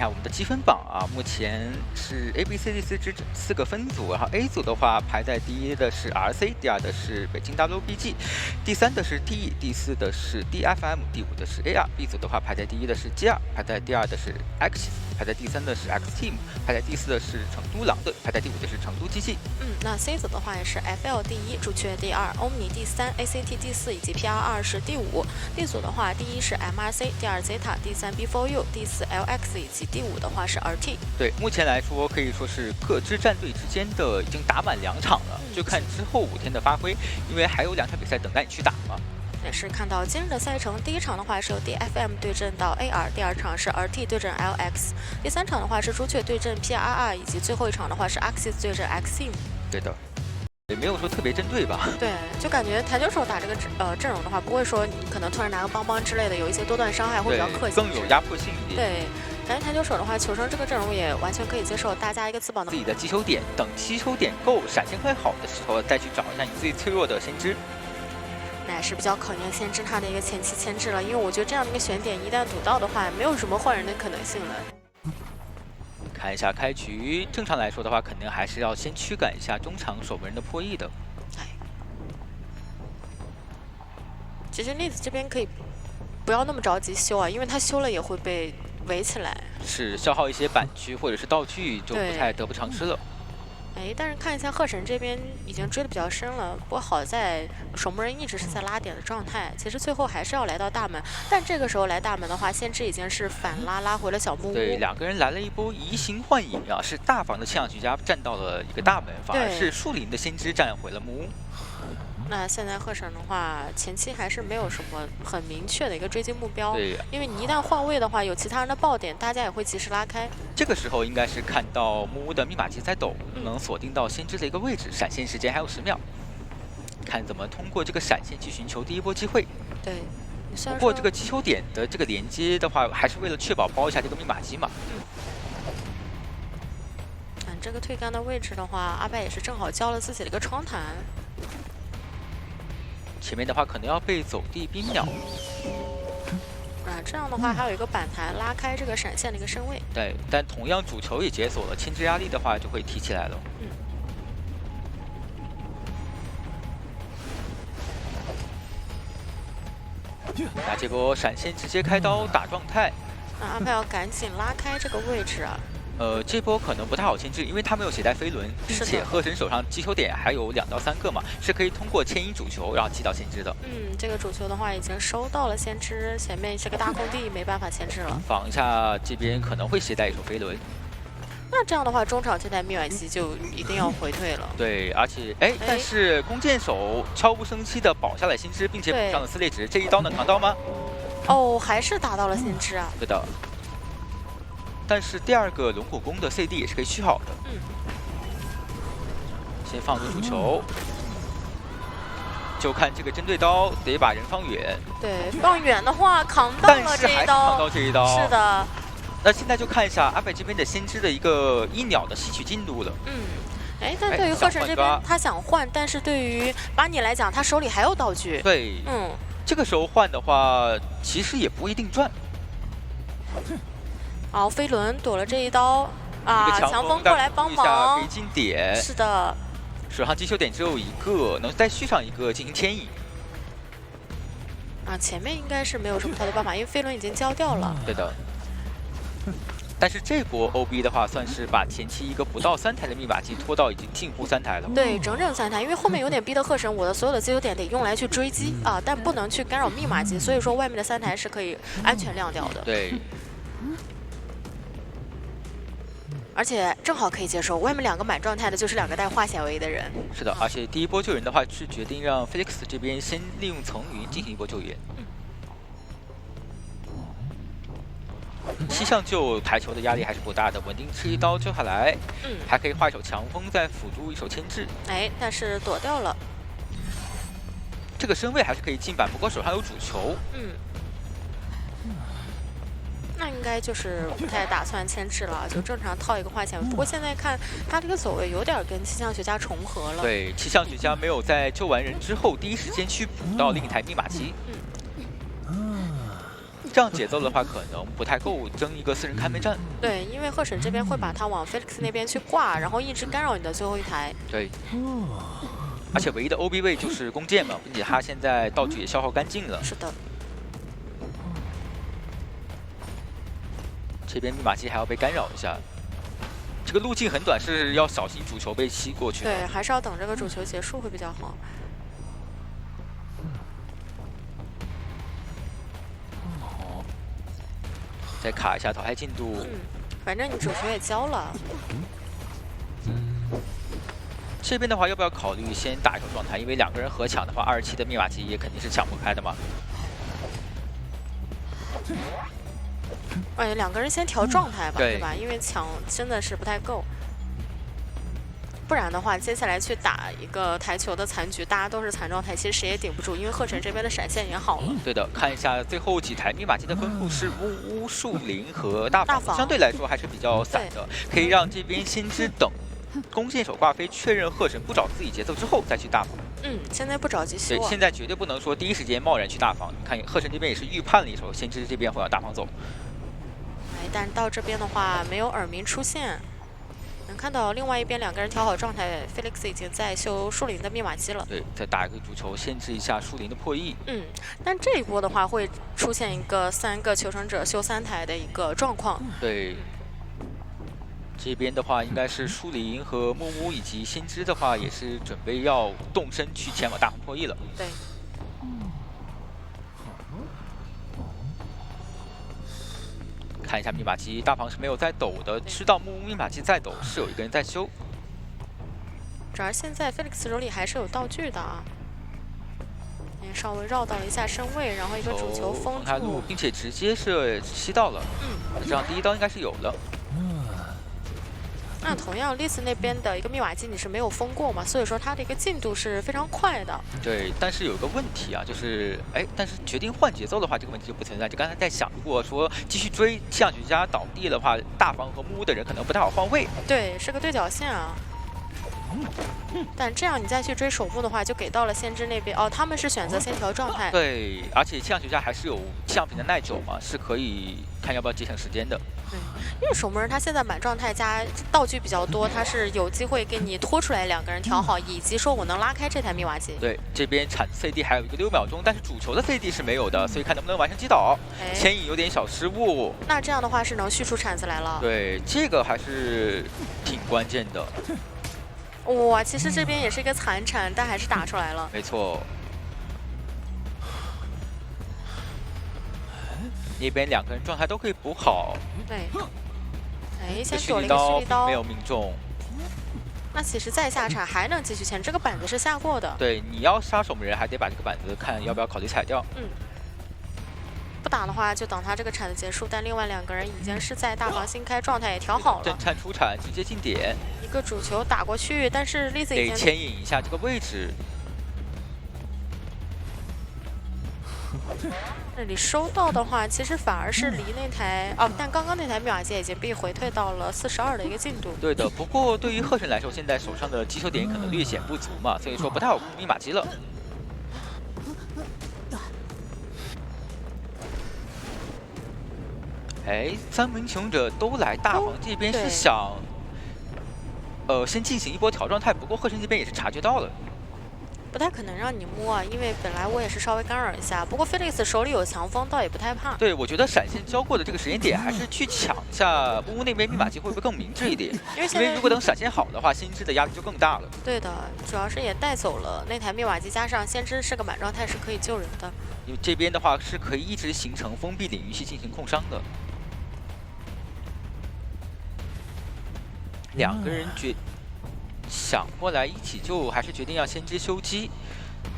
下我们的积分榜啊，目前是 A、B、C、D 四个分组，然后 A 组的话排在第一的是 RC， 第二的是北京 WBG， 第三的是 TE， 第四的是 DFM， 第五的是 AR。B 组的话排在第一的是 GR， 排在第二的是 X， 排在第三的是 X Team， 排在第四的是成都狼队，排在第五的是成都GG。那 C 组的话也是 FL 第一，朱雀第二，欧米第三 ，ACT 第四，以及 PR2是第五。D 组的话，第一是 MRC， 第二 Zeta， 第三 B4U， 第四 LX， 以及第五的话是 RT。对，目前来说可以说是各支战队之间的已经打满2场了，就看之后5天的发挥，因为还有2场比赛等待你去打嘛。也是看到今日的赛程，第一场的话是由 DFM 对阵到 AR， 第二场是 RT 对阵 LX， 第三场的话是朱雀对阵 PRR， 以及最后一场的话是 Axis 对阵 X Team。对的，也没有说特别针对吧？对，就感觉台球手打这个阵容的话，不会说你可能突然拿个邦邦之类的，有一些多段伤害会比较克制，更有压迫性一点。对，感觉台球手的话，求生这个阵容也完全可以接受，大家一个自保的自己的击球点，等击球点够，闪现快好的时候，再去找一下你最脆弱的先知。那也是比较考验先知他的一个前期牵制了，因为我觉得这样的一个选点一旦堵到的话，没有什么换人的可能性了。看一下开局，正常来说的话，肯定还是要先驱赶一下中场守门人的破译的。其实栗子这边可以不要那么着急修啊，因为他修了也会被围起来，是消耗一些板区或者是道具，就不太得不偿失了。但是看一下鹤神这边已经追得比较深了，不过好在守门人一直是在拉点的状态，其实最后还是要来到大门，但这个时候来大门的话，先知已经是反拉回了小木屋。对，两个人来了一波移形换影啊，是大房的气象学家站到了一个大门，反而是树林的先知站回了木屋。那现在鹤神的话，前期还是没有什么很明确的一个追击目标，对，因为你一旦换位的话，有其他人的爆点，大家也会及时拉开。这个时候应该是看到木屋的密码机在抖，能锁定到先知的一个位置，闪现时间还有10秒，看怎么通过这个闪现去寻求第一波机会。对，不过这个击球点的这个连接的话，还是为了确保包一下这个密码机嘛。这个退杆的位置的话，阿拜也是正好交了自己的一个窗台。前面的话可能要被走地冰秒，这样的话还有一个板台拉开这个闪现的一个身位。对，但同样主球也解锁了，牵制压力的话就会提起来了。那这波闪现直接开刀打状态，阿拜要赶紧拉开这个位置啊。这波可能不太好牵制，因为他没有携带飞轮，并且鹤神手上击球点还有2到3个嘛，是可以通过牵引主球然后击到先知的。这个主球的话已经收到了先知，前面是个大空地，没办法牵制了。防一下这边可能会携带一手飞轮。那这样的话，中场这台密码机就一定要回退了。对，而且但是弓箭手悄无声息的保下了先知，并且补上了4类值，这一刀能扛到吗？哦，还是打到了先知啊。对的。但是第2个龙骨弓的 CD 也是可以续好的。先放入主球，就看这个针对刀得把人放远。对，放远的话扛到了这一刀。扛到这一刀。是的。那现在就看一下阿北这边的先知的一个1秒的吸取进度了。但对于鹤神这边他想换，但是对于巴尼来讲，他手里还有道具。对。这个时候换的话，其实也不一定赚。好，飞轮躲了这一刀啊！强风过来帮忙，可以进点。是的，手上击球点只有1个，能再续上1个进行牵引。前面应该是没有什么太多办法，因为飞轮已经交掉了。对的。但是这波 OB 的话，算是把前期一个不到3台的密码机拖到已经近乎3台了。对，整整3台，因为后面有点逼得鹤神，我的所有的击球点得用来去追击啊，但不能去干扰密码机，所以说外面的3台是可以安全亮掉的。对。而且正好可以接受，外面2个满状态的就是2个带化显微的人。是的，而且第一波救人的话是决定让 Felix 这边先利用层云进行一波救援。7项救台球的压力还是不大的，稳定吃一刀救下来，还可以画一手强风，再辅助一手牵制。但是躲掉了。这个身位还是可以进板，不过手上有主球。那应该就是不太打算牵制了，就正常套一个化显微。不过现在看他这个走位有点跟气象学家重合了。对，气象学家没有在救完人之后第一时间去补到另一台密码机。这样节奏的话，可能不太够争一个4人看门战。对，因为赫审这边会把他往 Felix 那边去挂，然后一直干扰你的最后一台。对。而且唯一的 OB 位就是弓箭嘛，并且他现在道具也消耗干净了。是的。这边密码机还要被干扰一下。 这个路径很短，是要小心主球被吸过去的。对，还是要等这个主球结束会比较好。哦，再卡一下淘汰进度。反正你主球也交了。这边的话，要不要考虑先打一手状态？因为2个人合抢的话，27的密码机也肯定是抢不开的嘛。哎，2个人先调状态吧，对吧？因为抢真的是不太够，不然的话，接下来去打一个台球的残局，大家都是残状态，其实谁也顶不住，因为赫晨这边的闪现也好了。对的，看一下最后几台密码机的分布是乌、树林和大房，相对来说还是比较散的，可以让这边先知等弓箭手挂飞，确认赫晨不找自己节奏之后再去大房。现在不着急修。对，现在绝对不能说第一时间贸然去大房。你看赫晨这边也是预判了一手，先知这边会往大房走。 但到这边的话，没有耳鸣出现。能看到另外一边2个人调好状态 ，Felix 已经在修树林的密码机了。对，再打一个主球，限制一下树林的破译。但这一波的话，会出现一个3个求生者修3台的一个状况。对，这边的话应该是树林和木木以及先知的话，也是准备要动身去前往大房破译了。对。 看一下密码机，大房是没有在抖的，知道木木密码机在抖，是有一个人在修。主要现在 Felix 手里还是有道具的啊，也稍微绕到了一下身位，然后一个主球封住，并且直接是吸到了。这样第一刀应该是有了。那同样，丽丝那边的一个密码机你是没有封过嘛，所以说它的一个进度是非常快的。对，但是有一个问题啊，就是但是决定换节奏的话，这个问题就不存在。就刚才在想，如果说继续追气象学家倒地的话，大房和木屋的人可能不太好换位。对，是个对角线啊。但这样你再去追手部的话，就给到了先知那边哦，他们是选择先调状态。对，而且气象学家还是有气象瓶的耐久嘛，是可以看要不要节省时间的。 对，因为守门人他现在满状态加道具比较多，他是有机会给你拖出来2个人调好，以及说我能拉开这台密码机。对，这边铲 CD 还有一个6秒钟，但是主球的 CD 是没有的，所以看能不能完成击倒。牵引有点小失误。那这样的话是能续出铲子来了。对，这个还是挺关键的。哇，其实这边也是一个残铲，但还是打出来了。没错。 那边2个人状态都可以补好。对。先躲了一个蓄力刀，没有命中。那其实再下铲还能继续牵，这个板子是下过的。对，你要杀守门人，还得把这个板子看要不要考虑踩掉。不打的话就等他这个铲子结束，但另外2个人已经是在大房新开，状态也调好了。正铲出铲，直接进点。一个主球打过去，但是丽子已经得牵引一下这个位置。 这里收到的话，其实反而是离那台但刚刚那台密码机已经被回退到了42的一个进度。对的，不过对于赫晨来说，现在手上的击球点可能略显不足嘛，所以说不太好控密码机了。3名求生者都来大房这边是想，先进行一波调状态，不过赫晨这边也是察觉到了。 不太可能让你摸啊，因为本来我也是稍微干扰一下。不过 Felix 手里有强风，倒也不太怕。对，我觉得闪现交过的这个时间点，还是去抢一下木屋那边密码机会不会更明智一点？因为如果等闪现好的话，先知的压力就更大了。对的，主要是也带走了那台密码机，加上先知是个满状态，是可以救人的。因为这边的话是可以一直形成封闭领域去进行控伤的。2个人想过来一起救，还是决定要先知修机。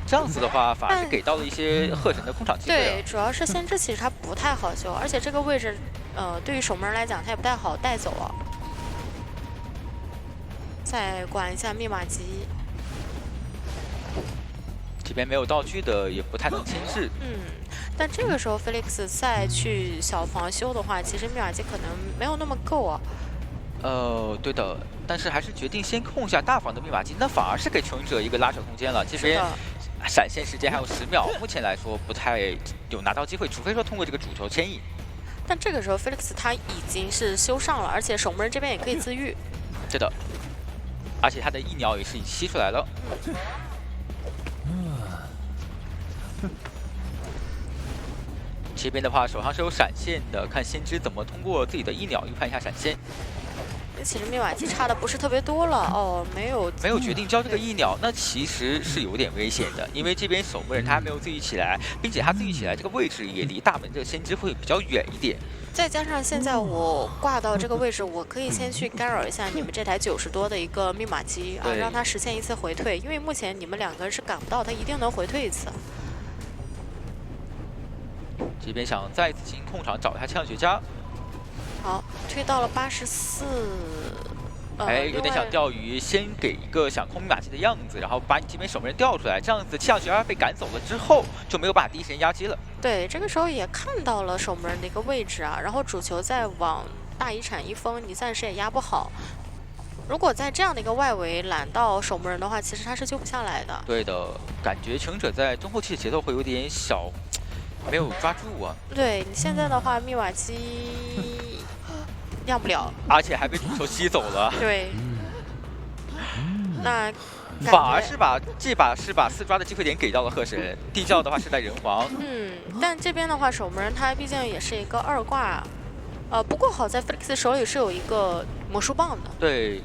这样子的话，反而是给到了一些赫晨的控场机会。对，主要是先知其实他不太好修，而且这个位置，对于守门人来讲，他也不太好带走啊。再管一下密码机。这边没有道具的，也不太能牵制。但这个时候 Felix 再去小房修的话，其实密码机可能没有那么够啊。对的，但是还是决定先控下大房的密码机，那反而是给求生者一个拉扯空间了。这边闪现时间还有10秒，目前来说不太有拿到机会，除非说通过这个主球牵引。但这个时候 Felix 他已经是修上了，而且守门人这边也可以自愈。是的，而且他的翼鸟也是已经吸出来了。这边的话手上是有闪现的，看先知怎么通过自己的翼鸟预判一下闪现。其实密码机差的不是特别多了哦，没有决定交这个翼鸟，那其实是有点危险的，因为这边守门人他还没有自愈起来，并且他自愈起来这个位置也离大门这个先知会比较远一点。再加上现在我挂到这个位置，我可以先去干扰一下你们这台90多的一个密码机啊，让它实现一次回退，因为目前你们2个人是赶不到，它一定能回退一次。这边想再次进行控场找一下气象学家。好，推到了84。有点想钓鱼，先给一个想空密码机的样子，然后把你这边守门人调出来，这样子气象学家被赶走了之后，就没有办法第一时间压机了。对，这个时候也看到了守门人的一个位置啊，然后主球再往大遗产一封，你暂时也压不好。如果在这样的一个外围拦到守门人的话，其实他是救不下来的。对的，感觉强者在中后期的节奏会有点小，没有抓住啊。对你现在的话，密码机让不了，而且还被主球吸走了。对，那反而是这把4抓的机会点给到了鹤神，地窖的话是在人皇。但这边的话，守门人他毕竟也是一个2挂，不过好在 Felix 手里是有一个魔术棒的。对，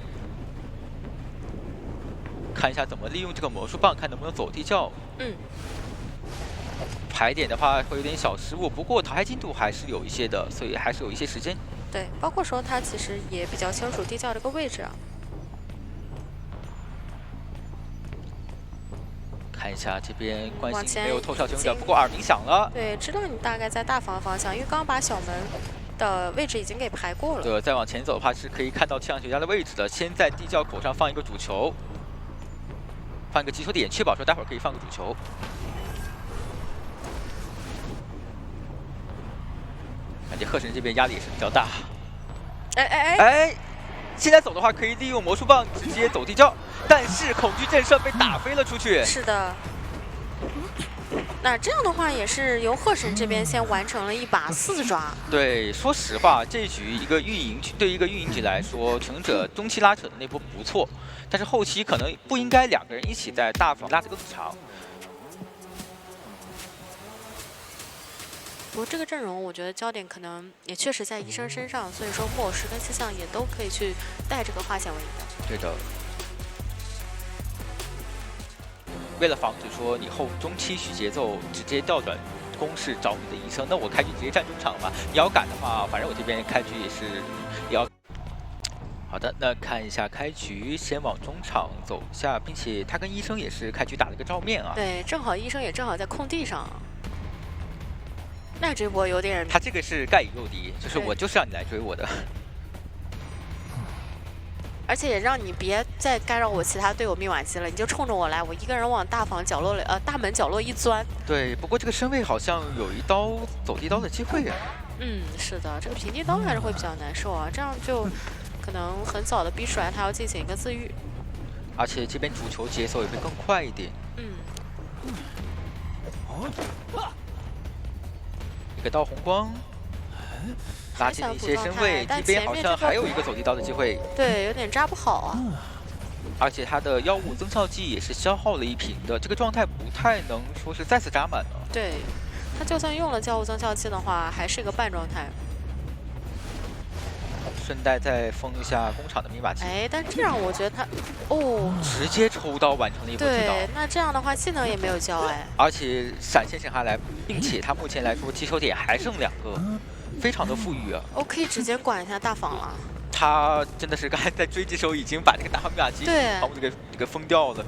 看一下怎么利用这个魔术棒，看能不能走地窖。排点的话会有点小失误，不过淘汰进度还是有一些的，所以还是有一些时间。对，包括说他其实也比较清楚地窖这个位置啊。看一下这边关心没有偷笑行者，不过耳鸣响了。对，知道你大概在大房方向，因为刚把小门的位置已经给排过了。对，再往前走的话是可以看到气象学家的位置的。先在地窖口上放一个主球，放一个击球点，确保说待会儿可以放个主球。感觉鹤神这边压力也是比较大。现在走的话可以利用魔术棒直接走地窖，但是恐惧震慑被打飞了出去。是的。那这样的话也是由鹤神这边先完成了一把4抓。对，说实话，这局对于一个运营局来说，强者中期拉扯的那波不错，但是后期可能不应该2个人一起在大房拉这个主场。不过这个阵容，我觉得焦点可能也确实在医生身上，所以说木偶石跟气象也都可以去带这个化险为夷的。对的。为了防止说你中期许节奏直接调转攻势找你的医生，那我开局直接站中场嘛。你要赶的话，反正我这边开局也要。好的，那看一下开局，先往中场走下，并且他跟医生也是开局打了个照面啊。对，正好医生也正好在空地上。那这波有点，他这个是盖以诱敌，就是我就是让你来追我的，而且也让你别再干扰我其他队友密码机了，你就冲着我来，我一个人往大门角落一钻。对，不过这个身位好像有一刀走地刀的机会啊。是的，这个平地刀还是会比较难受啊，这样就可能很早的逼出来他要进行一个自愈，而且这边主球节奏也会更快一点。一个刀红光，拉近了一些身位，这边好像还有一个走地刀的机会。对，有点扎不好啊。而且他的药物增效剂也是消耗了1瓶的，这个状态不太能说是再次扎满了。对，他就算用了药物增效剂的话，还是一个半状态。顺带再封一下工厂的密码机。但这样我觉得他，直接抽刀完成了一波击倒。对，那这样的话技能也没有交而且闪现剩下来，并且他目前来说击球点还剩2个，非常的富裕啊。可以直接管一下大房了。他真的是刚才在追击时候已经把这个大密码机把我们给封掉了。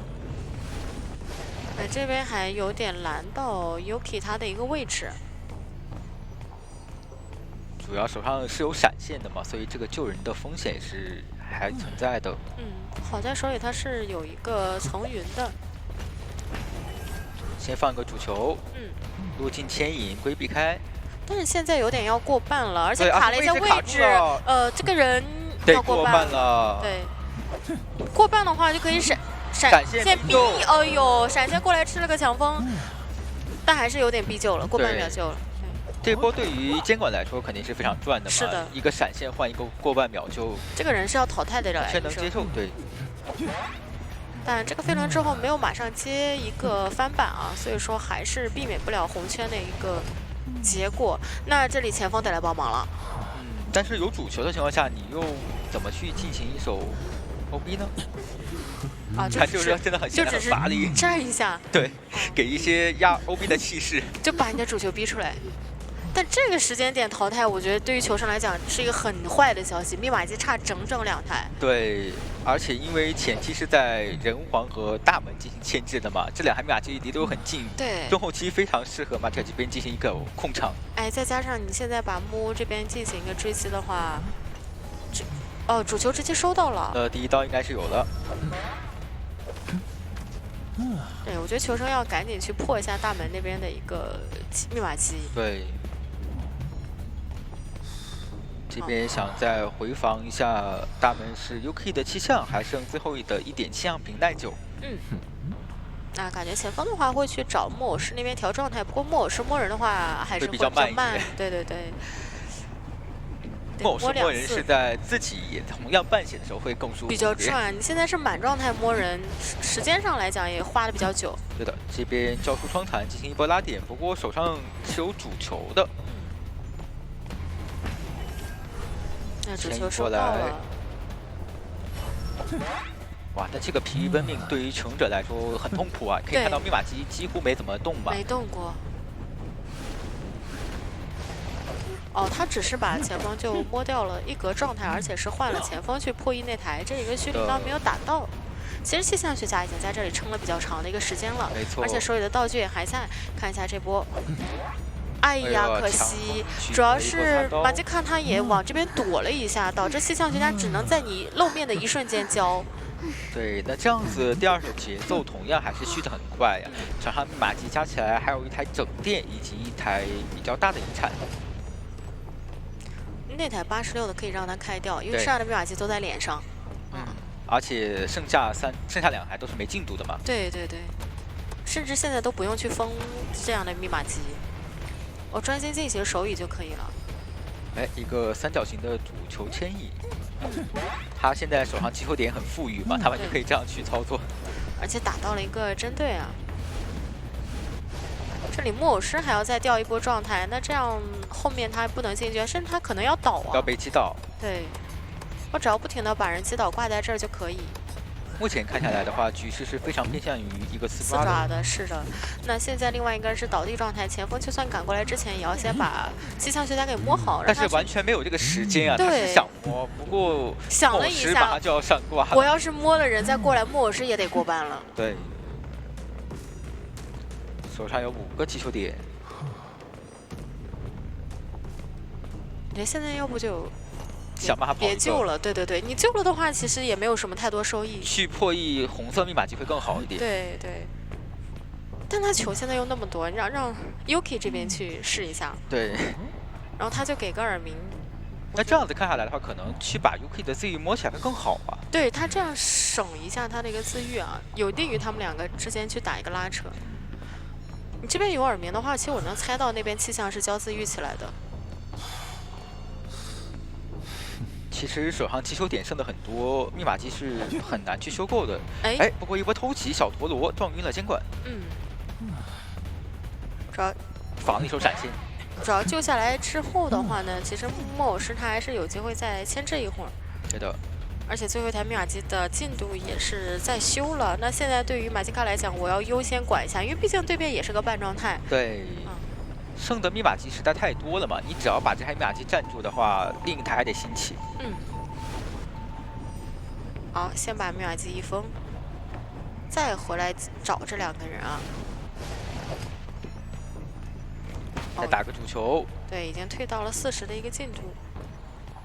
这边还有点拦到 Yuki 他的一个位置。主要手上是有闪现的嘛，所以这个救人的风险是还存在的。好在手里他是有一个层云的。先放一个主球，路径牵引规避开。但是现在有点要过半了，而且卡了一下位置，这个人要过半了。对，过半的话就可以闪。闪现逼救，哎呦，闪现过来吃了个强风，但还是有点逼救了，过半秒救了。这波对于监管来说肯定是非常赚的嘛，是的，一个闪现换一个过半秒就，这个人是要淘汰的了，完全能接受，对。但这个飞轮之后没有马上接一个翻板啊，所以说还是避免不了红圈的一个结果。那这里前锋得来帮忙了。但是有主球的情况下，你又怎么去进行一手 OB 呢？啊，就是真的很现在很乏力，站一下，对，给一些压 OB 的气势，就把你的主球逼出来。但这个时间点淘汰，我觉得对于球圣来讲是一个很坏的消息。密码机差整整2台。对，而且因为前期是在人皇和大门进行牵制的嘛，这2台密码机离都很近，对，中后期非常适合马特这边进行一个控场。哎，再加上你现在把木屋这边进行一个追击的话，主球直接收到了。第一刀应该是有了。对，我觉得球圣要赶紧去破一下大门那边的一个密码机。对。这边想再回防一下大门是 UK 的气象，还剩最后的1.7样瓶耐久。那感觉前锋的话会去找木偶师那边调状态，不过木偶师摸人的话还是会比较慢。对。木偶师摸人是在自己也同样半血的时候会更舒服，比较赚。你现在是满状态摸人，时间上来讲也花的比较久。对的，这边交出双弹进行一波拉点，不过手上是有主球的。那主球收到了。哇，但这个疲于奔命对于穷者来说很痛苦啊！可以看到密码机几乎没怎么动吧？没动过。哦，他只是把前锋就摸掉了1格状态，而且是换了前锋去破译那台，这一个虚灵刀没有打到。其实气象学家已经在这里撑了比较长的一个时间了，没错，而且手里的道具也还在。看一下这波。哎呀，可惜，主要是马基看他也往这边躲了一下，导致气象学家只能在你露面的一瞬间交。对，那这样子第2手节奏同样还是续得很快呀。场上密码机加起来还有1台整电以及1台比较大的遗产。那台86的可以让他开掉，因为剩下的密码机都在脸上。而且剩下2台都是没进度的嘛。对，甚至现在都不用去封这样的密码机。我专心进行手语就可以了。哎，一个3角形的主球牵引，他现在手上击球点很富裕嘛，他完全可以这样去操作。而且打到了一个针对啊！这里木偶师还要再调一波状态，那这样后面他不能进去，甚至他可能要倒啊！要被击倒。对，我只要不停的把人击倒挂在这儿就可以。目前看下来的话，局势是非常偏向于一个四抓的，是的。那现在另外一个人是倒地状态，前锋就算赶过来之前，也要先把气象学家给摸好。但是完全没有这个时间啊，他是想摸，不过想了一下，马上就要上挂。我要是摸了人再过来，木偶师也得过半了。对，手上有5个击球点。我觉得现在要不就。想办法别救了，对，你救了的话，其实也没有什么太多收益。去破译红色密码机会更好一点。对。但他球现在又那么多，让 Yuki 这边去试一下。对。然后他就给个耳鸣。那这样子看下来的话，可能去把 Yuki 的自愈摸起来会更好吧？对他这样省一下他的一个自愈啊，有利于他们2个之间去打一个拉扯。你这边有耳鸣的话，其实我能猜到那边气象是交自愈起来的。其实手上击球点剩的很多，密码机是很难去收购的。哎，不过一波偷袭，小陀螺撞晕了监管。主要防了一手闪现。主要救下来之后的话呢，其实木偶师他还是有机会再牵制一会儿。对的。而且最后一台密码机的进度也是在修了。那现在对于马基卡来讲，我要优先管一下，因为毕竟对面也是个半状态。对。剩的密码机实在太多了嘛，你只要把这台密码机占住的话，另一台还得兴起。好，先把密码机一封，再回来找这2个人啊。再打个主球。对，已经退到了40的一个进度。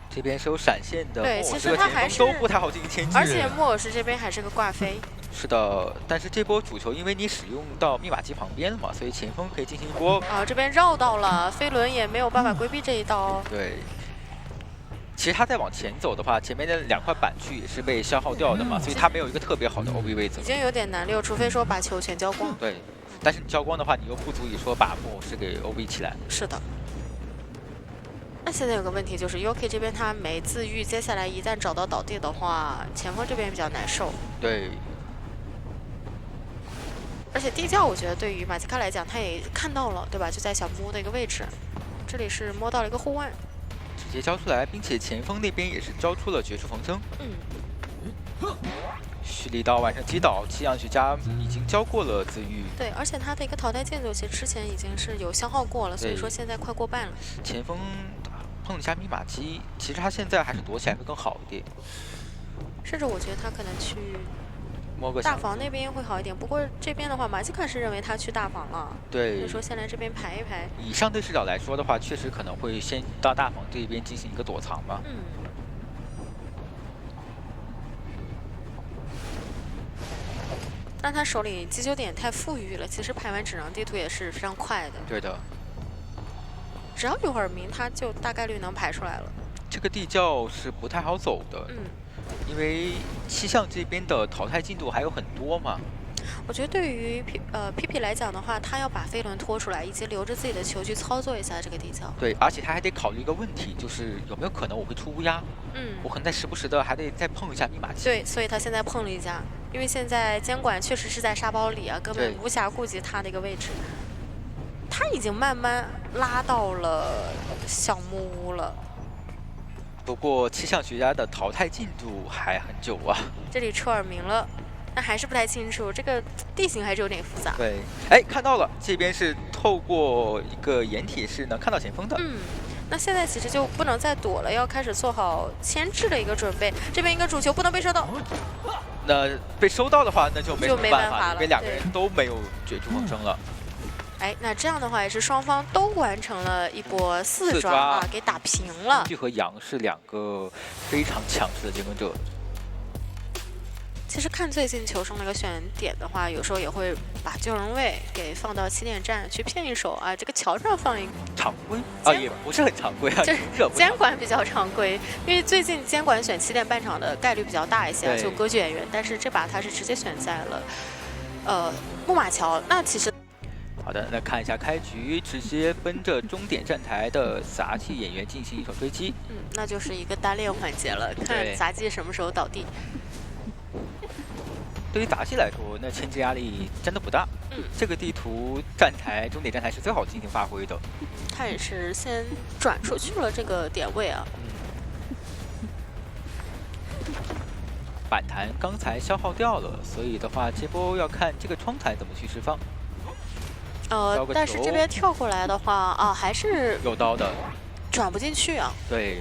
这边是有闪现的，对，其实他还是都不太好进行牵制，而且木偶师这边还是个挂飞。是的，但是这波主球因为你使用到密码机旁边了嘛，所以前锋可以进行一波。这边绕到了，飞轮也没有办法规避这一刀。对，其实他再往前走的话，前面的2块板区也是被消耗掉的嘛，所以他没有一个特别好的 OB 位置了。已经有点难溜，除非说把球全交光。对，但是你交光的话，你又不足以说把木偶师给 OB 起来。是的。那现在有个问题就是 UK 这边他没自愈，接下来一旦找到倒地的话，前锋这边比较难受。对。而且地窖，我觉得对于马奇卡来讲，他也看到了，对吧？就在小木屋的一个位置，这里是摸到了一个护腕。直接交出来，并且前锋那边也是交出了绝处逢生。蓄力刀完成击倒，气象学家已经交过了自愈。对，而且他的一个淘汰建筑其实之前已经是有消耗过了，所以说现在快过半了。前锋碰一下密码机，其实他现在还是躲起来会更好一点。甚至我觉得他可能去摸个大房那边会好一点。不过这边的话，马奇卡是认为他去大房了，对，所以说先来这边排一排。以上对视角来说的话，确实可能会先到大房这边进行一个躲藏吧。但他手里击球点太富裕了，其实排完整张地图也是非常快的。对的，只要有会儿名，他就大概率能排出来了。这个地窖是不太好走的，因为气象这边的淘汰进度还有很多嘛。我觉得对于PP 来讲的话，他要把飞轮拖出来，以及留着自己的球去操作一下这个地窖。对，而且他还得考虑一个问题，就是有没有可能我会出乌鸦？我可能在时不时的还得再碰一下密码机。对，所以他现在碰了一下，因为现在监管确实是在沙包里啊，根本无暇顾及他的一个位置。他已经慢慢拉到了小木屋了。不过气象学家的淘汰进度还很久啊。这里出耳鸣了。但还是不太清楚，这个地形还是有点复杂。对，哎，看到了，这边是透过一个掩体是能看到前锋的。那现在其实就不能再躲了，要开始做好牵制的一个准备。这边一个主球不能被收到。那被收到的话，那就没什么办法了，因为2个人都没有绝处逢生了。哎，那这样的话也是双方都完成了一波4抓啊，给打平了。巨和杨是2个非常强势的竞争者。其实看最近球生的一个选点的话，有时候也会把救人位给放到起点站去骗一手啊。这个桥上放一个常规啊，也不是很常规啊，就是监管比较常规。因为最近监管选起点半场的概率比较大一些，就歌剧演员。但是这把他是直接选在了木马桥。那其实好的，那看一下开局，直接奔着终点站台的杂技演员进行一手追击。那就是一个单练环节了，看杂技什么时候倒地。对于杂技来说，那牵制压力真的不大。这个地图站台终点站台是最好进行发挥的。他也是先转出去了这个点位啊。板弹刚才消耗掉了，所以的话，这波要看这个窗台怎么去释放。但是这边跳过来的话啊，还是有刀的，转不进去啊。对，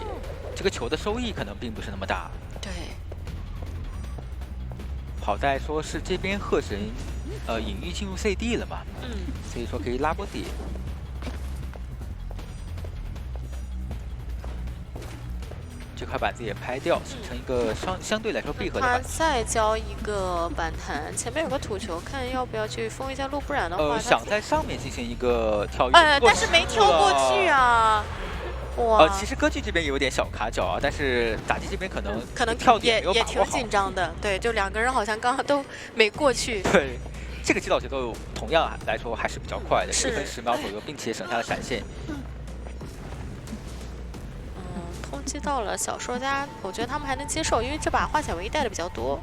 这个球的收益可能并不是那么大。对。好在说是这边鹤神，隐喻进入 CD 了嘛，所以说可以拉波点。这块板子也拍掉，形成一个相对来说闭合的板子。他再交一个板弹，前面有个土球，看要不要去封一下路，不然的话，想在上面进行一个跳跃，但是没跳过去啊。哇，其实歌剧这边有点小卡脚啊，但是杂技这边可能跳点也挺紧张的，对，就2个人好像刚刚都没过去。对，这个击倒节奏同样来说还是比较快的，1分10秒左右，并且省下了闪现。通击到了小说家，我觉得他们还能接受，因为这把化险为夷带的比较多。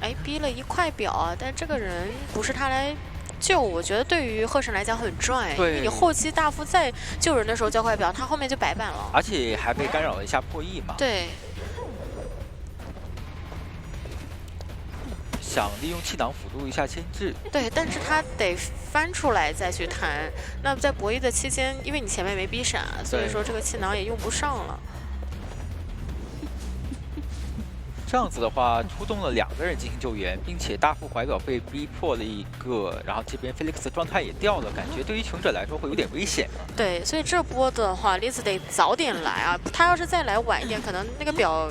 哎，逼了1块表啊，但这个人不是他来救，我觉得对于鹤神来讲很赚，因为你后期大副在救人的时候交块表，他后面就白板了，而且还被干扰了一下破译嘛。对，想利用气囊辅助一下牵制，对，但是他得翻出来再去弹。那在博弈的期间，因为你前面没逼闪，所以说这个气囊也用不上了。这样子的话，出动了2个人进行救援，并且大副怀表被逼迫了1个，然后这边 Felix 的状态也掉了，感觉对于穷者来说会有点危险。对，所以这波的话，栗子得早点来啊！他要是再来晚一点，可能那个表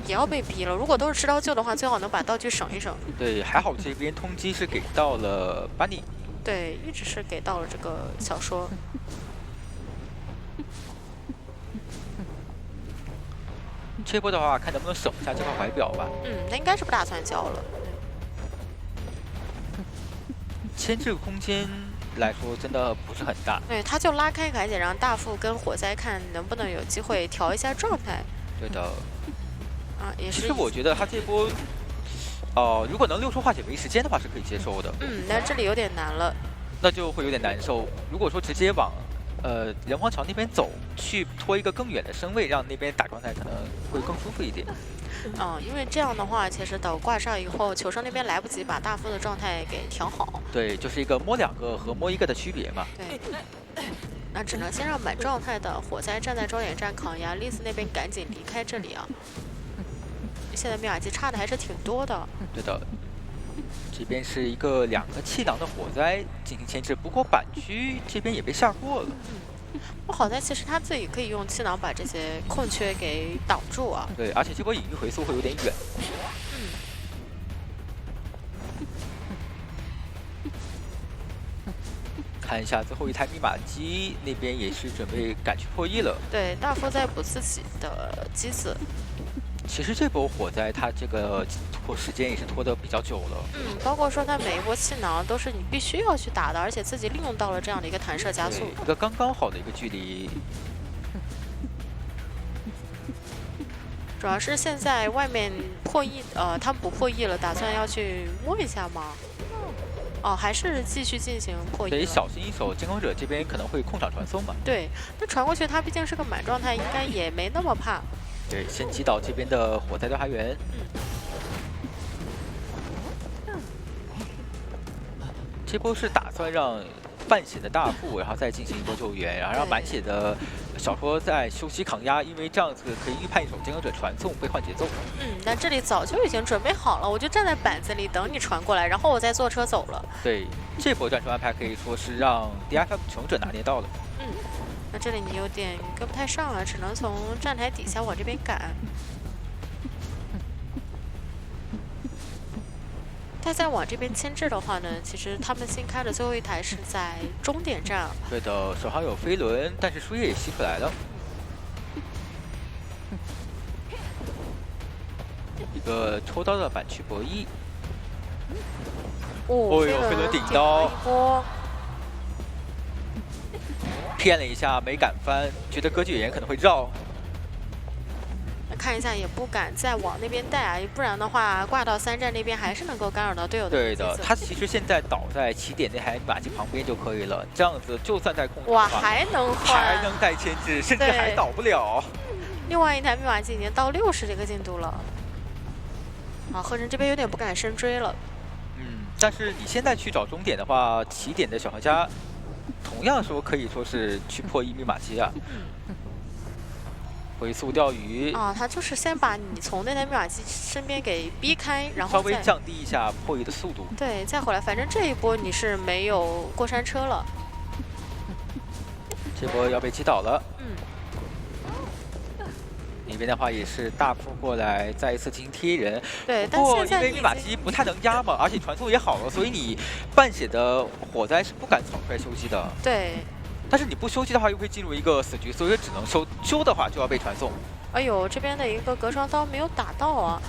也要被逼了。如果都是持刀救的话，最好能把道具省一省。对，还好这边通缉是给到了巴尼。对，一直是给到了这个小说。这波的话，看能不能省一下这块怀表吧。他应该是不打算交了。牵制空间来说，真的不是很大。对，他就拉开凯姐，让大副跟火灾看能不能有机会调一下状态。对的。也是。其实我觉得他这波，如果能6出化解没时间的话，是可以接受的。但这里有点难了。那就会有点难受。如果说直接往人皇桥那边走，去拖一个更远的身位，让那边打状态可能会更舒服一点。因为这样的话，其实等挂上以后，求生那边来不及把大副的状态给调好。对，就是一个摸2个和摸1个的区别嘛。对。那只能先让满状态的火灾站在终点站抗压，丽丝那边赶紧离开这里啊。现在密码机差的还是挺多的。对的。这边是一个2个气囊的火灾进行牵制，不过板区这边也被下过了。好在其实他自己可以用气囊把这些空缺给挡住啊。对，而且这波隐喻回速会有点远。看一下最后一台密码机，那边也是准备赶去破1了。对，大副在补自己的机子。其实这波火灾，它这个拖时间也是拖得比较久了。包括说它每一波气囊都是你必须要去打的，而且自己利用到了这样的一个弹射加速，一个刚刚好的一个距离。主要是现在外面破1，他们不破1了，打算要去摸一下吗？还是继续进行破1？得小心一手，监控者这边可能会控场传送嘛。对，那传过去，他毕竟是个满状态，应该也没那么怕。对，先击倒这边的火灾调查员。这波是打算让半血的大副，然后再进行一波救援，然后让满血的小说在休息抗压，因为这样子可以预判一手监控者传送被换节奏。但这里早就已经准备好了，我就站在板子里等你传过来，然后我再坐车走了。对，这波战术安排可以说是让 DFM 穷者拿捏到了。那这里你有点跟不太上了，只能从站台底下往这边赶。他再往这边牵制的话呢，其实他们新开的最后一台是在终点站。对的，手上有飞轮，但是输液也吸出来了。一个抽刀的板区博弈。飞轮顶刀。骗了一下，没敢翻，觉得歌剧演员可能会绕。看一下也不敢再往那边带啊，不然的话挂到3站那边还是能够干扰到队友的。对的，他其实现在倒在起点那台密码机旁边就可以了，这样子就算在控制，哇，还能换，还能带牵制，甚至还倒不了。另外一台密码机已经到60这个进度了。贺晨这边有点不敢深追了。但是你现在去找终点的话，起点的小黄家同样说可以说是去破1密码机啊。回速钓鱼他就是先把你从那台密码机身边给逼开，然后稍微降低一下破1的速度。对，再回来，反正这一波你是没有过山车了。这波要被击倒了。那边的话也是大副过来再一次进行贴人。对，不过因为密码机不太能压嘛，而且传送也好了，所以你半血的火灾是不敢草率修机的。对。但是你不修机的话，又会进入一个死局，所以说只能修。修的话就要被传送。哎呦，这边的一个隔霜刀没有打到啊！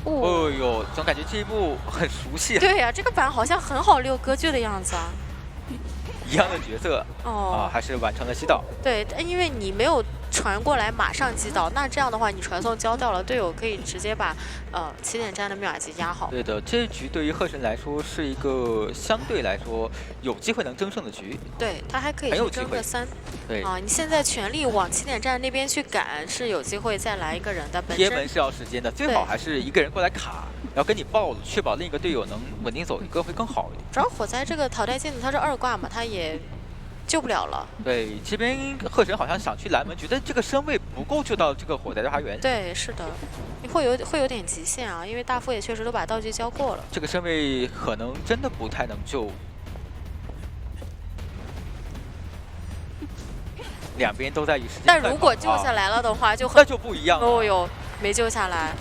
哦呦，总感觉这一幕很熟悉。对呀，这个板好像很好溜歌剧的样子啊。一样的角色还是完成了击倒。对，因为你没有传过来马上击倒，那这样的话你传送交掉了，队友可以直接把起点站的密码机压好。对的，这局对于贺晨来说是一个相对来说有机会能争胜的局。对，他还可以去争个3。对你现在全力往起点站那边去赶，是有机会再来一个人的。贴门是要时间的，最好还是一个人过来卡，然后跟你爆了，确保另一个队友能稳定走一个会更好一点。主要火灾这个淘汰镜子它是2挂嘛，他也救不了了。对，这边贺晨好像想去拦门，觉得这个身位不够救到这个火灾调查员。对，是的，会有点极限啊，因为大副也确实都把道具交过了。这个身位可能真的不太能救。两边都在与时间。但如果救下来了的话，那就不一样了。哦呦，没救下来。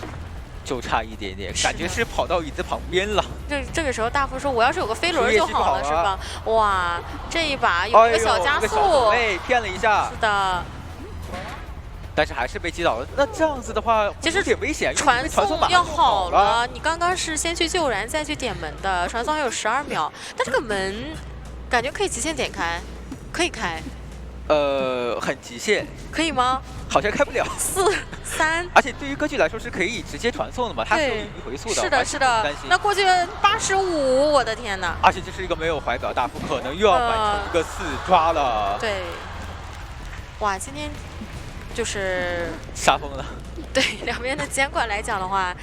就差一点点，感觉是跑到椅子旁边了。这个时候大副说：“我要是有个飞轮就好了，是吧？”哇，这一把有一个小加速，骗了一下。是的，但是还是被击倒了。那这样子的话，其实有点危险，传送马要上好了。你刚刚是先去救燃，再去点门的，传送还有12秒，但这个门感觉可以极限点开，可以开。很极限，可以吗？好像开不了。4、3，而且对于歌剧来说是可以直接传送的嘛，它是有隐蔽回速的。是的，是的。那过去85，我的天哪！而且这是一个没有怀表大副，可能又要完成一个4抓了。对。哇，今天就是杀疯了。对两边的监管来讲的话，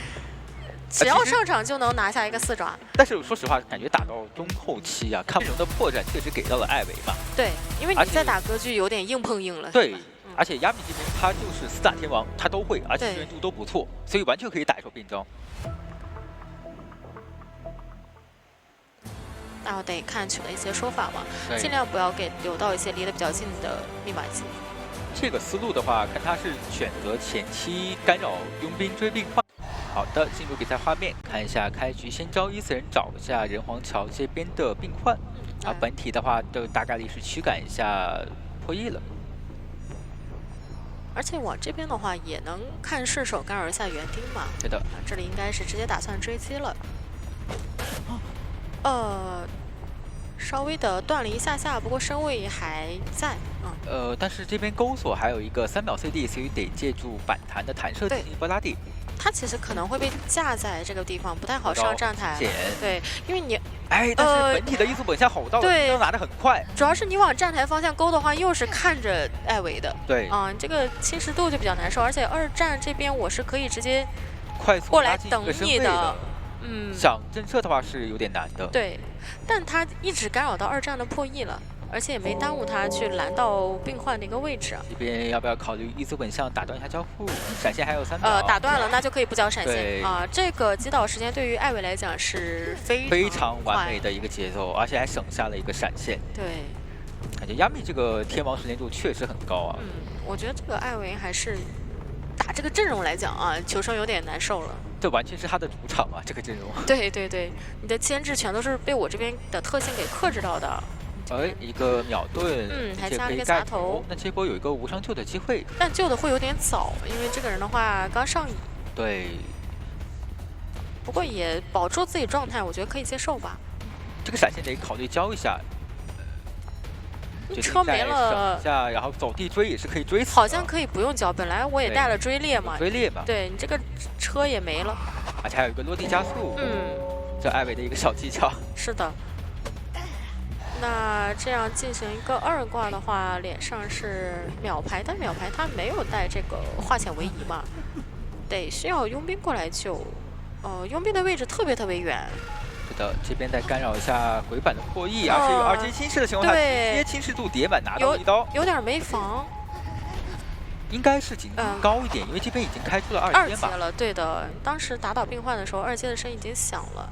只要上场就能拿下一个4抓。但是说实话，感觉打到中后期啊，看不容的破绽确实给到了艾维嘛。对，因为你在打歌剧有点硬碰硬了。对，而且亚米这边他就是4大天王，他都会，而且支援度都不错，所以完全可以打一手变招。那得看球的一些说法嘛，尽量不要给留到一些离得比较近的密码机。这个思路的话，看他是选择前期干扰佣兵追病患。好的，进入比赛画面，看一下开局先招伊斯人找一下人皇桥这边的病患，本体的话都大概率是驱赶一下破译了。而且往这边的话也能看射手干扰一下园丁嘛。对的，这里应该是直接打算追击了。稍微的断了一下下，不过身位还在。但是这边钩索还有一个3秒 CD， 所以得借助反弹的弹射进行波拉蒂。他其实可能会被架在这个地方，不太好上站台。对，因为你但是本体的异速本下吼到了，对，拿得很快。主要是你往站台方向勾的话，又是看着艾维的。对，这个侵蚀度就比较难受，而且2站这边我是可以直接快速过来等你的。想震慑的话是有点难的。对，但他一直干扰到2站的破译了。而且也没耽误他去拦到病患的一个位置。这边要不要考虑异速本相打断一下交互？闪现还有3秒。打断了，那就可以不交闪现啊。这个击倒时间对于艾维来讲是非常完美的一个节奏，而且还省下了一个闪现。对，感觉亚米这个天王时间度确实很高啊。我觉得这个艾维还是打这个阵容来讲啊，求生有点难受了。这完全是他的主场啊，这个阵容。对对对，你的牵制全都是被我这边的特性给克制到的。一个秒盾，还加了一个砸头。那这波有一个无伤救的机会，但救的会有点早，因为这个人的话刚上瘾。对。不过也保住自己状态，我觉得可以接受吧。这个闪现得考虑交一下。车没了，下然后走地追也是可以追死。好像可以不用交，本来我也带了追猎嘛。追猎嘛。对你这个车也没了，而且还有一个落地加速。这艾维的一个小技巧。是的。那这样进行一个2挂的话，脸上是秒排，但秒排他没有带这个化险为夷嘛，得需要佣兵过来救。佣兵的位置特别远。是的，这边再干扰一下鬼板的破译，而且有2阶侵蚀的情况下，直接侵蚀度叠满拿到一刀，有点没防。应该是警惕高一点，因为这边已经开出了2阶了。对的，当时打倒病患的时候，2阶的声已经响了。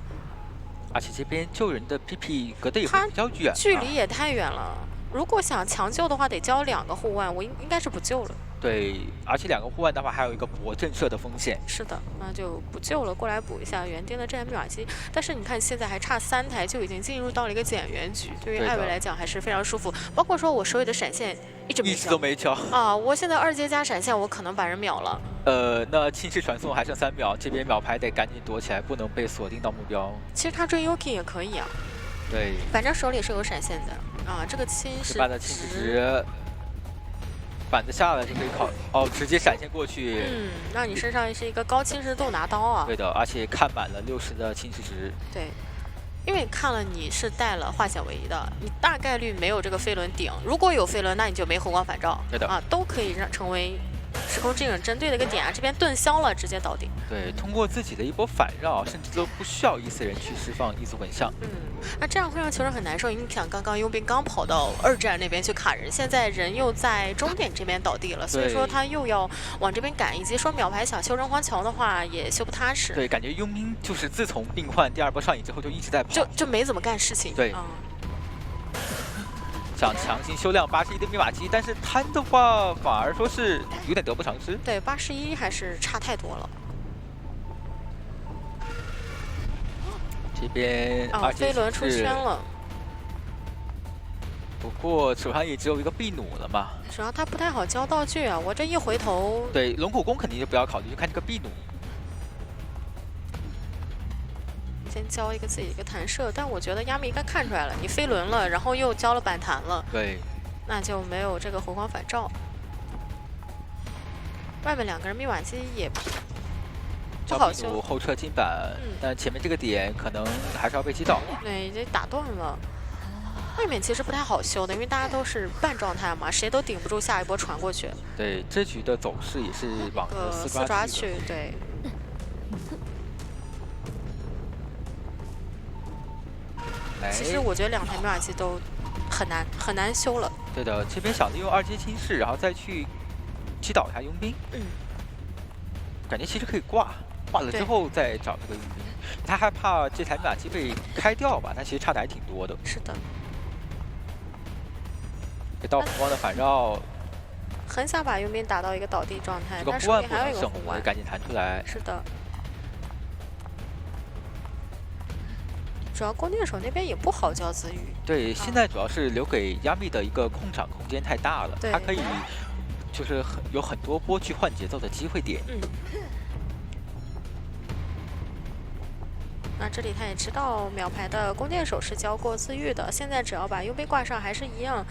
而且这边救人的 PP 隔得也比较远，距离也太远了。如果想强救的话，得交2个护腕，我应该是不救了。对，而且2个护腕的话，还有一个博震慑的风险。是的，那就不救了，过来补一下园丁的这台密码机。但是你看，现在还差3台，就已经进入到了一个减员局，对于艾维来讲还是非常舒服。包括说我手里的闪现一直都没交啊！我现在2阶加闪现，我可能把人秒了。那侵蚀传送还剩3秒，这边秒牌得赶紧躲起来，不能被锁定到目标。其实他追 Yuki 也可以啊。对，反正手里是有闪现的啊。这个侵蚀的侵蚀值。板子下来就可以直接闪现过去。那你身上是一个高侵蚀度拿刀啊。对的，而且看满了60的侵蚀值。对，因为看了你是带了化险为夷的，你大概率没有这个飞轮顶。如果有飞轮，那你就没红光返照。对的都可以成为时空之影针对的一个点啊。这边盾消了，直接倒地。对，通过自己的一波反绕，甚至都不需要异次人去释放异速本相。那这样会让球人很难受。你想，刚刚佣兵刚跑到2站那边去卡人，现在人又在终点这边倒地了，所以说他又要往这边赶，以及说秒牌想修人皇桥的话也修不踏实。对，感觉佣兵就是自从病患第2波上瘾之后就一直在跑，就没怎么干事情。对，想强行修量81的密码机，但是贪的话反而说是有点得不偿失。对，81还是差太多了。这边飞轮出圈了，不过手上也只有一个秘弩了嘛。主要他不太好交道具啊，我这一回头，对，龙骨弓肯定就不要考虑，就看这个秘弩。先交一个自己一个弹射，但我觉得亚米应该看出来了，你飞轮了，然后又交了板弹了，对，那就没有这个回光返照。外面2个人密码机也不好修，后撤金板，但前面这个点可能还是要被击倒。对，这打断了。外面其实不太好修的，因为大家都是半状态嘛，谁都顶不住下一波传过去。对，这局的走势也是往着四抓去，对。其实我觉得2台密码机都很难修了。对的，这边想着用2阶轻视，然后再去击倒一下佣兵。感觉其实可以挂了之后再找这个佣兵。他害怕这台密码机被开掉吧？但其实差的还挺多的。是的。给到火光的反绕，很想把佣兵打到一个倒地状态，这个但手里还有一个红丸，赶紧弹出来。是的。主要弓箭手那边也不好交自愈。对，现在主要是留给亚密的一个控场空间太大了，他可以就是有很多波去换节奏的机会点。那这里他也知道秒牌的弓箭手是交过自愈的，现在只要把佣兵挂上还是一样，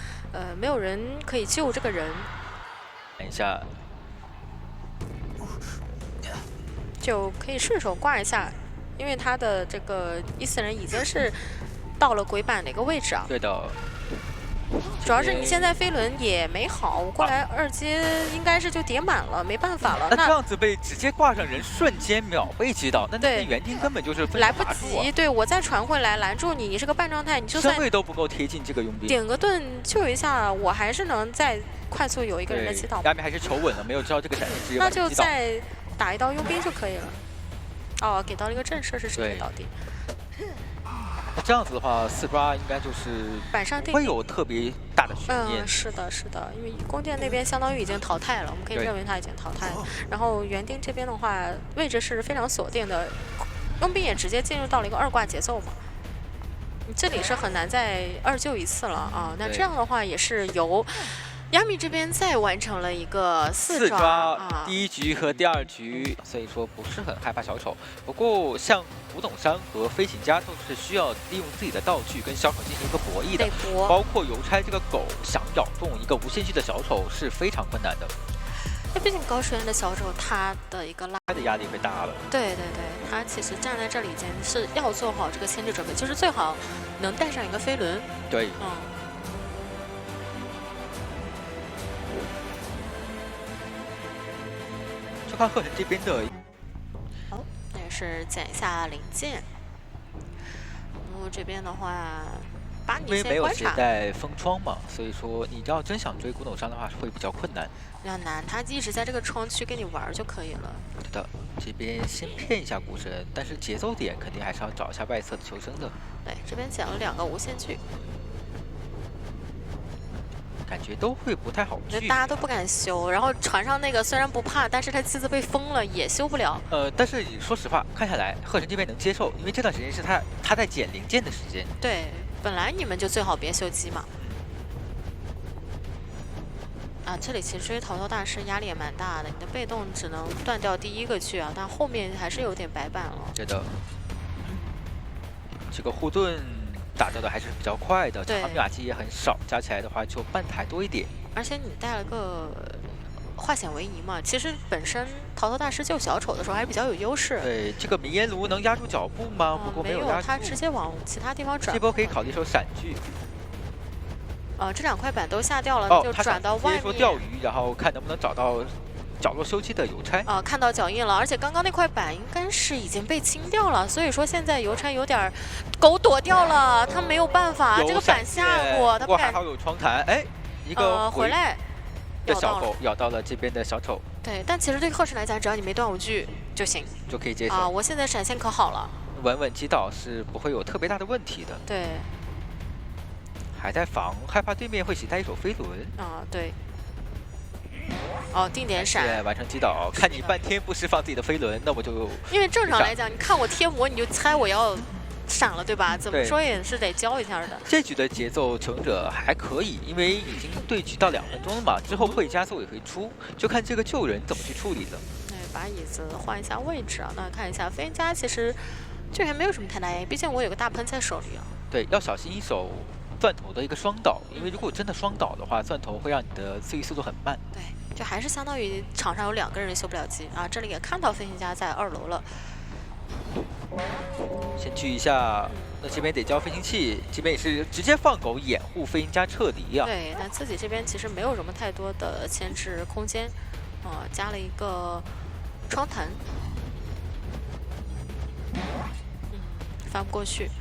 没有人可以救这个人。等一下，就可以顺手挂一下。因为他的这个14人已经是到了鬼板的一个位置啊。对的。主要是你现在飞轮也没好，我过来2阶应该是就叠满了，没办法了。那这样子被直接挂上人，瞬间秒被击倒，那园丁根本就是来不及。对，我再传回来拦住你，你是个半状态，你就算身位都不够贴近这个佣兵，点个盾救一下，我还是能再快速有一个人的击倒。亚米还是求稳了，没有知道这个闪电直接那就再打一刀佣兵就可以了。哦，给到了一个震慑，是直接倒地。那这样子的话，4抓应该就是板上不会有特别大的悬念。是的，是的，因为弓箭那边相当于已经淘汰了，我们可以认为他已经淘汰了。然后园丁这边的话，位置是非常锁定的，佣兵也直接进入到了一个2挂节奏嘛。你这里是很难再2救一次了啊。那这样的话也是由亚米这边再完成了一个4抓，第1局和第2局，所以说不是很害怕小丑。不过像古董商和飞行家都是需要利用自己的道具跟小丑进行一个博弈的，包括邮差这个狗想咬中一个无限距的小丑是非常困难的。那毕竟高水源的小丑，他的一个他的压力会大了。对，他其实站在这里已经是要做好这个牵制准备，就是最好能带上一个飞轮。对，就看贺晨这边的。好，那也是捡一下零件。这边的话，把你先观察。因为没有携带风窗嘛，所以说你要真想追古董商的话，会比较困难。比较难，他一直在这个窗区跟你玩就可以了。对的，这边先骗一下古神，但是节奏点肯定还是要找一下外侧的求生的。对，这边捡了2个无限距。感觉都会不太好聚，大家都不敢修。然后船上那个虽然不怕，但是他机子被封了，也修不了。但是说实话，看下来贺晨这边能接受，因为这段时间是他在捡零件的时间。对，本来你们就最好别修机嘛。这里其实追逃脱大师压力也蛮大的，你的被动只能断掉第1个去啊，但后面还是有点白板了。对的，这个护盾打掉的还是比较快的，长密码机也很少，加起来的话就半台多一点。而且你带了个化险为夷嘛，其实本身逃脱大师救小丑的时候还比较有优势。对，这个迷烟炉能压住脚步吗？不过没有压住，他直接往其他地方转。这波可以考虑手闪具。这2块板都下掉了，就转到外面。说钓鱼，然后看能不能找到角落修机的邮差。看到脚印了，而且刚刚那块板应该是已经被清掉了，所以说现在邮差有点狗躲掉了，他没有办法，这个板下过，他不敢。还好有窗台，一个回来的小狗咬到了这边的小丑。对，但其实对贺晨来讲，只要你没断5具就行，就可以接受。我现在闪现可好了，稳稳击倒是不会有特别大的问题的。对。还在防，害怕对面会携带一手飞轮。对。定点闪，完成击倒。看你半天不释放自己的飞轮，那我就……因为正常来讲，你看我贴膜，你就猜我要闪了，对吧？怎么说也是得教一下的。这局的节奏，求生者还可以，因为已经对局到2分钟了嘛，之后会加速也会出，就看这个救人怎么去处理了。对，把椅子换一下位置啊。那看一下飞行家，其实这还没有什么太大压力，毕竟我有个大喷在手里啊。对，要小心一手钻头的一个双倒，因为如果真的双倒的话，钻头会让你的自愈速度很慢。对，就还是相当于场上有2个人修不了机啊。这里也看到飞行家在2楼了。先聚一下，那这边得交飞行器，这边也是直接放狗掩护飞行家撤离啊。对，但自己这边其实没有什么太多的牵制空间，加了一个窗弹，翻不过去。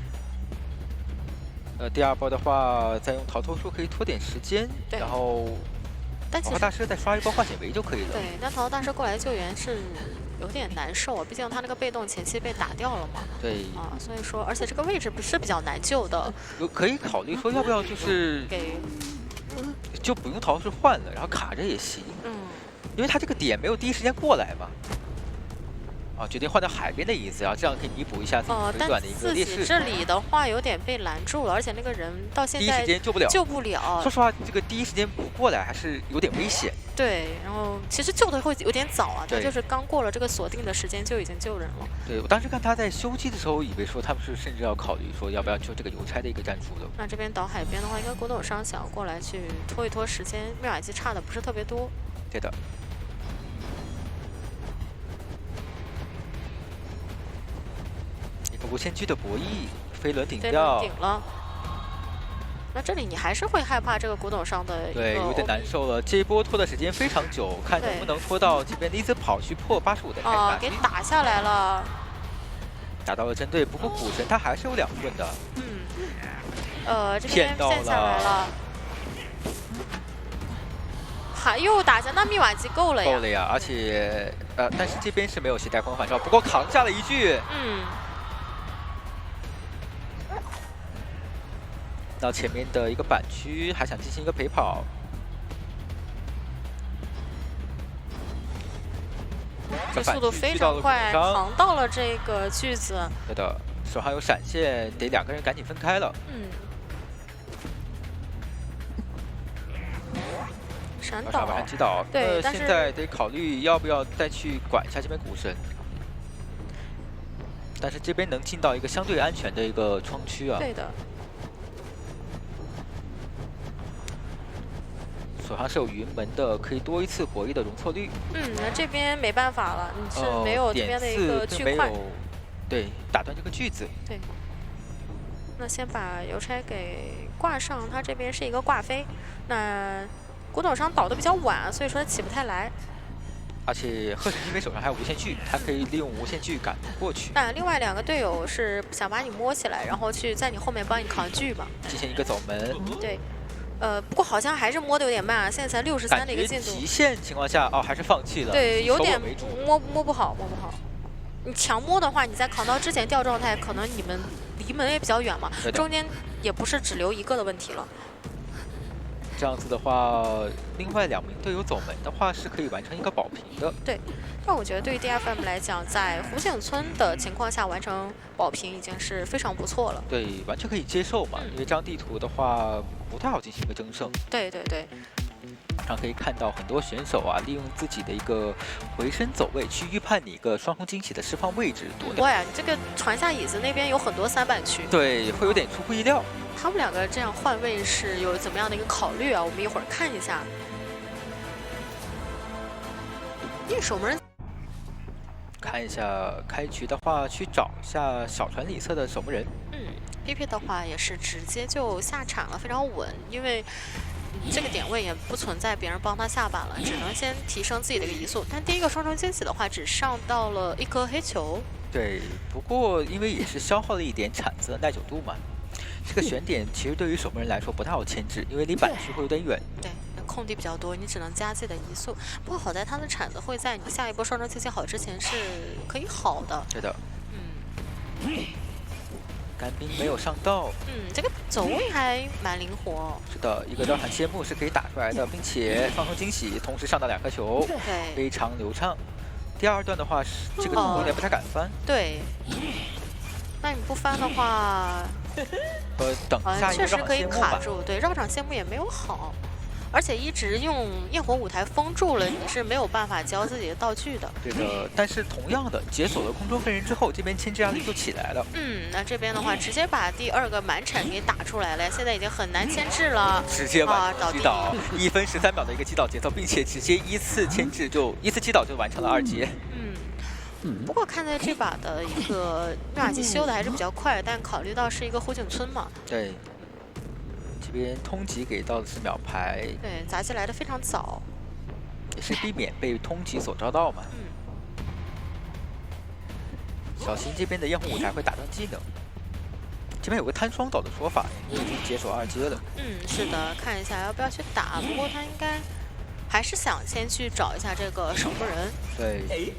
第2波的话，再用逃脱术可以拖点时间，然后但其实大师再刷一波化险为就可以了。对，但桃桃大师过来救援是有点难受啊，毕竟他那个被动前期被打掉了嘛。对啊，所以说，而且这个位置不是比较难救的。可以考虑说要不要就是就不用逃是换了，然后卡着也行。因为他这个点没有第一时间过来嘛。决定换到海边的椅子，然后这样可以弥补一下自己腿短的一个劣势。但自己这里的话有点被拦住了，而且那个人到现在第一时间救不了。说实话，这个第一时间补过来还是有点危险。对，然后其实救的会有点早啊，他就是刚过了这个锁定的时间就已经救人了。对，我当时看他在修机的时候，以为说他们是甚至要考虑说要不要救这个邮差的一个战术的。那这边倒海边的话，应该古董商想要过来去拖一拖时间，灭瓦机差的不是特别多。对的。无限区的博弈，飞轮顶掉，顶了。那这里你还是会害怕这个古董商的对，有点难受了。这一波拖的时间非常久，看能不能拖到这边离子跑去破85的开打。给打下来了，打到了针对，不过古神他还是有2盾的。这边陷下来了，还又打下，那密瓦机够了呀。够了呀，而且但是这边是没有携带光环罩，不过扛下了一句。到前面的一个板区，还想进行一个陪跑。这速度非常快，扛到了这个锯子。对的，手上有闪现，得2个人赶紧分开了。闪倒，把他击倒。对，但是现在得考虑要不要再去管一下这边古神。但是这边能进到一个相对安全的一个窗区啊。对的。手上是有云门的，可以多一次博弈的容错率。那这边没办法了，你是没有这边的一个巨块。对，打断这个锯子。对。那先把邮差给挂上，他这边是一个挂飞。那古董商倒的比较晚，所以说他起不太来。而且贺神因为手上还有无限锯，他可以利用无限锯赶过去。那另外2个队友是想把你摸起来，然后去在你后面帮你扛锯嘛。进行一个走门。对。不过好像还是摸的有点慢啊，现在才63的一个进度。极限情况下，还是放弃了。对，有点摸不好。你强摸的话，你在扛到之前掉状态，可能你们离门也比较远嘛，中间也不是只留1个的问题了。这样子的话，另外2名队友走门的话，是可以完成一个保平的。对，但我觉得对于 DFM 来讲，在湖景村的情况下完成保平已经是非常不错了。对，完全可以接受嘛，因为这张地图的话不太好进行一个争胜。对。马上可以看到很多选手啊，利用自己的一个回身走位去预判你一个双重惊喜的释放位置夺掉。哇呀，这个传下椅子那边有很多3板区。对，会有点出乎意料。他们2个这样换位是有怎么样的一个考虑啊？我们一会儿看一下。守门人，看一下开局的话，去找一下小船里侧的守门人。PP 的话也是直接就下铲了，非常稳，因为这个点位也不存在别人帮他下板了，只能先提升自己的一个移速。但第一个双重惊喜的话，只上到了1颗黑球。对，不过因为也是消耗了一点铲子的耐久度嘛，这个选点其实对于守门人来说不太好牵制，因为离板区会有点远。对，空地比较多，你只能加自己的移速。不过好在他的铲子会在你下一波双重惊喜好之前是可以好的。对的。干冰没有上到。这个走位还蛮灵活。是的，一个绕场谢幕是可以打出来的，并且双重惊喜，同时上到2颗球，对，非常流畅。第2段的话是这个有点不太敢翻。对。那你不翻的话，等下一个确实可以绕场谢幕吧。卡住。对，绕场谢幕也没有好，而且一直用焰火舞台封住了，你是没有办法交自己的道具的。对的，但是同样的，解锁了空中飞人之后，这边牵制压力就起来了。那这边的话，直接把第2个满铲给打出来了，现在已经很难牵制了。直接完成击倒地，1分13秒的一个击倒节奏，并且直接依次牵制一次击倒就完成了2阶。不过看在这把的一个密码机修的还是比较快，但考虑到是一个湖景村嘛，对，这边通缉给到的是秒牌，对，砸起来的非常早，也是避免被通缉所招到嘛。小心这边的焰火舞台会打断技能。这边有个摊双倒的说法，已经解锁2阶了。是的，看一下要不要去打，不过他应该还是想先去找一下这个守护人。对。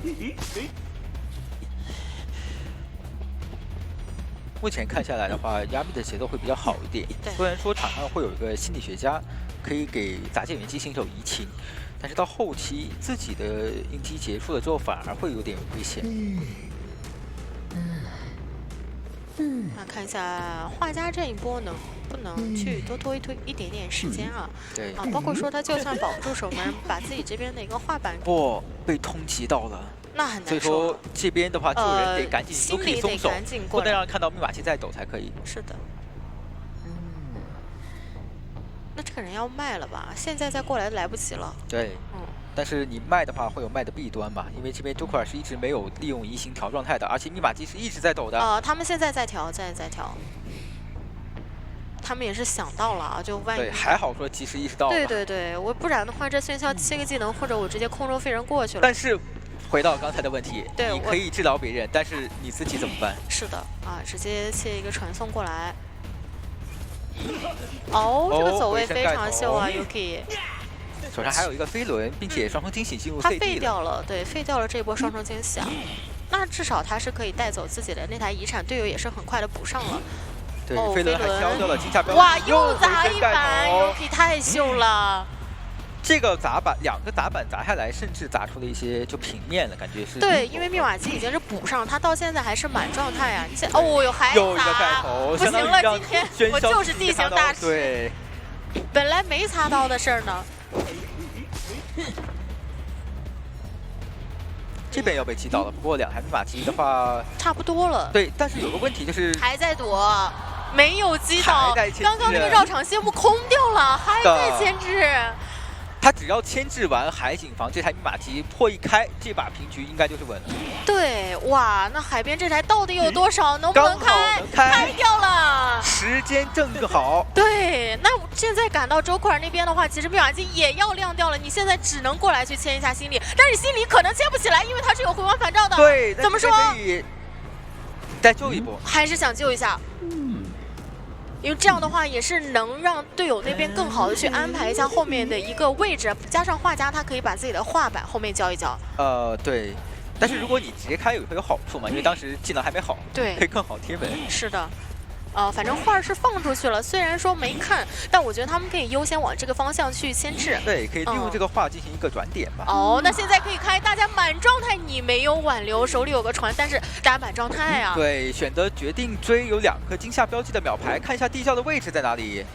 目前看下来的话，亚米的节奏会比较好一点。虽然说场上会有一个心理学家可以给杂技元气新手移情，但是到后期自己的应激结束了之后，反而会有点危险。那看一下画家这一波不能去多拖一点点时间啊？对包括说他就算保不住守门，把自己这边的一个画板被通缉到了。那很难所以说这边的话，救人得赶紧都可以松手，不能让看到密码机在抖才可以。是的。那这个人要卖了吧？现在再过来来不及了。对。但是你卖的话会有卖的弊端嘛？因为这边周克尔是一直没有利用移形调状态的，而且密码机是一直在抖的。他们现在在调，在调。他们也是想到了啊，就万一。对，还好说及时意识到。对，我不然的话，这炫笑7个技能，或者我直接空中飞人过去了。但是。回到刚才的问题，对，你可以治疗别人，但是你自己怎么办？是的直接切一个传送过来。这个走位非常秀啊 ，Yuki。手上还有一个飞轮，并且双重惊喜进入 CD 他废掉了，对，废掉了这一波双重惊喜啊。那至少他是可以带走自己的那台遗产，队友也是很快的补上了。对，飞轮还消掉了惊吓标。哇，又砸一板 ，Yuki 太秀了。这个2个砸板砸下来，甚至砸出了一些就平面了，感觉是。对，因为密码机已经是补上，他到现在还是满状态啊！还有一个盖头，不行了，今天我就是地形大师。对，本来没擦刀的事儿呢。这边要被击倒了，不过2台密码机的话差不多了。对，但是有个问题就是还在躲，没有击倒。刚刚那个绕场谢幕空掉了，还在牵制。他只要牵制完海景房这台密码机破一开，这把平局应该就是稳了。对，哇，那海边这台到底有多少？能不能开？开掉了，时间正好。对，那现在赶到周库尔那边的话，其实密码机也要亮掉了。你现在只能过来去牵一下心理，但是心理可能牵不起来，因为它是有回光返照的。对，怎么说？可以再救一波，还是想救一下。因为这样的话也是能让队友那边更好的去安排一下后面的一个位置，加上画家他可以把自己的画板后面交一交。对，但是如果你直接开也会有好处嘛，因为当时技能还没好，对，可以更好贴门。是的。反正画是放出去了，虽然说没看，但我觉得他们可以优先往这个方向去牵制。对，可以利用这个画进行一个转点吧。那现在可以开，大家满状态，你没有挽留，手里有个船，但是大家满状态啊。对，选择决定追有2颗惊吓标记的秒牌，看一下地窖的位置在哪里。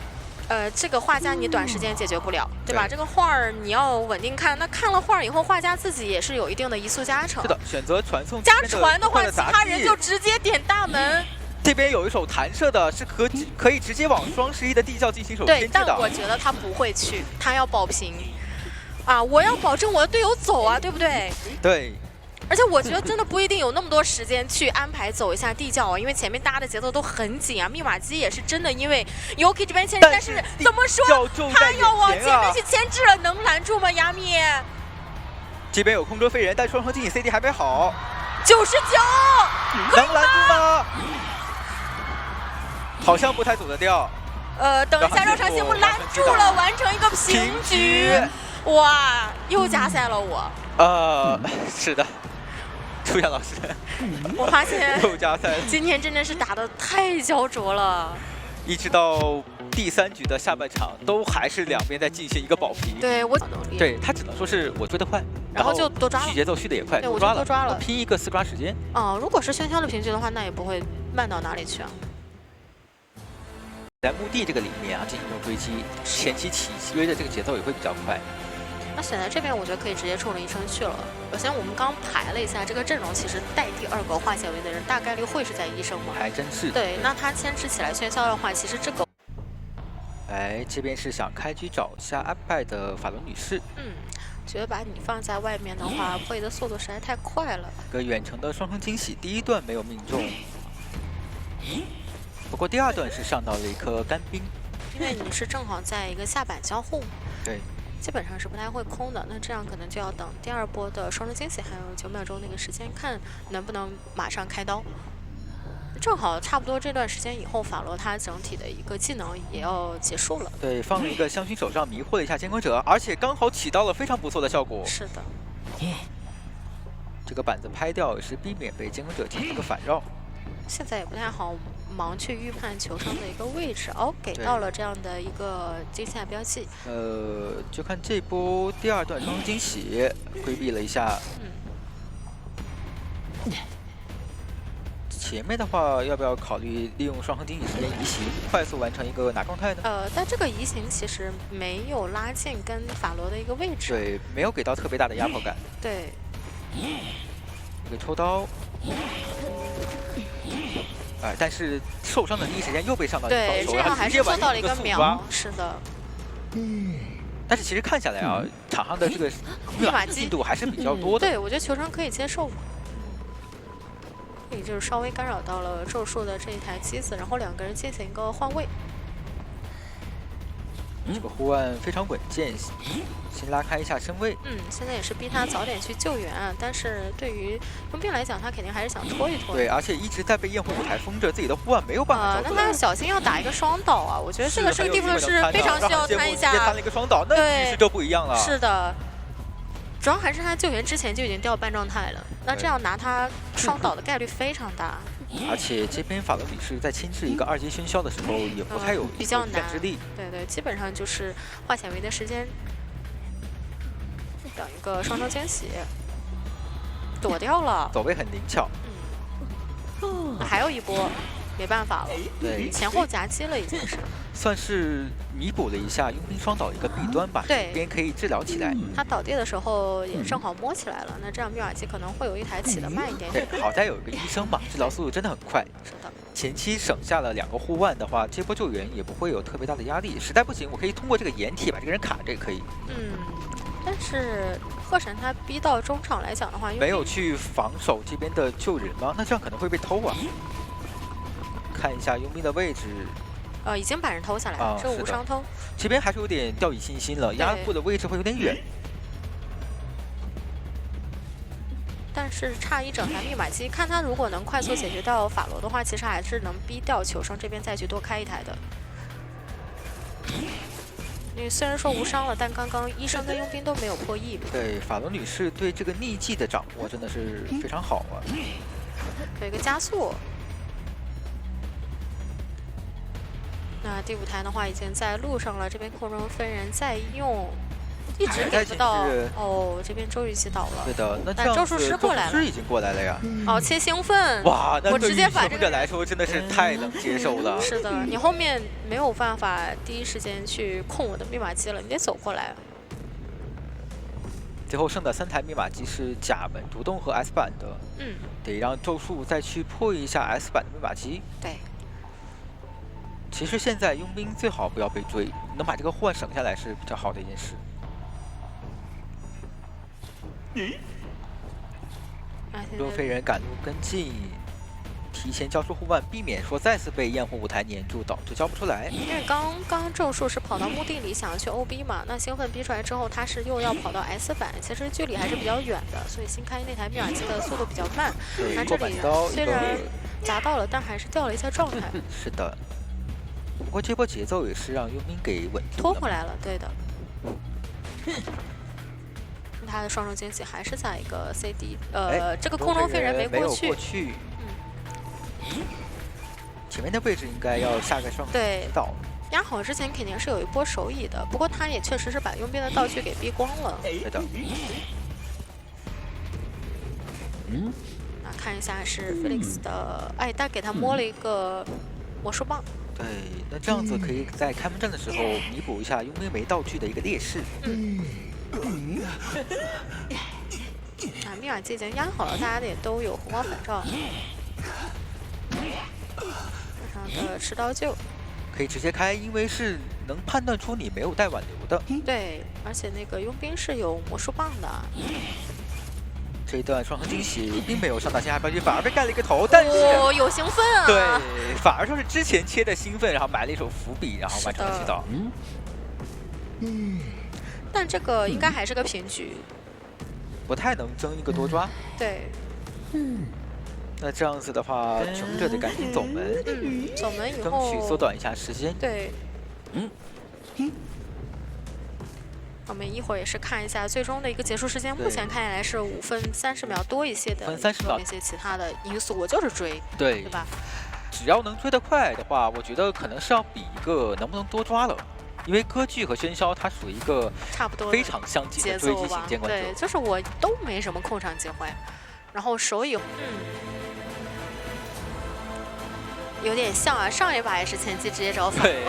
这个画家你短时间解决不了，对吧？这个画儿你要稳定看，那看了画儿以后，画家自己也是有一定的移速加成。是的，选择传送加传的话，其他人就直接点大门。这边有一手弹射的，是可以直接往双11的地窖进行手牵制的。对，但我觉得他不会去，他要保平。我要保证我的队友走啊，对不对？对。而且我觉得真的不一定有那么多时间去安排走一下地窖啊，因为前面大家的节奏都很紧啊。密码机也是真的，因为 Yuki 这边牵制，但是怎么说，他要往前面去牵制了，能拦住吗？亚米。这边有空中飞人，但双重惊喜 CD 还没好。99，能拦住吗？好像不太走得掉。等一下绕场谢幕拦住了，完成一个平局。哇，又加赛了我。是的，朱阳老师。我发现又加赛了。今天真的是打得太焦灼了。一直到第3局的下半场都还是两边在进行一个保皮。对我对他只能说是我追得快，然后就多抓了，续节奏续得也快，对，我抓就多抓了，拼一个4抓时间。如果是喧嚣的平局的话，那也不会慢到哪里去啊。在墓地这个里面啊，进行这种追击，前期起追的这个节奏也会比较快。那显然这边我觉得可以直接冲着医生去了。首先我们刚排了一下这个阵容，其实带第2个化险为的人大概率会是在医生嘛。还真是。对，那他牵制起来喧嚣的话，其实这个。哎，这边是想开局找一下安排的法伦女士。觉得把你放在外面的话，会的速度实在太快了。个远程的双重惊喜，第1段没有命中，不过第2段是上到了一颗干冰。因为你是正好在一个下板交互。对。基本上是不太会空的，那这样可能就要等第2波的双重惊喜，还有9秒钟那个时间，看能不能马上开刀。正好差不多这段时间以后，法罗他整体的一个技能也要结束了。对，放了一个香薰手杖迷惑了一下监管者，而且刚好起到了非常不错的效果。是的。这个板子拍掉也是避免被监管者进行一个反绕。现在也不太好忙去预判球上的一个位置给到了这样的一个惊吓标记。就看这波第2段双重惊喜规避了一下。前面的话要不要考虑利用双重惊喜时间移形，快速完成一个拿状态呢？但这个移形其实没有拉近跟法罗的一个位置。对，没有给到特别大的压迫感。对。一个抽刀。但是受伤的第一时间又被上到一个高手，这样还是做到了一个秒。是的。但是其实看下来啊，场上的这个密码进度还是比较多的。对，我觉得球场可以接受。也就是稍微干扰到了咒术的这一台机子，然后2个人进行一个换位。这个护腕非常稳健，先拉开一下身位。现在也是逼他早点去救援啊，但是对于佣兵来讲，他肯定还是想拖一拖。对，而且一直在被焰火舞台封着，自己的护腕没有办法。那他要小心要打一个双倒啊！我觉得这个地方是非常需要摊一下。摊了一个双倒，那局势就不一样了。是的。主要还是他救援之前就已经掉半状态了，那这样拿他双倒的概率非常大。而且这边法伦女士在牵制一个2阶喧嚣的时候，也不太有比较难之力。对，基本上就是化险为的时间，等一个双重惊喜，躲掉了，走位很灵巧。还有一波。没办法了，对，前后夹击了已经是，算是弥补了一下佣兵双倒一个弊端吧，对，边可以治疗起来。他倒地的时候也正好摸起来了，那这样密码机可能会有一台起的慢一点点。对，好在有一个医生嘛，治疗速度真的很快。是的，前期省下了2个护腕的话，这波救援也不会有特别大的压力。实在不行，我可以通过这个掩体把这个人卡着也可以。但是鹤神他逼到中场来讲的话，没有去防守这边的救人吗？那这样可能会被偷啊。看一下佣兵的位置，已经把人偷下来了，这无伤偷。这边还是有点掉以轻心了，压迫的位置会有点远。但是差一整台密码机，看他如果能快速解决掉法罗的话，其实还是能逼掉球生这边再去多开一台的。因为虽然说无伤了，但刚刚医生跟佣兵都没有破亿。对，法罗女士对这个逆技的掌握真的是非常好啊。有一个加速。那第5台的话已经在路上了，这边空中飞人在用，一直给不到。这边周雨琦倒了。对的，那但咒术师过来了。咒术师已经过来了呀。切兴奋！哇，那我直接把这个来说真的是太能接受了。是的，你后面没有办法第一时间去控我的密码机了，你得走过来。最后剩的3台密码机是甲本、独栋和 S 版的。得让咒术再去破一下 S 版的密码机。对。其实现在佣兵最好不要被追，能把这个护腕省下来是比较好的一件事。若飞人赶路跟进，提前交出护腕，避免说再次被焰火舞台粘住，导致交不出来。因为刚咒术是跑到墓地里想要去 OB 嘛，那兴奋逼出来之后，他是又要跑到 S 版，其实距离还是比较远的，所以新开那台密码机的速度比较慢。那这里虽然砸到了，但还是掉了一下状态。是的。不过这波节奏也是让佣兵给稳住拖回来了，对的。他的双重惊喜还是在一个 CD，这个空中飞人没过去。前面的位置应该要下个双对倒。压好之前肯定是有一波手椅的，不过他也确实是把佣兵的道具给逼光了。对的。那看一下是 Felix 的，哎，但给他摸了一个魔术棒。对，那这样子可以在开门战的时候弥补一下佣兵没道具的一个劣势。啊，密码机已经压好了，大家也都有红光返照。马上的持刀救。可以直接开，因为是能判断出你没有带挽留的。对，而且那个佣兵是有魔术棒的。这一段双横惊喜并没有上到陷害标记，反而被盖了一个头，但是有兴奋啊！对，反而说是之前切的兴奋，然后埋了一手伏笔，然后完成了击倒。但这个应该还是个平局，不太能争一个多抓。对。那这样子的话，穷者得赶紧走门。走门以后争取缩短一下时间。对。我们一会儿也是看一下最终的一个结束时间，目前看起来是5分30秒多一些的，分30秒，一些其他的因素，我就是追，对吧？只要能追得快的话，我觉得可能是要比一个能不能多抓了，因为歌剧和喧嚣它属于一个差不多非常相近的追击型监管者，对，就是我都没什么控场机会，然后手以有点像啊，上一把也是前期直接找法对，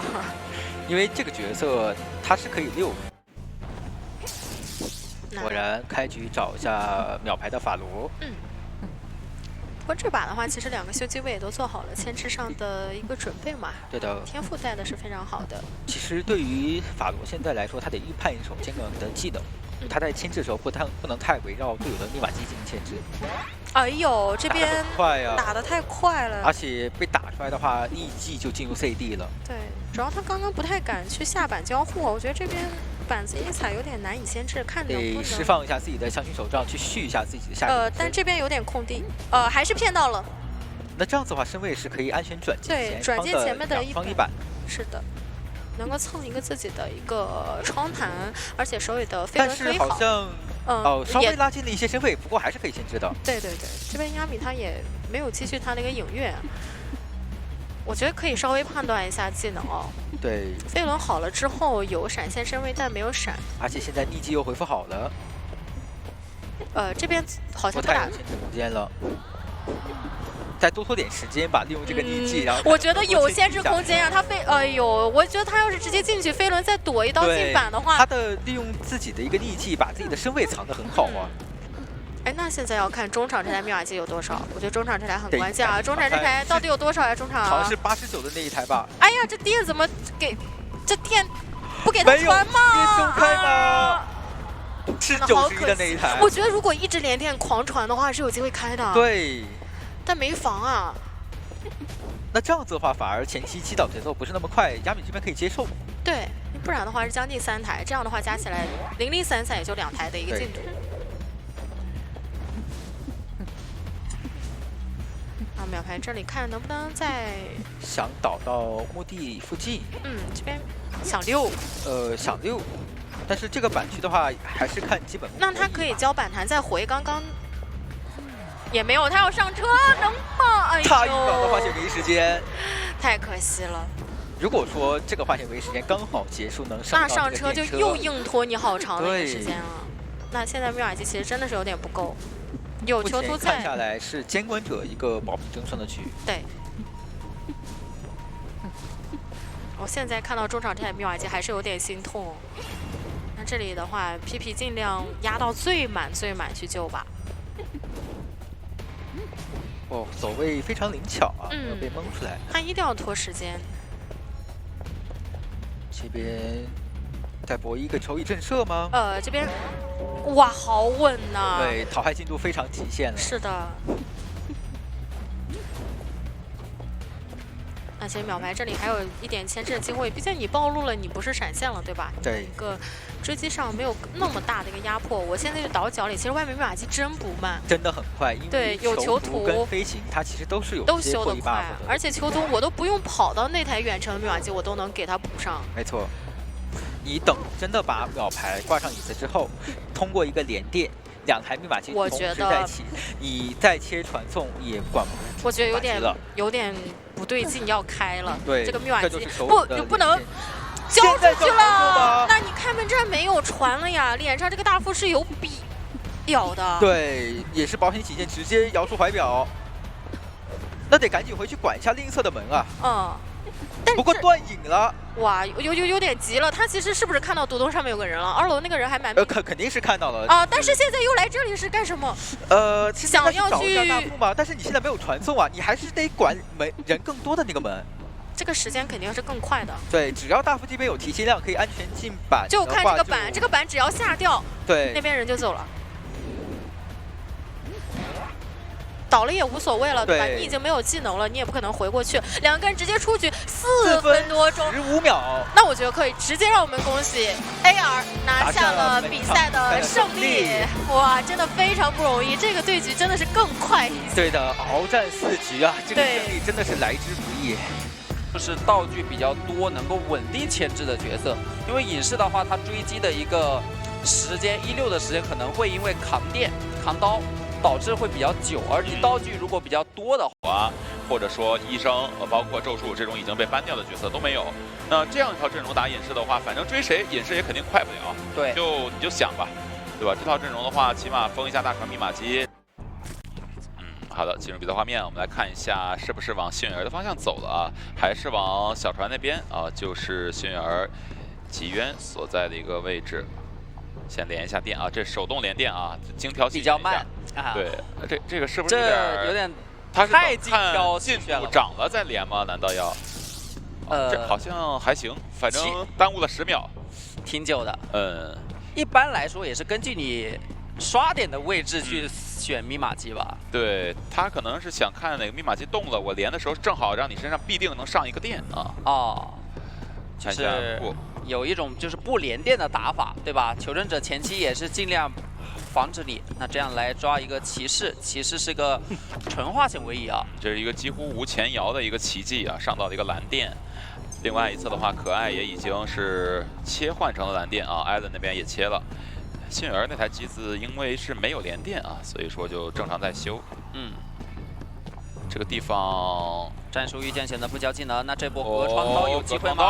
因为这个角色他是可以溜。果然开局找一下秒牌的法罗。不过这把的话，其实2个修机位也都做好了牵制上的一个准备嘛。对的，天赋带的是非常好的。其实对于法罗现在来说，他得预判一手监管的技能，他在牵制的时候不能太围绕队友的密码机进行牵制。哎呦，这边快呀，打得太快了，而且被打出来的话，立即就进入 CD 了。对，主要他刚刚不太敢去下板交互，我觉得这边板子一踩有点难以牵制，看能不能释放一下自己的香薰手杖，去续一下自己的下。但这边有点空地，还是骗到了。那这样子的话，身位是可以安全转进对，转进前面的一板。是的。能够蹭一个自己的一个窗弹，而且手里的飞轮可以好。但是好像稍微拉近了一些身位，不过还是可以牵制的。对对对，这边亚米他也没有继续他那个影月，我觉得可以稍微判断一下技能哦。对，飞轮好了之后有闪现身位，但没有闪。而且现在逆技又恢复好了。这边好像不太有牵制空间了。再多拖点时间吧，利用这个逆技，然后我觉得有牵制空间让他哎呦，我觉得他要是直接进去，飞轮再躲一刀进板的话，他的利用自己的一个逆技，把自己的身位藏得很好啊。哎，那现在要看中场这台密码机有多少，我觉得中场这台很关键啊。中场这台到底有多少呀？中场好像是89的那一台吧。哎呀，这电怎么给这电不给他传吗？没有松开吗？是91的那一台。我觉得如果一直连电狂传的话，是有机会开的。对。但没防啊，那这样子的话，反而前期击倒节奏不是那么快，亚米这边可以接受。对，不然的话是将近3台，这样的话加起来0033也就2台的一个进度。啊，秒牌这里看能不能再想导到墓地附近。这边想溜，想溜，但是这个板区的话，还是看基本。那他可以交板弹再回刚刚。也没有，他要上车，能吗？哎呦，差1秒的化险为夷时间，太可惜了。如果说这个化险为夷时间刚好结束，能上那上车就又硬拖你好长的一个时间了。那现在密码机其实真的是有点不够，有囚徒在。看下来是监管者一个保平争胜的局。对。我现在看到中场这台密码机还是有点心痛。那这里的话 ，PP 尽量压到最满去救吧。哦，走位非常灵巧啊，没有被蒙出来。他一定要拖时间。这边再搏一个抽一震慑吗？这边，哇，好稳呐！对，讨害进度非常极限了。是的。而且秒牌这里还有一点牵制的机会，毕竟你暴露了，你不是闪现了，对吧？对。一个追击上没有那么大的一个压迫。我现在就倒脚里，其实外面密码机真不慢，真的很快，因为有囚徒跟飞行，它其实都是有修得快，而且囚徒我都不用跑到那台远程的密码机，我都能给它补上。没错，你等真的把秒牌挂上椅子之后，通过一个连电2台密码机同我觉得时在起，你再切传送也管不住。我觉得了有点不对劲，要开了。对，这个密码机不能连交出去现在了。那你开门战没有传了呀？脸上这个大副是有笔表的。对，也是保险起见，直接摇出怀表。那得赶紧回去管一下另一侧的门啊。但不过断影了。哇，有点急了。他其实是不是看到独栋上面有个人了？2楼那个人还蛮肯定是看到了啊。但是现在又来这里是干什么？想要去找一下大副嘛，但是你现在没有传送啊，你还是得管门人更多的那个门。这个时间肯定是更快的。对，只要大副这边有提前量可以安全进板，就看这个板，这个板只要下掉，对，那边人就走了。倒了也无所谓了，对吧？你已经没有技能了，你也不可能回过去。2个人直接出局，4分多钟，15秒。那我觉得可以直接让我们恭喜 AR 拿下了比赛的胜利。哇，真的非常不容易，这个对局真的是更快一些。对的，鏖战4局啊，这个胜利真的是来之不易。就是道具比较多，能够稳定牵制的角色。因为隐士的话，他追击的一个时间16的时间可能会因为扛电、扛刀。导致会比较久，而你道具如果比较多的话，或者说医生，包括咒术这种已经被ban掉的角色都没有。那这样一套阵容打隐士的话，反正追谁隐士也肯定快不了。对，你就想吧，对吧？这套阵容的话，起码封一下大船密码机。好的，进入比赛画面，我们来看一下是不是往幸运儿的方向走了啊，还是往小船那边啊？就是幸运儿吉渊所在的一个位置。先连一下电啊，这手动连电啊，精挑细选比较慢。对，这个是不是有点？他是太精挑进度涨了再连吗？难道要？这好像还行，反正耽误了10秒，挺久的。一般来说也是根据你刷点的位置去选密码机吧。对，他可能是想看哪个密码机动了，我连的时候正好让你身上必定能上一个电啊。哦，看一下有一种就是不连电的打法，对吧？求生者前期也是尽量防止你，那这样来抓一个骑士，骑士是个纯化险为夷啊，这是一个几乎无前摇的一个奇迹啊，上到了一个蓝电。另外一侧的话，可爱也已经是切换成了蓝电啊，艾伦那边也切了。幸运儿那台机子因为是没有连电啊，所以说就正常在修。这个地方战术遇见选择不交技能，那这波隔窗刀有机会吗？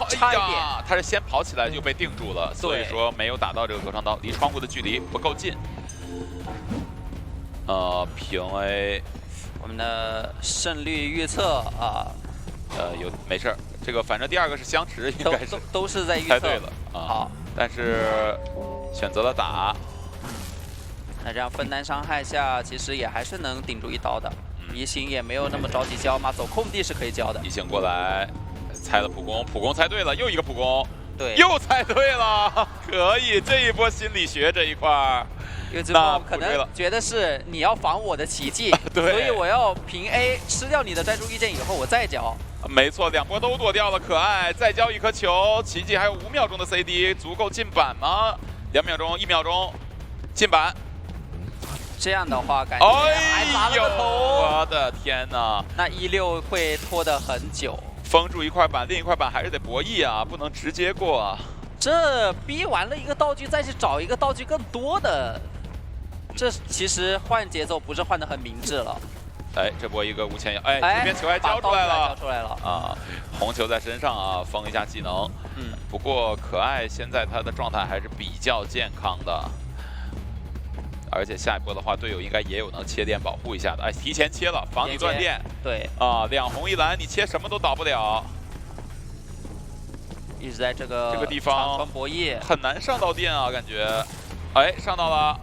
差一点，他是先跑起来就被定住了，所以说没有打到这个隔窗刀，离窗户的距离不够近。平 A， 我们的胜率预测啊，没事儿，这个反正第2个是相持，应该是都是在预测。猜对了啊。好，但是选择了打，那这样分担伤害下，其实也还是能顶住一刀的。移形也没有那么着急交嘛，走空地是可以交的。移形过来，猜了普攻，普攻猜对了，又一个普攻，对，又猜对了，可以，这一波心理学这一块儿，那可能觉得是你要防我的奇迹，对，所以我要平 A 吃掉你的战术意见以后，我再交。没错，2波都躲掉了，可爱，再交一颗球，奇迹还有5秒钟的 CD， 足够进板吗？2秒钟，1秒钟，进板。这样的话，感觉还砸了个头，我的天哪！那16会拖得很久。封住一块板，另一块板还是得博弈啊，不能直接过啊。这逼完了一个道具，再去找一个道具更多的，这其实换节奏不是换得很明智了。这波一个无前摇，这边球还交出来了，啊，红球在身上啊，封一下技能。不过可爱现在他的状态还是比较健康的。而且下一波的话，队友应该也有能切电保护一下的。提前切了，防你断电。对啊，2红1蓝，你切什么都倒不了。一直在这个地方博弈，很难上到电啊，感觉。上到了，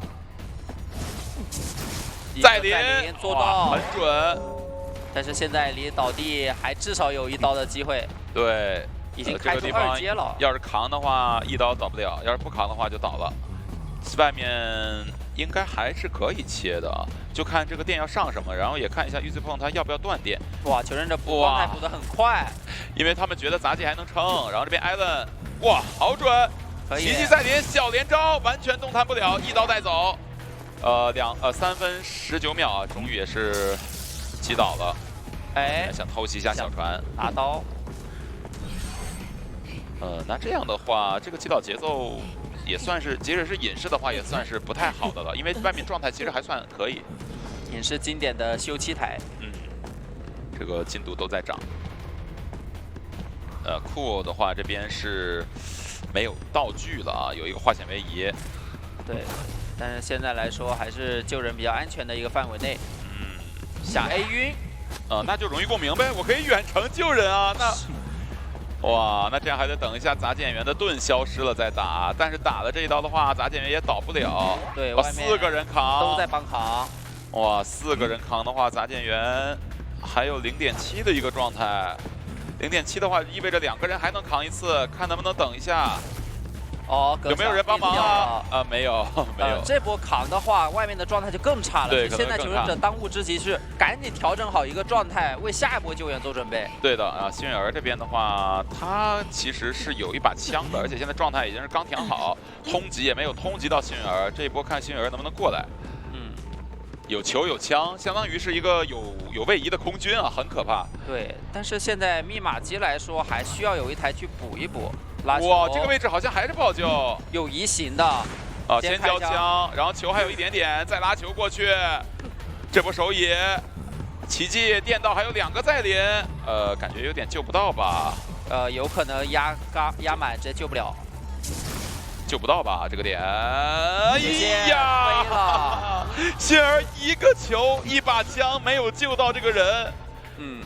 再连做到很准。但是现在离倒地还至少有1刀的机会。对，已经开出2阶了。要是扛的话，1刀倒不了；要是不扛的话，就倒了。外面应该还是可以切的，就看这个电要上什么，然后也看一下玉碎碰它要不要断电。哇，求生者补光还补得很快，因为他们觉得杂技还能撑，然后这边艾文，哇，好准，奇迹再连小连招，完全动弹不了，1刀带走。3分19秒啊，终于也是击倒了。想偷袭一下小船，拿刀。那这样的话，这个击倒节奏也算是，即使是隐士的话，也算是不太好的了，因为外面状态其实还算可以。也是经典的修7台。这个进度都在涨。酷的话这边是没有道具了啊，有一个化险为夷。对，但是现在来说还是救人比较安全的一个范围内。想 A 晕，那就容易共鸣呗，我可以远程救人啊。那哇，那这样还得等一下杂剑员的盾消失了再打，但是打了这一刀的话，杂剑员也倒不了。对，外面4个人扛，都在帮扛。哇，4个人扛的话，杂剑员还有0.7的一个状态。0.7的话，意味着2个人还能扛一次，看能不能等一下。哦，有没有人帮忙啊？没有，没有。这波扛的话，外面的状态就更差了。对，现在求生者当务之急是赶紧调整好一个状态，为下一波救援做准备。对的啊，幸运儿这边的话，他其实是有一把枪的，而且现在状态已经是刚调好，通缉也没有通缉到幸运儿。这一波看幸运儿能不能过来。有球有枪，相当于是一个有位移的空军啊，很可怕。对，但是现在密码机来说，还需要有一台去补一补。拉球，哇，这个位置好像还是不好救。有移形的啊，先交枪，然后球还有一点点，再拉球过去。这波手野，奇迹电到还有2个在临，感觉有点救不到吧？有可能压满，直接救不了。救不到吧？这个点，哎呀，幸而1个球1把枪没有救到这个人，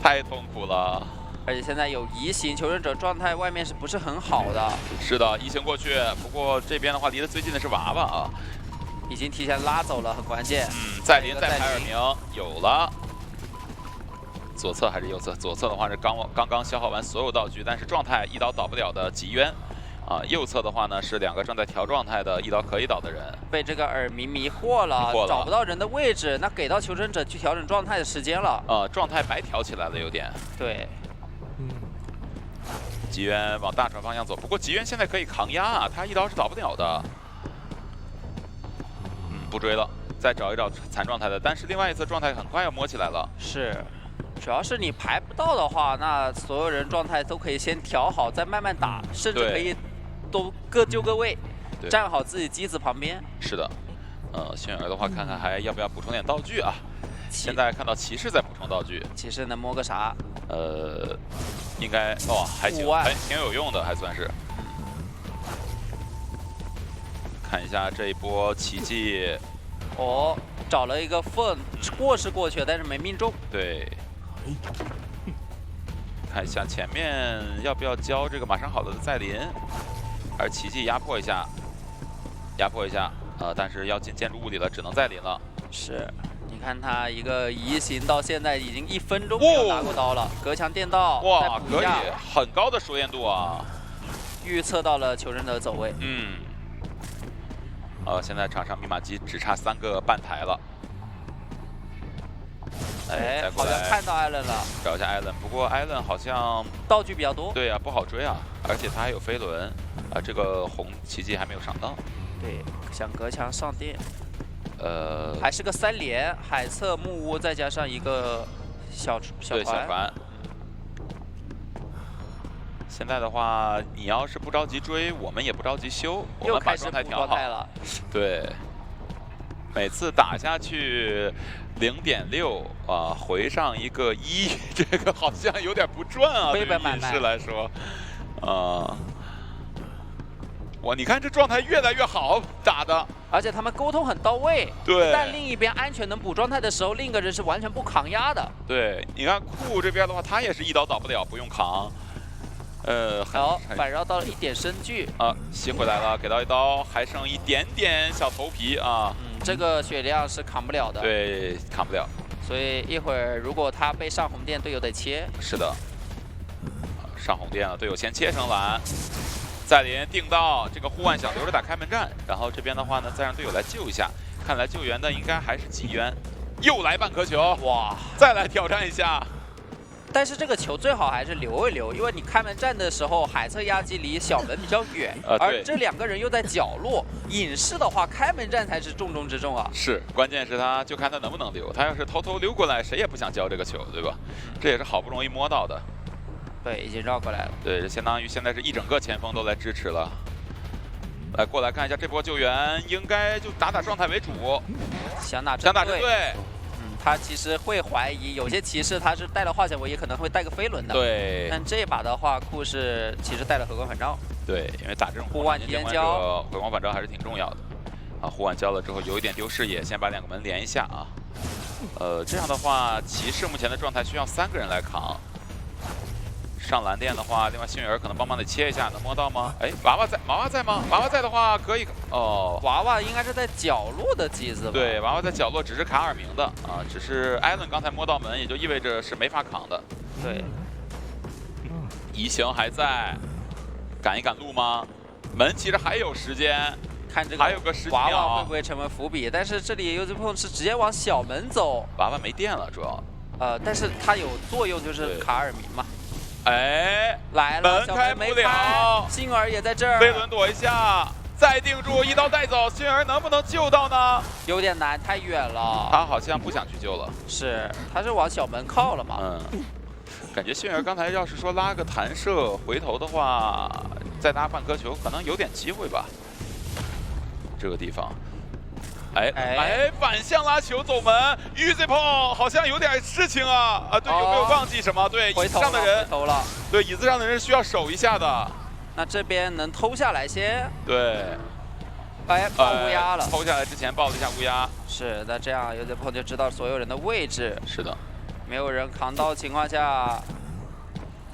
太痛苦了。而且现在有移形，求生者状态外面是不是很好的？是的，移形过去。不过这边的话，离得最近的是娃娃啊，已经提前拉走了，很关键。再临再排尔明有了。左侧还是右侧？左侧的话是刚刚消耗完所有道具，但是状态一刀倒不了的极渊。右侧的话呢是2个正在调状态的，一刀可以倒的人，被这个耳鸣迷惑了，找不到人的位置，那给到求生者去调整状态的时间了。状态白调起来了有点。对。极渊往大船方向走，不过极渊现在可以扛压啊，他一刀是倒不了的。不追了，再找一找残状态的，但是另外一侧状态很快要摸起来了。是。主要是你排不到的话，那所有人状态都可以先调好，再慢慢打，甚至可以都各就各位，站好自己机子旁边。是的，幸运儿的话，看看还要不要补充点道具啊？现在看到骑士在补充道具，骑士能摸个啥？应该还行，还挺有用的，还算是。看一下这一波奇迹，找了一个缝，过是过去了，但是没命中。对。看一下前面要不要交这个马上好了的再临，还是奇迹压迫一下，但是要进建筑物里了，只能再临了。是，你看他一个移形到现在已经1分钟没有拿过刀了，隔墙电到，哇，可以，很高的熟练度啊！预测到了求生者走位。现在场上密码机只差3个半台了。好像看到艾伦了，找一下艾伦。不过艾伦好像道具比较多，对啊，不好追啊，而且他还有飞轮，这个红奇迹还没有上到。对，想隔墙上电，还是个3连，海侧木屋再加上一个小船。现在的话，你要是不着急追，我们也不着急修，我们把状态调好了。对，每次打下去。0.6回上一个1，这个好像有点不赚啊。对于隐士来说，你看这状态越来越好打的，而且他们沟通很到位。对，但另一边安全能补状态的时候，另一个人是完全不扛压的。对，你看酷这边的话，他也是一刀倒不了，不用扛。反绕到了1点生距吸回来了，给到一刀，还剩一点点小头皮啊。这个血量是扛不了的，对，扛不了。所以一会儿如果他被上红电，队友得切。是的，上红电了，队友先切成蓝，再临定到这个护腕想留着打开门战，然后这边的话呢，再让队友来救一下。看来救援的应该还是极渊，又来半颗球，哇！再来挑战一下。但是这个球最好还是留一留，因为你开门战的时候，海侧压机离小门比较远，而这2个人又在角落。隐士的话，开门战才是重中之重啊。是，关键是他就看他能不能溜，他要是偷偷溜过来，谁也不想交这个球，对吧？这也是好不容易摸到的。对，已经绕过来了。对，相当于现在是一整个前锋都来支持了。来过来看一下这波救援，应该就打状态为主，想打想打针对。他其实会怀疑有些骑士他是带了化险为夷，可能会带个飞轮的。对。但这把的话，库是其实带了回光返照。对，因为打这种护腕体验胶，回光返照还是挺重要的。啊，护腕交了之后有一点丢视野，先把2个门连一下啊。这样的话，骑士目前的状态需要3个人来扛。上蓝电的话，另外幸运儿可能帮忙得切一下，能摸到吗？哎，娃娃在吗？娃娃在的话可以哦。娃娃应该是在角落的机子吧？对，娃娃在角落，只是卡尔明的啊，只是艾伦刚才摸到门，也就意味着是没法扛的。对，移形还在，赶一赶路吗？门其实还有时间，看这个还有个10娃秒，娃会不会成为伏笔？但是这里 UZPong 是直接往小门走，娃娃没电了，主要。但是它有作用，就是卡尔明嘛。哎，来了，门开不了，幸儿也在这儿。飞轮躲一下，再定住，一刀带走，幸儿能不能救到呢？有点难，太远了。他好像不想去救了。是，他是往小门靠了嘛？嗯，感觉幸儿刚才要是说拉个弹射回头的话，再搭半颗球，可能有点机会吧。这个地方。哎，反向拉球走门 ，UZPong 好像有点事情啊！啊，对，有没有忘记什么？对，椅子上的人，对，椅子上的人是需要守一下的。那这边能偷下来先？对。哎，爆乌鸦了。偷下来之前爆了一下乌鸦。是，那这样 UZPong 就知道所有人的位置。是的。没有人扛刀的情况下，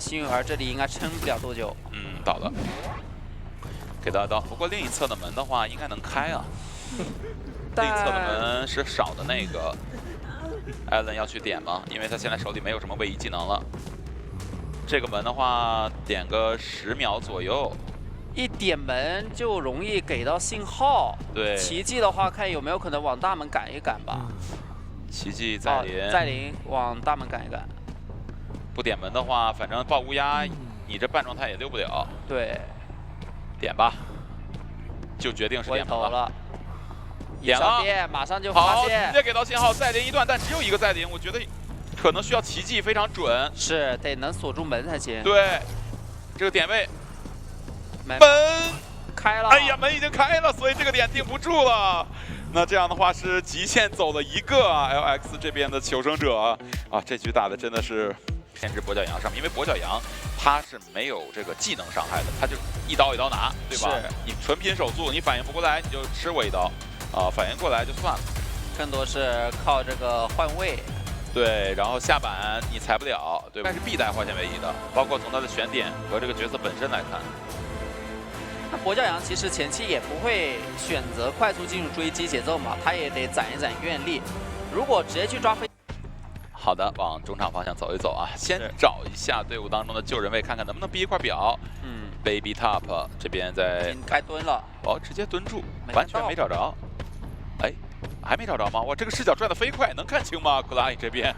幸运儿这里应该撑不了多久。嗯，倒了。给到刀，不过另一侧的门的话应该能开啊。另一侧的门是少的那个，艾伦要去点吗？因为他现在手里没有什么位移技能了。这个门的话，点个10秒左右。一点门就容易给到信号。对。奇迹的话，看有没有可能往大门赶一赶吧。奇迹在临。在临，往大门赶一赶。不点门的话，反正爆乌鸦，你这半状态也溜不了。对。点吧。就决定是点门了。点了，马上就发现，直接给到信号，再临一段，但只有一个再临，我觉得可能需要奇迹非常准，是得能锁住门才行。对，这个点位，门开了，哎呀，门已经开了，所以这个点定不住了。那这样的话是极限走了一个啊 ，LX 这边的求生者啊，这局打的真的是偏执跛脚羊上面，因为跛脚羊他是没有这个技能伤害的，他就一刀一刀拿，对吧？你纯拼手速，你反应不过来你就吃我一刀。啊，反应过来就算了，更多是靠这个换位。对，然后下板你踩不了，对吧？但是必带化险为夷的，包括从他的选点和这个角色本身来看。那跛脚羊其实前期也不会选择快速进入追击节奏嘛，他也得攒一攒愿力。如果直接去抓飞，好的，往中场方向走一走啊，先找一下队伍当中的救人位，看看能不能逼一块表。嗯 ，Baby Top 这边在开蹲了，哦，直接蹲住，完全没找着。哎，还没找着吗？哇，这个视角转得飞快，能看清吗？库拉伊这边，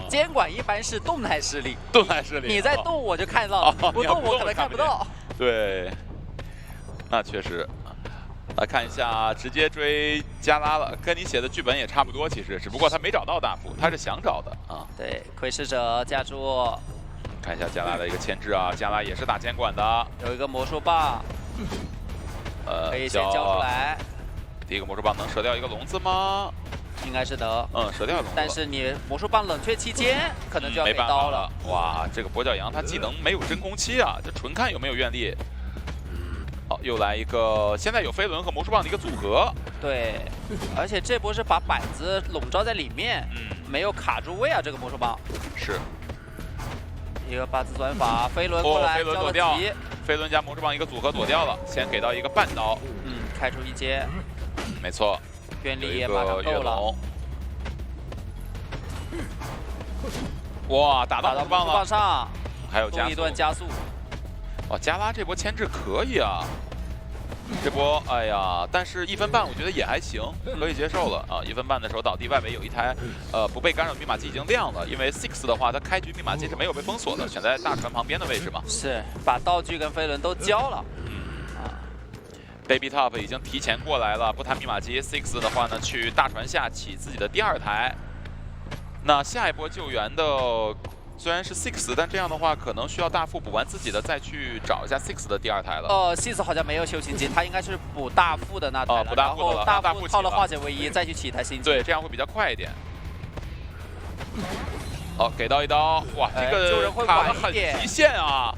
监管一般是动态视力，动态视力，你在动我就看到了，不动我可能看不到。对，那确实。来看一下，直接追加拉了，跟你写的剧本也差不多，其实只不过他没找到大副，他是想找的啊。对，窥视者架住，看一下加拉的一个牵制啊，加拉也是打监管的，有一个魔术棒，可以先交出来。第一个魔术棒能折掉一个笼子吗？应该是能。嗯，折掉笼子。但是你魔术棒冷却期间，可能就要给刀了。哇，这个跛脚羊他技能没有真空期啊，这纯看有没有愿力。好，又来一个，现在有飞轮和魔术棒的一个组合。对，而且这波是把板子笼罩在里面，没有卡住位啊，这个魔术棒。是。一个八字转法，飞轮过来，飞轮躲掉，飞轮加魔术棒一个组合躲掉了，先给到一个半刀。开出一阶。没错，愿力也马上够了。哇，打到魔术棒了，上，还有加速，一段加速。哇，加拉这波牵制可以啊，这波哎呀，但是1分半我觉得也还行，可以接受了啊。1分半的时候倒地外围有一台不被干扰的密码机已经亮了，因为 Six 的话它开局密码机是没有被封锁的，选在大船旁边的位置嘛。是，把道具跟飞轮都交了。Baby Top 已经提前过来了，不谈密码机 ，Six 的话呢，去大船下起自己的第2台。那下一波救援的虽然是 Six， 但这样的话可能需要大副补完自己的，再去找一下 Six 的第2台了。Six 好像没有修行机，他应该是补大副的那台了。补大副的了，然后大副套了化解唯一，再去起一台新机。对，这样会比较快一点。哦，给到一刀，哇，这个卡的很极限啊！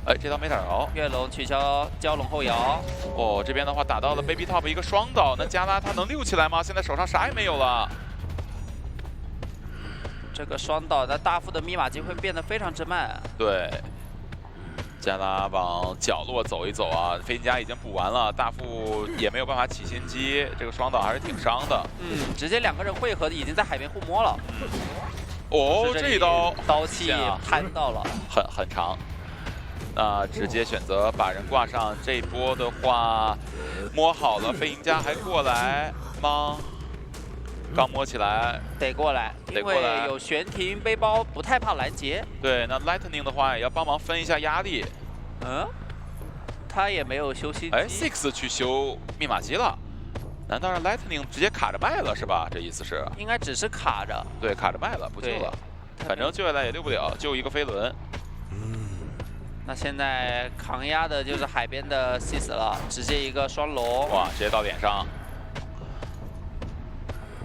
哎，这刀没打着。月龙取消蛟龙后摇。哦，这边的话打到了 Baby Top 一个双倒，那加拉他能溜起来吗？现在手上啥也没有了。这个双倒，那大副的密码机会变得非常之慢。对，加拉往角落走一走啊，飞行家已经补完了，大副也没有办法起新机，这个双倒还是挺伤的。直接2个人汇合的已经在海边互摸了。哦，这一刀刀气摊到了，很长。那直接选择把人挂上，这一波的话摸好了，飞行家还过来吗？刚摸起来，得过来，因为有悬停背包，不太怕拦截。对，那 Lightning 的话也要帮忙分一下压力。他也没有修新机。哎 ，Six 去修密码机了，难道让 Lightning 直接卡着卖了是吧？这意思是？应该只是卡着。对，卡着卖了，不救了。反正救下来也救不了，就一个飞轮。那现在扛压的就是海边的 Six 了，直接一个双龙。哇，直接到脸上。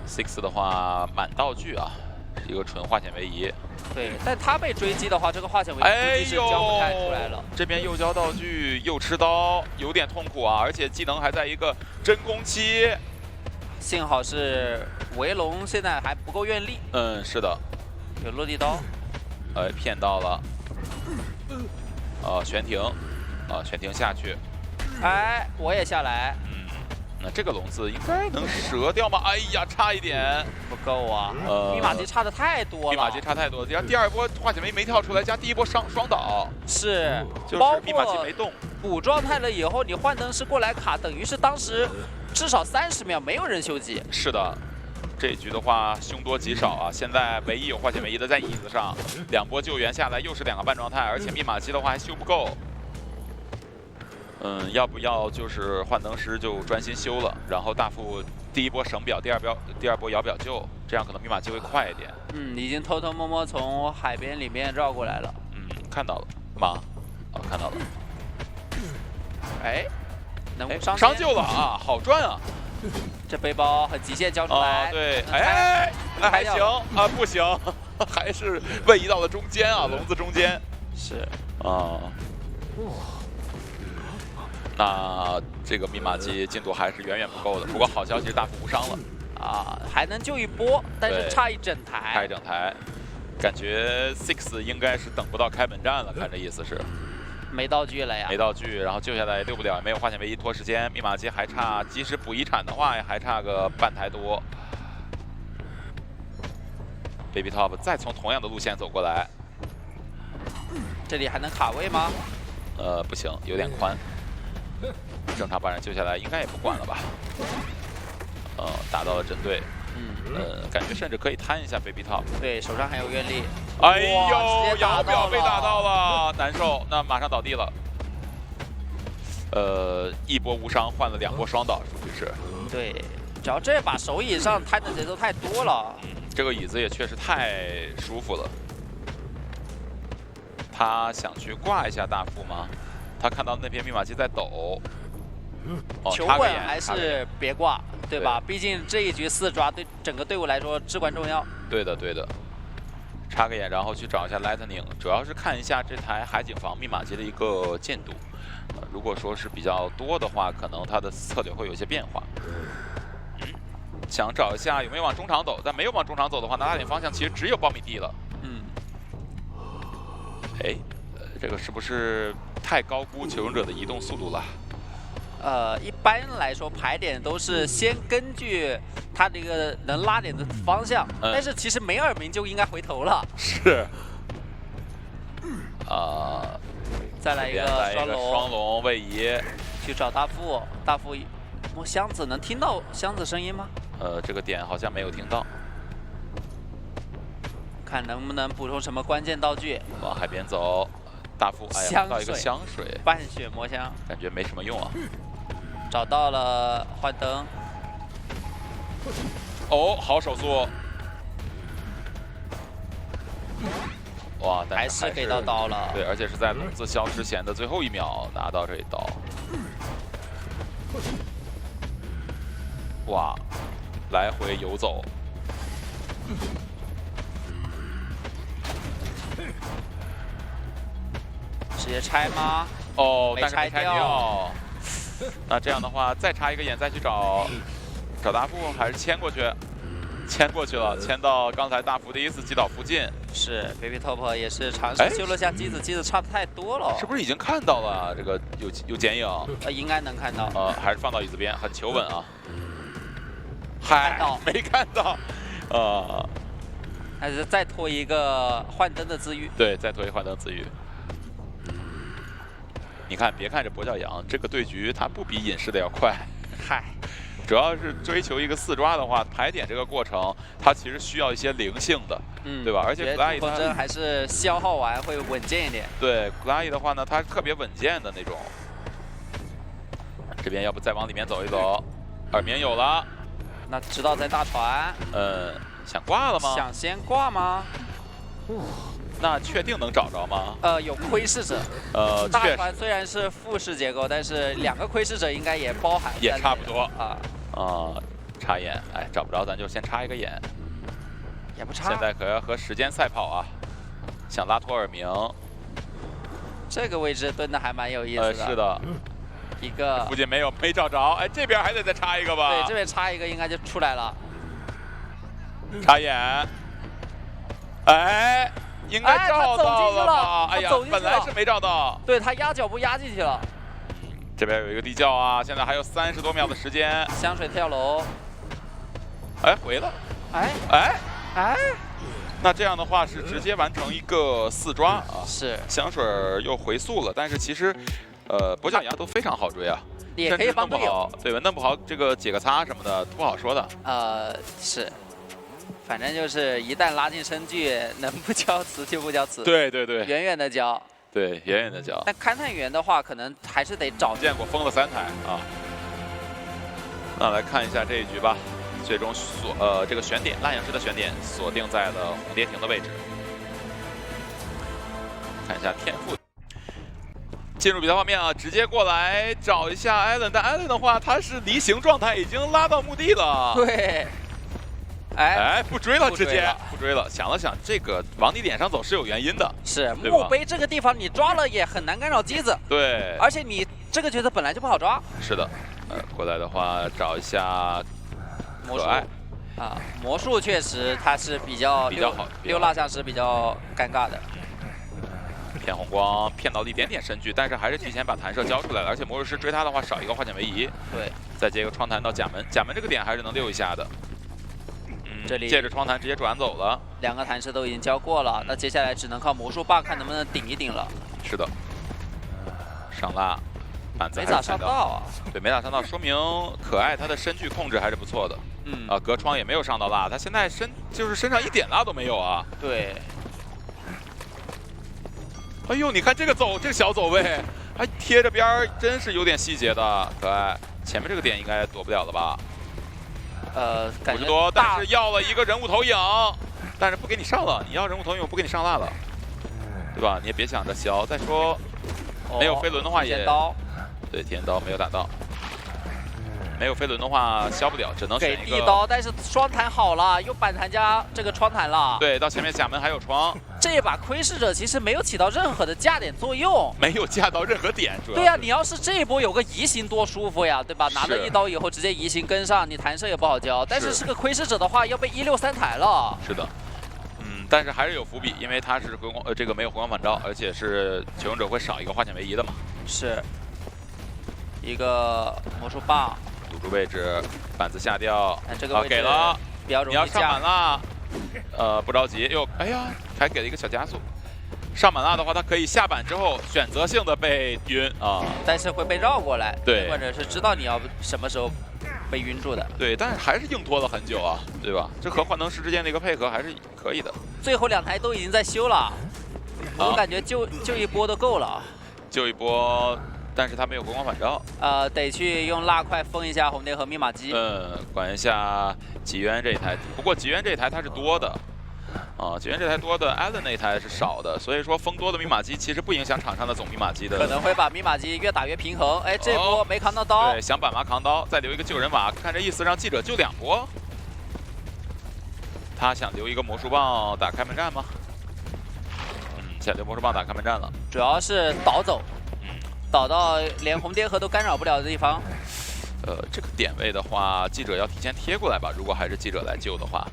Six 的话满道具啊，是一个纯化险为夷。对，但他被追击的话，这个化险为夷估计是交不太出来了。这边又交道具又吃刀，有点痛苦啊！而且技能还在一个真空期。幸好是维龙现在还不够愿力。是的。有落地刀。哎，骗到了。悬停。悬停下去。哎，我也下来。那这个笼子应该能折掉吗？哎呀，差一点，不够啊！密码机差的太多了。密码机差太多了，然后第2波化险为夷没跳出来，加第1波双倒，是，就是密码机没动。补状态了以后，你换灯师过来卡，等于是当时至少30秒没有人修机。是的，这一局的话凶多吉少啊！现在唯一有化险为夷的在椅子上，2波救援下来又是2个半状态，而且密码机的话还修不够。要不要就是换灯师就专心修了，然后大副第1波省表，第二波摇表救，这样可能密码机会快一点。已经偷偷摸摸从海边里面绕过来了。看到了吗？看到了。哎，能伤救了啊，好赚啊！这背包很极限交出来。对，哎，还行啊，不行，还是位移到了中间啊，笼子中间。是那这个密码机进度还是远远不够的。不过好消息是大副无伤了还能救一波，但是差一整台。差一整台，感觉 Six 应该是等不到开本战了，看这意思是。没道具了呀。没道具，然后救下来也救不了，也没有化险为夷拖时间。密码机还差，即使补遗产的话，也还差个半台多。Baby Top 再从同样的路线走过来，这里还能卡位吗？不行，有点宽。正常把人救下来，应该也不管了吧？打到了针对。感觉甚至可以摊一下 Baby Top。对，手上还有愿力。哎呦，摇表被打到了，难受。那马上倒地了。1波无伤换了2波双倒，属于是。对，只要这把手椅上摊的节奏太多了。这个椅子也确实太舒服了。他想去挂一下大副吗？他看到那片密码机在抖。求稳还是别挂，对吧？毕竟这一局4抓对整个队伍来说至关重要。对的，对的。插个眼，然后去找一下 Lightning， 主要是看一下这台海景房密码机的一个进度。如果说是比较多的话，可能它的策略会有一些变化。想找一下有没有往中场走，但没有往中场走的话，那拉点方向其实只有苞米地了。哎，这个是不是太高估求生者的移动速度了？一般来说排点都是先根据他这个能拉点的方向，但是其实没耳鸣就应该回头了。是。再来一个双龙位移，去找大副。大副摸箱子，能听到箱子声音吗？这个点好像没有听到。看能不能补充什么关键道具。往海边走，大副摸到一个香水，半血魔香，感觉没什么用啊。找到了，换灯。哦，好手速。哇，但还是给到刀了。对，而且是在笼子消失前的最后1秒拿到这一刀。哇，来回游走。直接拆吗？哦，没但是没拆拆掉掉。那这样的话，再插一个眼，再去找大副，还是牵过去？牵过去了，牵到刚才大副第1次击倒附近。是 Baby Top 也是尝试修了下机子，机子差的太多了。是不是已经看到了这个有剪影？应该能看到。还是放到椅子边，很求稳啊。嗨，没看到。还是再拖一个幻灯的自愈。对，再拖一幻灯自愈。你看，别看这跛脚羊，这个对局它不比隐士的要快。嗨。主要是追求一个4抓的话，排点这个过程，它其实需要一些灵性的，对吧？而且古拉伊风筝还是消耗完会稳健一点。对，古拉伊的话呢，它特别稳健的那种。这边要不再往里面走一走？耳鸣有了，那知道在大船。想挂了吗？想先挂吗？那确定能找着吗？有窥视者。大船虽然是复式结构，但是2个窥视者应该也包含。也差不多啊。插眼，哎，找不着咱就先插一个眼。也不差。现在可要和时间赛跑啊，想拉脱耳鸣。这个位置蹲的还蛮有意思的。是的。一个。附近没找着，哎，这边还得再插一个吧？对，这边插一个应该就出来了。插眼。哎。应该照到了吧？哎呀，本来是没照到。对他压脚步压进去了。这边有一个地窖啊，现在还有30多秒的时间。香水跳楼。哎，回了。哎。那这样的话是直接完成一个4抓啊。是。香水又回速了，但是其实，跛脚羊都非常好追啊。也可以帮队友。对吧？弄不好这个解个擦什么的不好说的。是。反正就是一旦拉进生距，能不交词就不交词。对。远远的交。对，远远的交。但勘探员的话，可能还是得找。见过封了3台啊。那来看一下这一局吧，最终这个悬点，蜡影师的悬点锁定在了红蝶亭的位置。看一下天赋。进入比赛画面啊，直接过来找一下艾伦，但艾伦的话，他是离形状态，已经拉到墓地了。对。不追了，直接不追了。想了想，这个往你脸上走是有原因的。是墓碑这个地方，你抓了也很难干扰机子。对。而且你这个角色本来就不好抓。是的。过来的话找一下魔术魔术确实它是比较好，溜蜡像是比较尴尬的。骗红光骗到了一点点身距，但是还是提前把弹射交出来了。而且魔术师追他的话少一个化险为夷。对。再接一个窗弹到甲门，甲门这个点还是能溜一下的。这里借着窗弹直接转走了，2个弹射都已经交过了，那接下来只能靠魔术棒看能不能顶一顶了。是的，上蜡，板子没咋上到啊。对，没咋上到，说明可爱他的身距控制还是不错的。隔窗也没有上到蜡，他现在就是身上一点蜡都没有啊。对。哎呦，你看这个小走位，还贴着边儿，真是有点细节的。可爱，前面这个点应该躲不了了吧？50多，但是要了一个人物投影，但是不给你上了。你要人物投影，我不给你上蜡了，对吧？你也别想着消。再说，没有飞轮的话也，对，体验刀没有打到。没有飞轮的话消不了，只能选一个。给地刀，但是双弹好了，又板弹加这个窗弹了。对，到前面甲门还有窗。这把窥视者其实没有起到任何的架点作用，没有架到任何点，主要。对呀，你要是这一波有个移形多舒服呀，对吧？拿了一刀以后直接移形跟上，你弹射也不好交。但是个窥视者的话，要被163抬了。是的。但是还是有伏笔，因为他是这个没有回光返照，而且是求生者会少一个化险为夷的嘛。是。一个魔术棒。堵住位置，板子下掉，这个位置给了，比较容易你要上满蜡，不着急，哎呀，还给了一个小加速。上满蜡的话，它可以下板之后选择性的被晕啊，但是会被绕过来，对，或者是知道你要什么时候被晕住的，对，但是还是硬拖了很久啊，对吧？这和幻灯师之间的一个配合还是可以的。最后2台都已经在修了，我感觉就一波都够了，就一波。但是他没有回光返照，得去用蜡块封一下红蝶和密码机。管一下吉渊这一台，不过吉渊这一台它是多的，啊，救援这台多的 Allen 那台是少的，所以说风多的密码机其实不影响场上的总密码机的。可能会把密码机越打越平衡。哎，这波没扛到刀。对，想板娃扛刀，再留一个救人瓦，看这意思让记者救2波。他想留一个魔术棒打开门战吗？想留魔术棒打开门战了。主要是倒走，倒到连红蝶河都干扰不了的地方。这个点位的话，记者要提前贴过来吧？如果还是记者来救的话。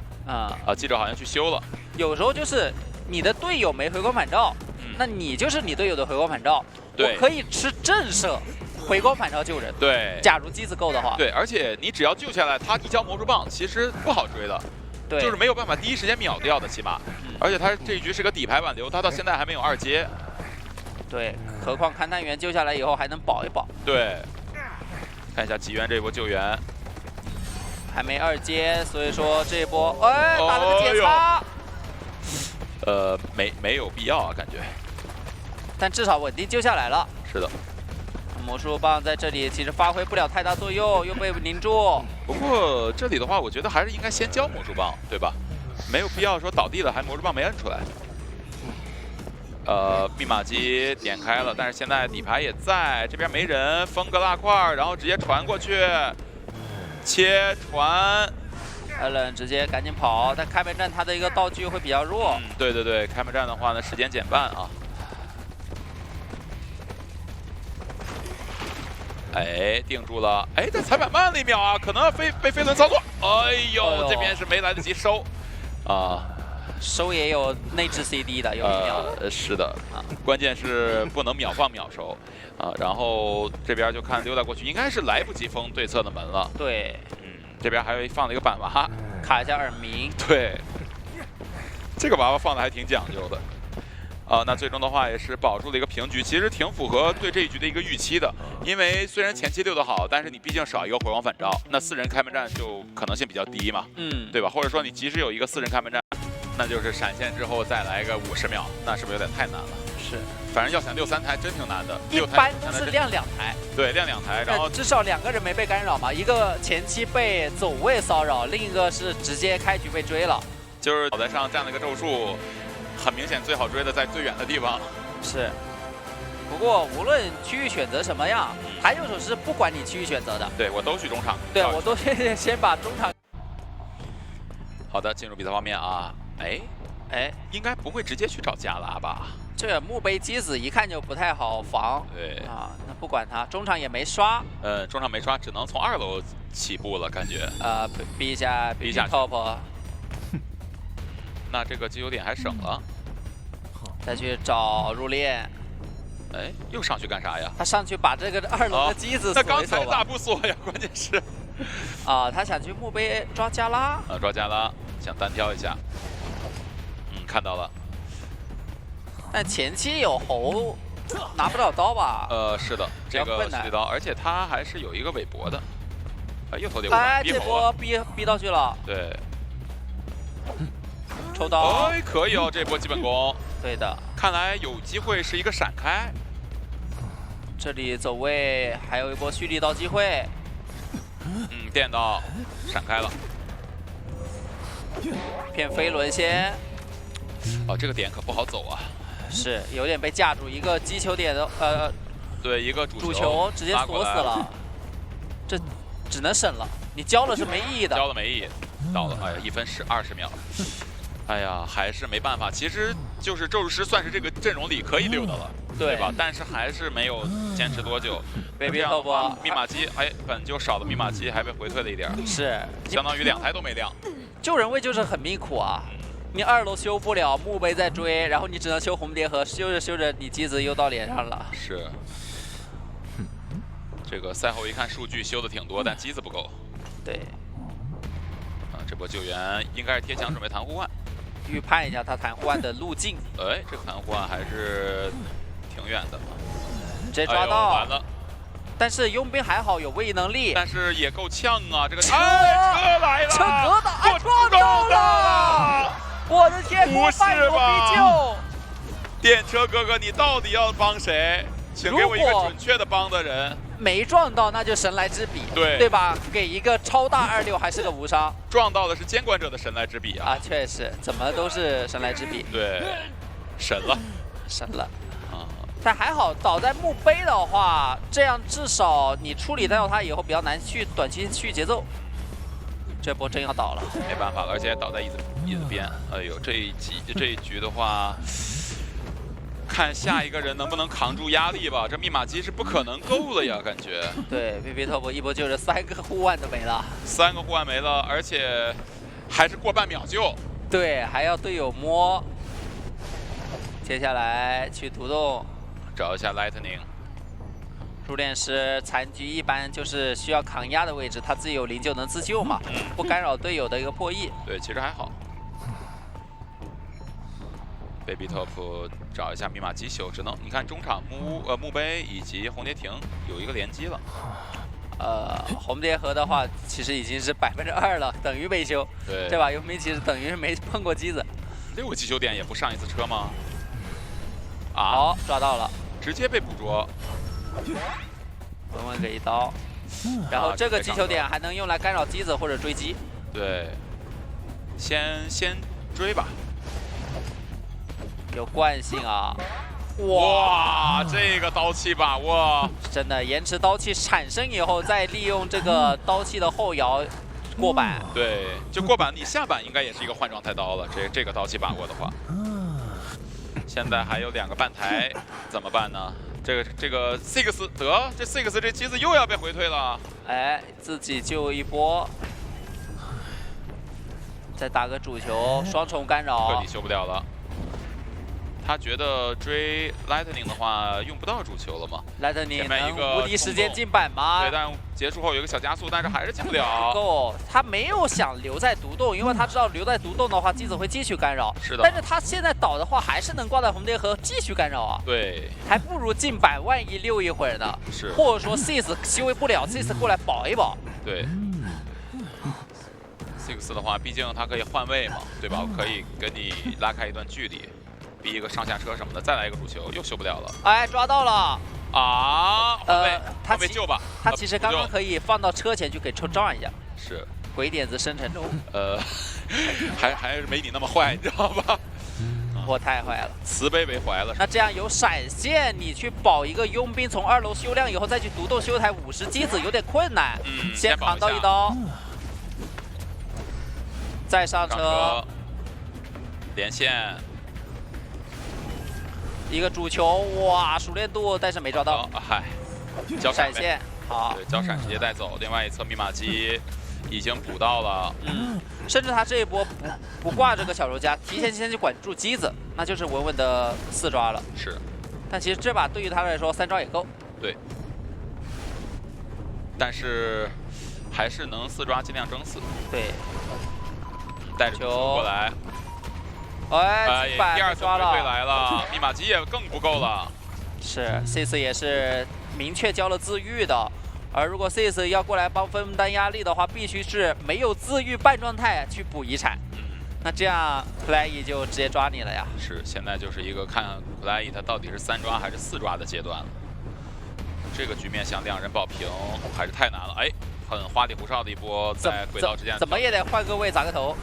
记者好像去修了。有时候就是你的队友没回光返照，那你就是你队友的回光返照。对，我可以吃震慑，回光返照救人。对，假如机子够的话。对，而且你只要救下来，他一交魔术棒，其实不好追的。对，就是没有办法第一时间秒掉的，起码。而且他这一局是个底牌挽留，他到现在还没有2阶。对，何况勘探员救下来以后还能保一保。对，看一下吉渊这一波救援。还没2阶，所以说这一波，哎，打了个解擦。没有必要啊，感觉。但至少稳定救下来了。是的。魔术棒在这里其实发挥不了太大作用，又被凝住。不过这里的话，我觉得还是应该先交魔术棒，对吧？没有必要说倒地了还魔术棒没摁出来。密码机点开了，但是现在底牌也在，这边没人，封个蜡块，然后直接传过去。切传 ，Allen 直接赶紧跑，但开门战他的一个道具会比较弱。对对对，开门战的话呢，时间减半啊。哎，定住了，哎，但踩板慢了1秒啊，可能被飞轮操作。哎呦，这边是没来得及收，收也有内置 CD 的，有1秒。是的，关键是不能秒放秒收。然后这边就看溜达过去，应该是来不及封对侧的门了。对，这边还有放了一个板娃，卡一下耳鸣。对，这个娃娃放的还挺讲究的。那最终的话也是保住了一个平局，其实挺符合对这一局的一个预期的。因为虽然前期溜得好，但是你毕竟少一个回光返照，那4人开门战就可能性比较低嘛，对吧？或者说你即使有一个4人开门战，那就是闪现之后再来个50秒，那是不是有点太难了？是，反正要想6-3台真挺难的。一般都是亮2台，对，亮2台，然后至少2个人没被干扰嘛，一个前期被走位骚扰，另一个是直接开局被追了。就是脑袋上站了个咒术，很明显最好追的在最远的地方。是，不过无论区域选择什么样，台右手是不管你区域选择的。对，我都去中场。对，我都先把中场。好的，进入比赛画面啊，哎，应该不会直接去找加拉吧？这墓碑机子一看就不太好防。对那不管他，中场也没刷。中场没刷，只能从2楼起步了，感觉。逼一下 top。那这个击球点还省了。再去找入殓。哎，又上去干啥呀？他上去把这个2楼的机子那刚才大不锁呀，关键是。他想去墓碑抓加拉。抓加拉，想单挑一下。看到了。但前期有猴，拿不了刀吧？是的，这个狙击刀，而且他还是有一个韦伯的。又投点这波逼到去了。对。抽刀。可以哦，这波基本功。对的。看来有机会是一个闪开。这里走位还有一波蓄力刀机会。电刀闪开了。骗飞轮先。这个点可不好走啊。是有点被架住，一个击球点的对，一个主球直接锁死了。这只能省了，你交了是没意义的。交了没意义，到了，哎呀，1分20秒。哎呀，还是没办法。其实就是咒术师算是这个阵容里可以溜的了，对吧？但是还是没有坚持多久。被逼后波，密码机，本就少的密码机还被回退了一点，是相当于2台都没亮。救人位就是很命苦啊。你2楼修不了，墓碑在追，然后你只能修红蝶河，修着修着你机子又到脸上了。是。这个赛后一看数据修的挺多，但机子不够。对。这波救援应该是贴墙准备弹互换。预判一下他弹互换的路径。这个弹互换还是挺远的。直接抓到。完了。但是佣兵还好有位移能力，但是也够呛啊！这个车来了，车格的撞到了！我的天，不是吧？必救！电车哥哥，你到底要帮谁？请给我一个准确的帮的人。没撞到那就神来之笔，对对吧？给一个超大26还是个无伤撞到的是监管者的神来之笔啊！啊，确实，怎么都是神来之笔，对，神了神了。啊！但还好倒在墓碑的话，这样至少你处理掉它以后比较难去短期续节奏。这波真要倒了，没办法了，而且倒在椅子边。哎呦，这一局的话，看下一个人能不能扛住压力吧。这密码机是不可能够了呀，感觉。对 ，VP Top 一波就是3个护腕都没了，3个护腕没了，而且还是过半秒就。对，还要队友摸。接下来去独洞找一下 Lightning。入殓师残局一般就是需要扛压的位置，他自己有灵就能自救嘛，不干扰队友的一个破译。对，其实还好。Baby Top 找一下密码机修，只能你看中场墓碑以及红蝶亭有一个联机了。红蝶河的话，其实已经是2%了，等于没修，对，这把佣兵其实等于是没碰过机子。 6个击球点也不上一次车吗？啊，好，抓到了，直接被捕捉。文文给一刀，然后这个击球点还能用来干扰机子或者追击。对，先追吧。有惯性啊！哇，这个刀气把握，真的延迟刀气产生以后，再利用这个刀气的后摇过板。对，就过板，你下板应该也是一个换状态刀了。这个刀气把握的话，现在还有2个半台，怎么办呢？这个 Six 得这 Six 这机子又要被回退了。哎，自己救一波，再打个主球，双重干彻扰底。修不了了。他觉得追 Lightning 的话用不到主球了吗？莱特尼前面一个能无敌时间进板吗？对，但结束后有一个小加速，但是还是进不了。够，他没有想留在独洞，因为他知道留在独洞的话，机子会继续干扰。是的但是他现在倒的话，还是能挂在红蝶河继续干扰啊。对，还不如进板，万一溜一会儿呢？是。或者说 Six 修不了，Six 过来保一保。对。Six 的话，毕竟他可以换位嘛，对吧？可以跟你拉开一段距离，逼一个上下车什么的，再来一个主球，又修不了了。哎，抓到了。啊！他救吧。他其实刚刚可以放到车前去给抽撞一下。是。鬼点子生成中。还是没你那么坏，你知道吧？我太坏了，慈悲为怀了。那这样有闪现，你去保一个佣兵，从2楼修亮以后再去独洞修台50机子，有点困难。先扛到一刀，再上车，连线，一个主球，哇，熟练度，但是没抓到。嗨，闪现，好，对，交闪直接带走。另外一侧密码机已经补到了。甚至他这一波不挂这个小柔家，提前先去管住机子，那就是稳稳的4抓了。是。但其实这把对于他来说3抓也够。对。但是还是能4抓尽量争4。对。带着球过来。哎，第2次回退来了，密码机也更不够了。是 ，Six 也是明确交了自愈的。而如果 Six 要过来帮分担压力的话，必须是没有自愈半状态去补遗产。那这样 Play 就直接抓你了呀。是，现在就是一个看 Play 他到底是3抓还是4抓的阶段了。这个局面想2人保平还是太难了。哎，很花里胡哨的一波在轨道之间，怎么也得换个位砸个头。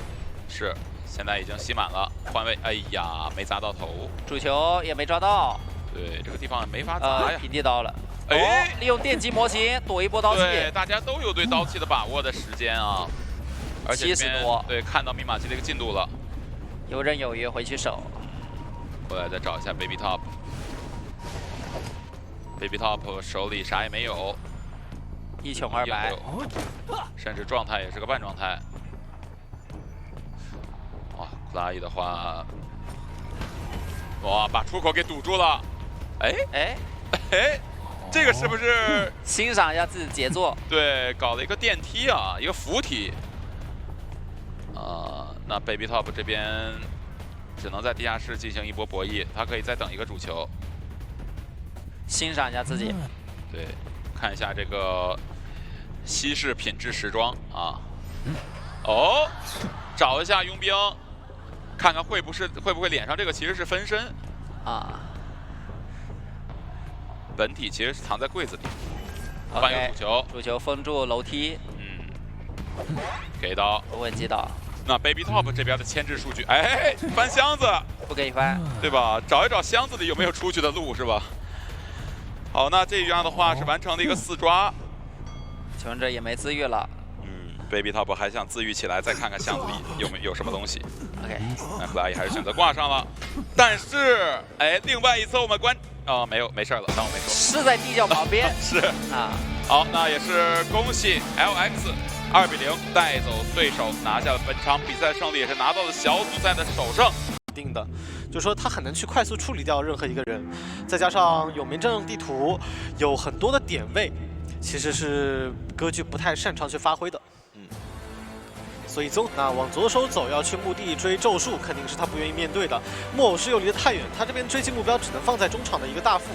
是，现在已经吸满了，换位。哎呀，没砸到头，主球也没抓到。对，这个地方没法砸呀。平地刀了。哎，利用电击模型躲一波刀气。对，大家都有对刀气的把握的时间啊。而且70多。对，看到密码机的一个进度了。游刃有余，回去守。过来再找一下 Baby Top。Baby Top 手里啥也没有，1穷2白，甚至状态也是个半状态。哇，库拉伊的话，哇，把出口给堵住了。哎，这个是不是欣赏一下自己的杰作？对，搞了一个电梯啊，一个扶梯。那 Baby Top 这边只能在地下室进行一波博弈，他可以再等一个主球。欣赏一下自己。对，看一下这个西式品质时装啊。哦，找一下佣兵，看看会不会脸上这个其实是分身啊。本体其实是藏在柜子里。换一个主球，主球封住楼梯，给到不会击倒，那 Baby Top 这边的牵制数据，哎，翻箱子，不给你翻，对吧？找一找箱子里有没有出去的路，是吧？好，那这样的话是完成了一个4抓，求生者也没自愈了。Baby Top 还想自愈起来，再看看箱子里有什么东西。 OK， 那 Fly 还是选择挂上了，但是哎，另外一侧我们没事了，当我没说。是在地窖旁边是啊。好，那也是恭喜 LX 2比0带走对手，拿下了本场比赛胜利，也是拿到了小组赛的首胜。定的，就是说他很难去快速处理掉任何一个人，再加上有名阵地图有很多的点位，其实是歌剧不太擅长去发挥的。所以那往左手走，要去墓地追咒术，肯定是他不愿意面对的。木偶师又离得太远，他这边追击目标只能放在中场的一个大副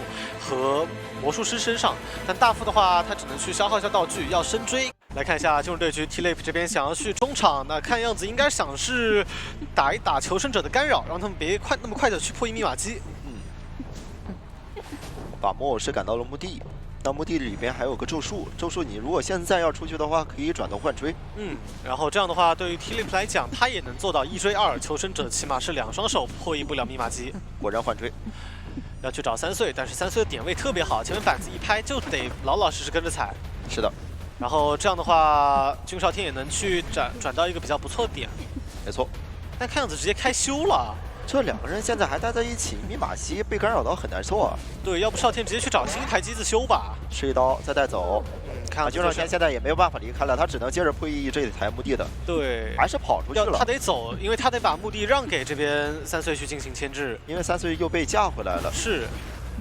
和魔术师身上。但大副的话，他只能去消耗一下道具，要深追。来看一下进入对局 T-Lap 这边想要去中场，那看样子应该想是打一打求生者的干扰，让他们别那么快的去破译密码机。把木偶师赶到了墓地。 那墓地里边还有个咒术，咒术你如果现在要出去的话，可以转头换追。然后这样的话，对于 T-Lap 来讲，他也能做到1追2，求生者起码是2双手破译不了密码机。果然换追，要去找3岁，但是3岁的点位特别好，前面板子一拍就得老老实实跟着踩。是的。然后这样的话，君少天也能去转到一个比较不错的点。没错。但看样子直接开修了。 这2个人现在还待在一起，密码机被干扰到很难受啊。对，要不少天直接去找新一台机子修吧。吃一刀再带走。看君少天现在也没有办法离开了，他只能接着破译这台墓地的。对，还是跑出去了。他得走，因为他得把墓地让给这边3岁去进行牵制。因为3岁又被架回来了。是，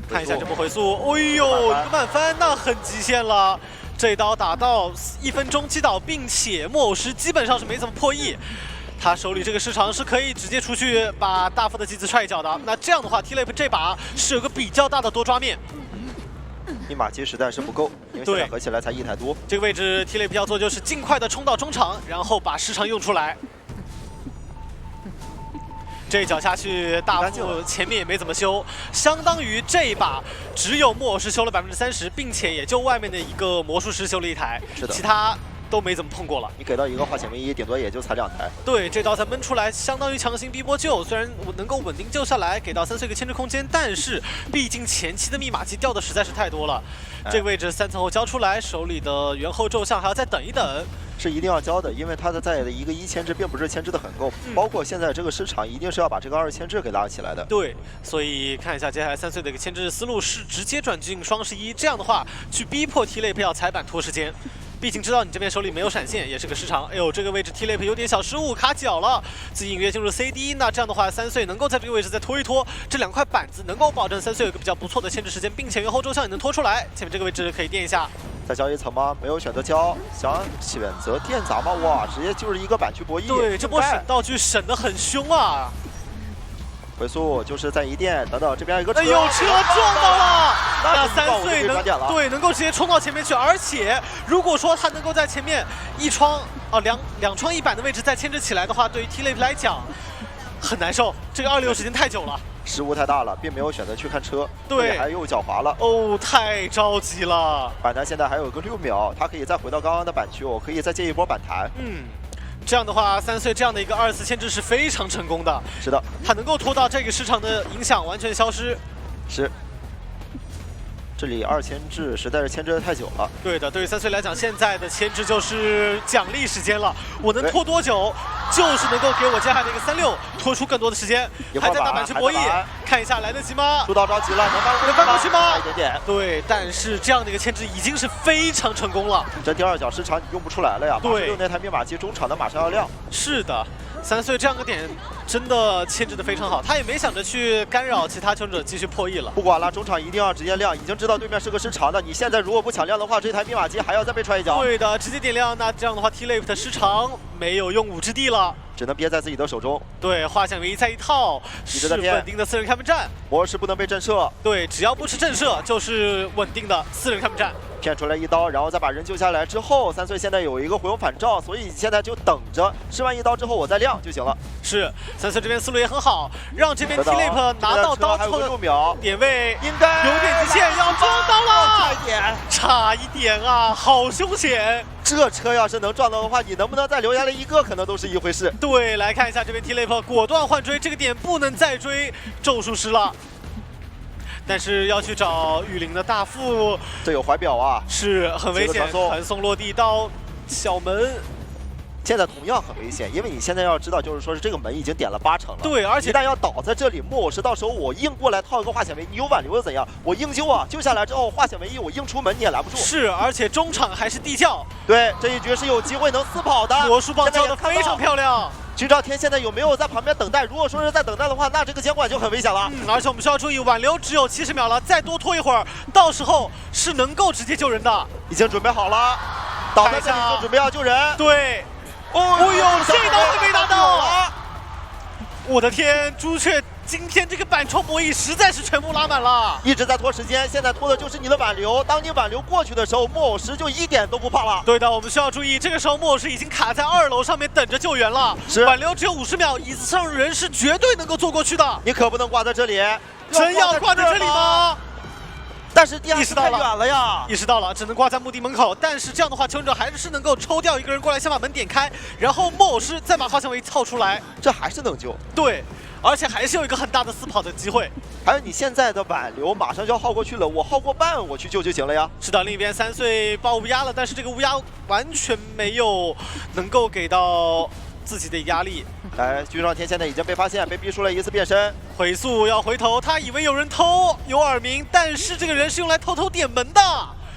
看一下这波回速，哎呦，一个慢翻那很极限了。这刀打到1分钟击倒，并且木偶师基本上是没怎么破译。 他手里这个时长是可以直接出去把大副的机子踹一脚的。那这样的话 ，T-Lap 这把是有个比较大的多抓面。密码机实在是不够，因为现在合起来才1台多。这个位置 T-Lap 要做就是尽快的冲到中场，然后把时长用出来。这一脚下去，大副前面也没怎么修，相当于这一把只有木偶师修了30%，并且也就外面的一个魔术师修了1台，是的，其他。 都没怎么碰过了，你给到一个化险为夷，顶多也就踩2台。对，这刀才闷出来，相当于强行逼波救。虽然能够稳定救下来，给到3岁个牵制空间，但是毕竟前期的密码机掉的实在是太多了。这个位置3层后交出来，手里的猿后咒像还要再等一等。是一定要交的，因为他的在的一个1牵制并不是牵制的很够，包括现在这个市场一定是要把这个2牵制给拉起来的。对，所以看一下接下来3岁的一个牵制思路是直接转进双11，这样的话去逼迫 T-Lap 要踩板拖时间。 毕竟知道你这边手里没有闪现，也是个时长。哎呦，这个位置 T-Lap 有点小失误，卡脚了，自己隐约进入 CD。那这样的话，3岁能够在这个位置再拖一拖，这2块板子能够保证3岁有一个比较不错的牵制时间，并且猿后咒像也能拖出来。前面这个位置可以垫一下，再交一层吗？没有选择交，想选择垫砸吗？哇，直接就是一个板去博弈。对，这波省道具省得很凶啊！ 回速就是在一垫，等等这边有个车，哎呦，车撞到了，那3岁能够直接冲到前面去，而且如果说他能够在前面一窗两窗一板的位置再牵制起来的话，对于 T-Lap 来讲很难受，这个2流时间太久了，失误太大了，并没有选择去看车，对，还又脚滑了，哦，太着急了。板弹现在还有个6秒，他可以再回到刚刚的板区，我可以再接一波板弹。这样的话，3岁这样的一个2次牵制是非常成功的。是的，他能够拖到这个市场的影响完全消失。是。这里2牵制实在是牵制的太久了。对的，对于3岁来讲，现在的牵制就是奖励时间了。我能拖多久，就是能够给我接下来的一个3-6拖出更多的时间。还在打板去博弈，看一下来得及吗？出道着急了，能翻过去吗？一点点。对，但是这样的一个牵制已经是非常成功了。这第2脚时长你用不出来了呀。对，用那台密码机中场的马上要亮。是的。3岁这样个点真的牵制的非常好，他也没想着去干扰其他求生者继续破译了。不管了，中场一定要直接亮，已经知道对面是个时长的，你现在如果不抢亮的话，这台密码机还要再被踹一脚。对的，直接点亮，那这样的话 T-Lap 的时长没有用武之地了，只能憋在自己的手中。对，画像唯一再一套，是稳定的4人开门战。魔师不能被震慑。对，只要不是震慑，就是稳定的4人开门战。骗出来一刀，然后再把人救下来之后，3岁现在有一个回笼反照，所以现在就等着吃完一刀之后我再亮就行了。是3岁这边思路也很好，让这边 T-Lip 拿到刀之后6秒，点位应该有点极限，要撞到了，差一点，差一点啊，好凶险！这车要是能撞到的话，你能不能再留下来一个，可能都是一回事。对，来看一下这边 T-Lip 果断换追，这个点不能再追咒术师了。但是要去找雨林的大副，这有怀表啊，是很危险。传送落地到小门，现在同样很危险，因为你现在要知道，就是说是这个门已经点了80%了。对，而且一旦要倒在这里，木偶石到时候我硬过来套一个化险为夷，你有挽留又怎样？我硬救啊，救下来之后化险为夷，我硬出门你也拦不住。是，而且中场还是地窖。对，这一局是有机会能撕跑的。魔术棒交的非常漂亮。君兆天现在有没有在旁边等待？如果说是在等待的话，那这个监管就很危险了。而且我们需要注意，挽留只有70秒了，再多拖一会儿，到时候是能够直接救人的。已经准备好了，倒在这里就准备要救人。对，哦呦，这刀还没拿到！我的天，朱雀今天这个板冲博弈实在是全部拉满了，一直在拖时间，现在拖的就是你的挽留。当你挽留过去的时候，木偶石就一点都不怕了。对的，我们需要注意，这个时候木偶石已经卡在2楼上面等着救援了。是，挽留只有50秒，椅子上人是绝对能够坐过去的。你可不能挂在这里，真要挂在这里吗？但是意识到太远了呀，意识到了，只能挂在墓地门口。但是这样的话，求生者还是能够抽掉一个人过来，先把门点开，然后木偶师再把化纤维套出来，这还是能救。对，而且还是有一个很大的撕跑的机会。还有你现在的挽留马上就要耗过去了，我耗过半，我去救就行了呀。是的，另一边3岁抱乌鸦了，但是这个乌鸦完全没有能够给到自己的压力。来，君兆天现在已经被发现，被逼出了一次变身，回速要回头，他以为有人偷，有耳鸣，但是这个人是用来偷偷点门的，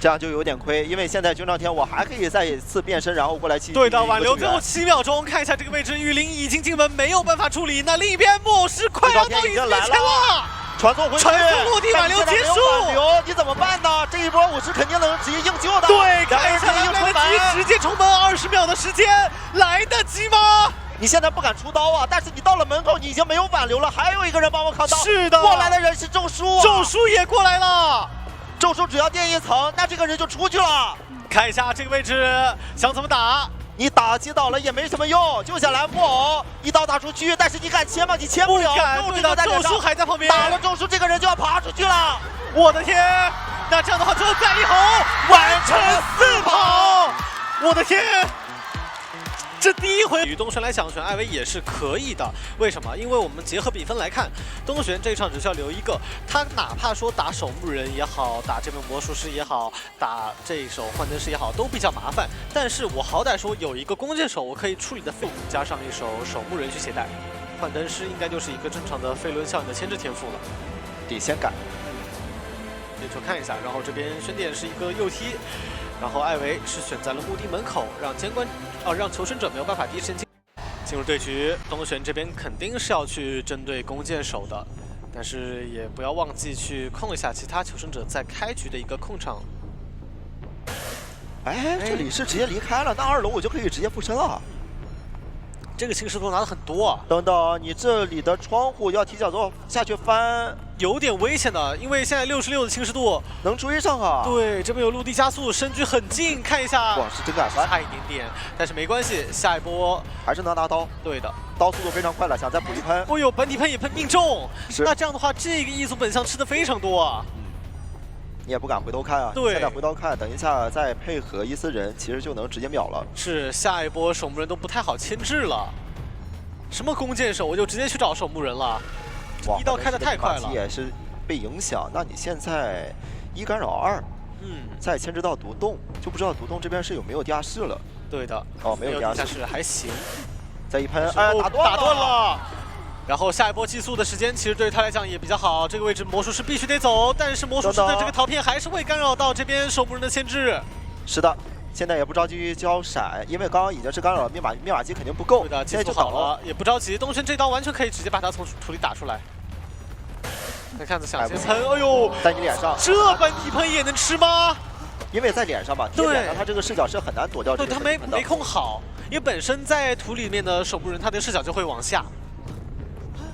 这样就有点亏。因为现在君兆天我还可以再一次变身，然后过来对的，挽留最后7秒钟，看一下这个位置，雨林已经进门，没有办法处理。那另一边木偶师快要到椅子面前了，传送回去，传送落地，挽留结束。挽留你怎么办呢？这一波50肯定能直接硬救的。对，看一下来得及，直接冲门，20秒的时间，来得及吗？你现在不敢出刀啊，但是你到了门口，你已经没有挽留了，还有一个人帮我扛刀。是的，过来的人是咒术啊，咒术也过来了，咒术只要垫一层，那这个人就出去了。看一下这个位置想怎么打，你打击倒了也没什么用，救下来木偶一刀打出去，但是你敢切吗？你切不了，对的，咒术还在旁边，打了咒术，这个人就要爬出去了。我的天，那这样的话最后再一吼，完成4跑，我的天！这第一回与东玄来想选艾维也是可以的，为什么？因为我们结合比分来看，东玄这一场只需要留一个，他哪怕说打守墓人也好，打这边魔术师也好，打这一手幻灯师也好，都比较麻烦。但是我好歹说有一个弓箭手，我可以处理的费，加上一手守墓人去携带，幻灯师应该就是一个正常的飞轮效应的牵制天赋了。得先改，对，就看一下，然后这边宣典是一个右踢。然后艾维是选在了墓地门口，让监官让求生者没有办法第一时间进入对局。东玄这边肯定是要去针对弓箭手的，但是也不要忘记去控一下其他求生者在开局的一个控场。哎，这里是直接离开了，那2楼我就可以直接附身了。这个侵蚀度拿的很多啊！等等，你这里的窗户要提脚做下去翻，有点危险的，因为现在66的侵蚀度能追上啊。对，这边有陆地加速，身距很近，看一下。哇，是真敢翻，差一点点，但是没关系，下一波还是能拿刀。对的，刀速度非常快了，想再补一喷。哦呦，本体喷也喷命中，是。那这样的话，这个异族本相吃的非常多啊。你也不敢回头看啊！对，现在回头看，等一下再配合伊斯人，其实就能直接秒了。是，下一波守墓人都不太好牵制了。什么弓箭手，我就直接去找守墓人了。哇，一刀开的太快了，也是被影响。那你现在1干扰2，再牵制到独洞，就不知道独洞这边是有没有地下室了。对的，哦，没有地下室，还行。再一喷，哎，打断了。然后下一波寄宿的时间，其实对于他来讲也比较好。这个位置魔术师必须得走，但是魔术师的这个逃骗还是会干扰到这边守墓人的牵制。是的，现在也不着急交闪，因为刚刚已经是干扰了，密码机肯定不够。对的，现在就好了，也不着急。东玄这刀完全可以直接把他从土里打出来。再看着想先喷，哎呦，在你脸上，这本体喷也能吃吗？因为在脸上吧，脸上他这个视角是很难躲掉。对，他没控好，因为本身在土里面的守墓人，他的视角就会往下。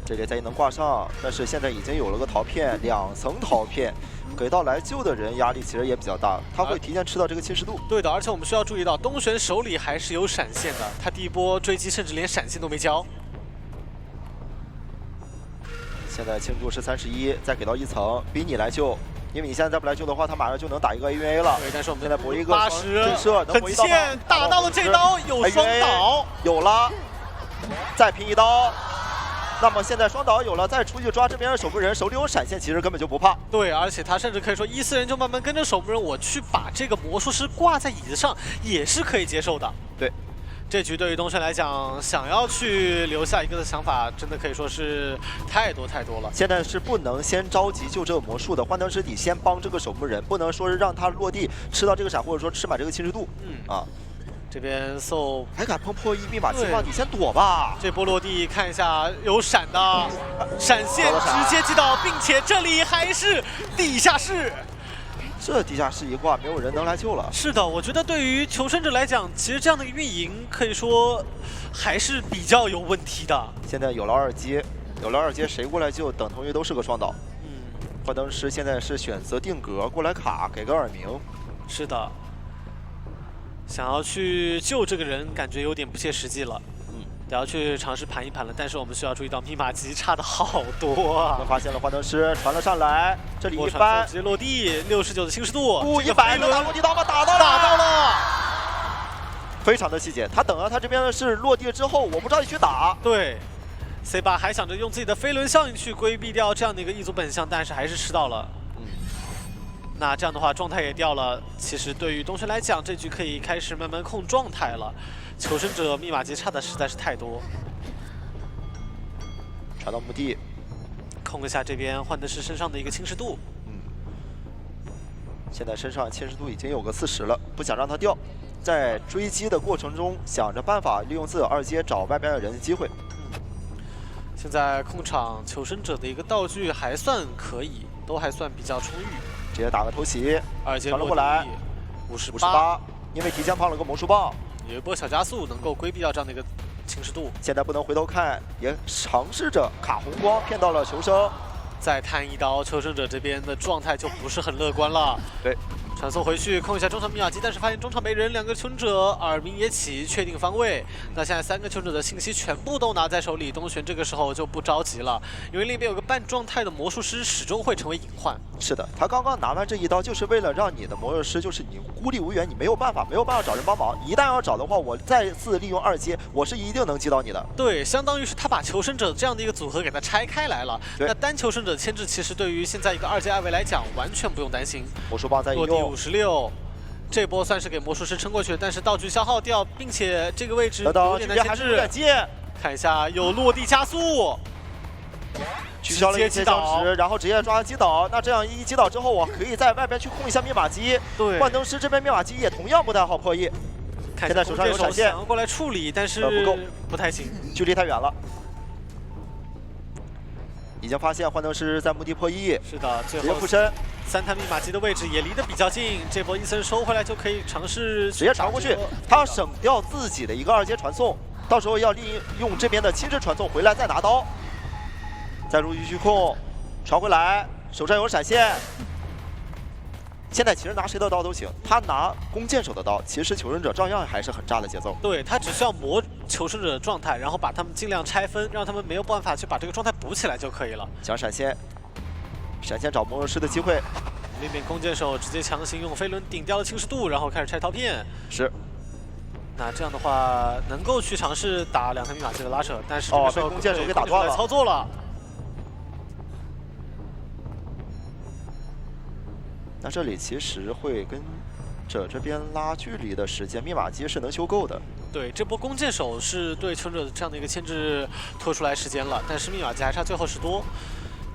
这里再能挂上，但是现在已经有了个陶片，2层陶片，给到来救的人压力其实也比较大，他会提前吃到这个侵蚀度。对的，而且我们需要注意到，东玄手里还是有闪现的，他第一波追击甚至连闪现都没交。现在轻度是31，再给到1层，逼你来救。因为你现在再不来救的话，他马上就能打一个 AVA 了。对，但是我们现在博一个80震慑，能很博一刀吗欠，打到了这刀，有双倒，有了，再拼一刀。那么现在双倒有了，再出去抓这边的守门人，手里有闪现，其实根本就不怕。对，而且他甚至可以说1-4人就慢慢跟着守门人，我去把这个魔术师挂在椅子上，也是可以接受的。对。这局对于东玄来讲，想要去留下一个的想法，真的可以说是太多了。现在是不能先着急救这个魔术的，幻灯师得先帮这个守门人，不能说是让他落地吃到这个闪，或者说吃满这个侵蚀度。这边搜还敢碰破1密码计划，你先躲吧。这波落地看一下有闪的，闪现直接击倒，并且这里还是地下室。这地下室一挂，没有人能来救了。是的，我觉得对于求生者来讲，其实这样的一个运营可以说还是比较有问题的。现在有了2阶，谁过来救，等同于都是个双倒。幻灯师现在是选择定格过来卡，给个耳鸣。是的，想要去救这个人，感觉有点不切实际了。得要去尝试盘一盘了，但是我们需要注意到密码机差的好多啊！发现了幻灯师传了上来，这里一翻直接落地，69的侵蚀度，100能打落地刀吗？打到了，非常的细节。他等到他这边是落地之后，我不知道你去打。对 ，C 8还想着用自己的飞轮效应去规避掉这样的一个一组本相，但是还是吃到了。那这样的话状态也掉了。其实对于东玄来讲，这局可以开始慢慢控状态了。求生者密码机差的实在是太多。传到墓地，控一下这边幻灯师身上的一个侵蚀度。现在身上侵蚀度已经有个40了，不想让他掉。在追击的过程中，想着办法利用自己2阶找外边的人的机会。现在控场求生者的一个道具还算可以，都还算比较充裕。直接打个偷袭，2阶传了过来，58，因为提前放了个魔术棒。有一波小加速，能够规避掉这样的一个侵蚀度。现在不能回头看，也尝试着卡红光骗到了求生，再摊一刀，求生者这边的状态就不是很乐观了。对，传送回去控一下中场密码机，但是发现中场没人，2个求生者耳鸣也起，确定方位。那现在3个求生者的信息全部都拿在手里，东玄这个时候就不着急了，因为另一边有个半状态的魔术师始终会成为隐患。是的，他刚刚拿完这一刀，就是为了让你的魔术师就是你孤立无援，你没有办法找人帮忙。一旦要找的话，我再次利用2阶，我是一定能击倒你的。对，相当于是他把求生者这样的一个组合给他拆开来了。那单求生者牵制，其实对于现在一个2阶艾维来讲，完全不用担心。魔术棒在落地56，这波算是给魔术师撑过去，但是道具消耗掉，并且这个位置有点难牵制。看一下有落地加速。取消了一些僵持，然后直接抓击倒。那这样一击倒之后，我可以在外边去控一下密码机。对，幻灯师这边密码机也同样不太好破译。现在手上有闪现，想要过来处理，但是不够，不太行，距离太远了。已经发现幻灯师在墓地破译。是的，最后直接附身。3摊密码机的位置也离得比较近，这波1层收回来就可以尝试直接传过去，他要省掉自己的一个2阶传送，到时候要利用这边的亲自传送回来再拿刀。再入去控，传回来，手上有闪现。现在其实拿谁的刀都行，他拿弓箭手的刀，其实求生者照样还是很炸的节奏。对，他只需要磨求生者的状态，然后把他们尽量拆分，让他们没有办法去把这个状态补起来就可以了。想闪现，闪现找魔术师的机会。那边弓箭手直接强行用飞轮顶掉了侵蚀度，然后开始拆陶片。是。那这样的话，能够去尝试打2台密码机的拉扯，但是这个时候被弓箭手给打断了，操作了。那这里其实会跟着这边拉距离的时间，密码机是能修够的。对，这波弓箭手是对求生者这样的一个牵制拖出来时间了，但是密码机还差最后10多。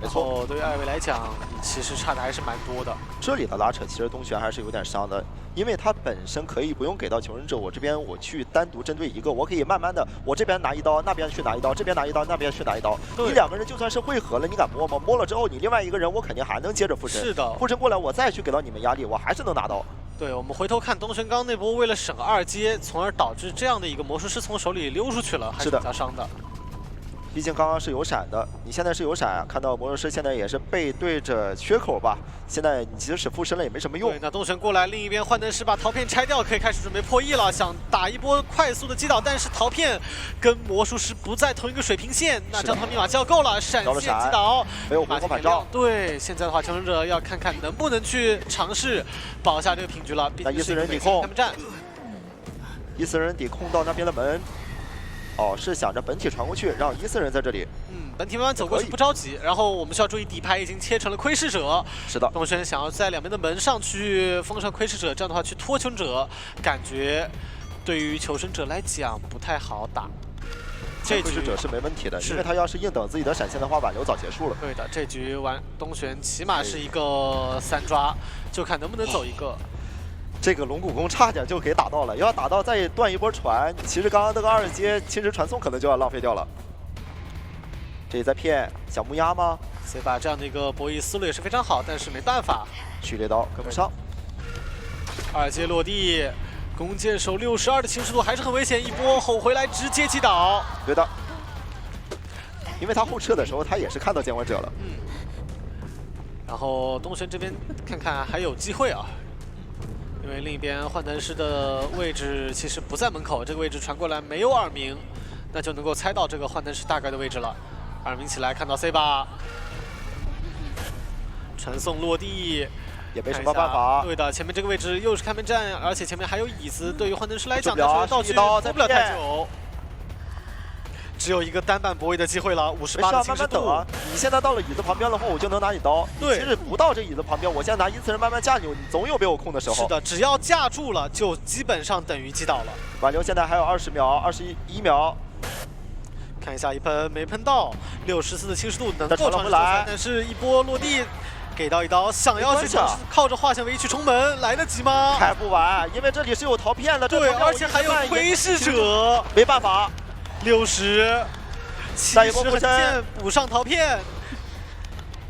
没错，对于艾维来讲，其实差的还是蛮多的。这里的拉扯其实东玄还是有点伤的，因为他本身可以不用给到求生者，我这边我去单独针对一个，我可以慢慢的，我这边拿一刀，那边去拿一刀，这边拿一刀，那边去拿一刀。你2个人就算是汇合了，你敢摸吗？摸了之后，你另外一个人我肯定还能接着附身。是的，附身过来，我再去给到你们压力，我还是能拿刀。对，我们回头看东玄刚那波，为了省2阶，从而导致这样的一个魔术师从手里溜出去了，还是比较伤的。毕竟刚刚是有闪的，你现在是有闪，看到魔术师现在也是背对着缺口吧？现在你即使附身了也没什么用对，。那东玄过来，另一边幻灯师把陶片拆掉，可以开始准备破译了，想打一波快速的击倒，但是陶片跟魔术师不在同一个水平线，那这套密码就要够了，闪现击倒，没有回光返照。对，现在的话，求生者要看看能不能去尝试保下这个平局了。那伊斯人抵控他们战，伊斯人抵控到那边的门。哦，是想着本体传过去，让伊斯人在这里。本体慢慢走过去不着急。然后我们需要注意底牌已经切成了窥视者。是的，东轩想要在两边的门上去封上窥视者，这样的话去拖求生者，感觉对于求生者来讲不太好打。这窥视者是没问题的，因为他要是硬等自己的闪现的话，挽留早结束了。对的，这局东玄起码是一个3抓，就看能不能走一个。这个龙骨弓差点就给打到了，要打到再断一波传，其实刚刚那个2阶侵蚀传送可能就要浪费掉了。这也在骗小木鸭吗？所以把这样的一个博弈思路也是非常好，但是没办法，序列刀跟不上。2阶落地，弓箭手62的侵蚀度还是很危险，一波吼回来直接击倒。对的，因为他后撤的时候他也是看到监管者了。然后东玄这边看看还有机会啊。因为另一边幻灯师的位置其实不在门口，这个位置传过来没有耳鸣，那就能够猜到这个幻灯师大概的位置了。耳鸣起来看到 C 吧，传送落地，也没什么办法。对的，前面这个位置又是开门战，而且前面还有椅子，对于幻灯师来讲，他道具拖不了太久。只有一个单板博弈的机会了，58的侵蚀度啊！你现在到了椅子旁边的话，我就能拿你刀。对，其实不到这椅子旁边，我现在拿伊斯人慢慢架你，你总有被我控的时候。是的，只要架住了，就基本上等于击倒了。挽留现在还有20秒、21秒。看一下一喷没喷到，64的侵蚀度能够传回来，但是一波落地。给到一刀，想要去靠着化险为夷去冲门，来得及吗？开不完，因为这里是有陶片的。对，而且还有窥视者，没办法。60，再一波附身补上陶片，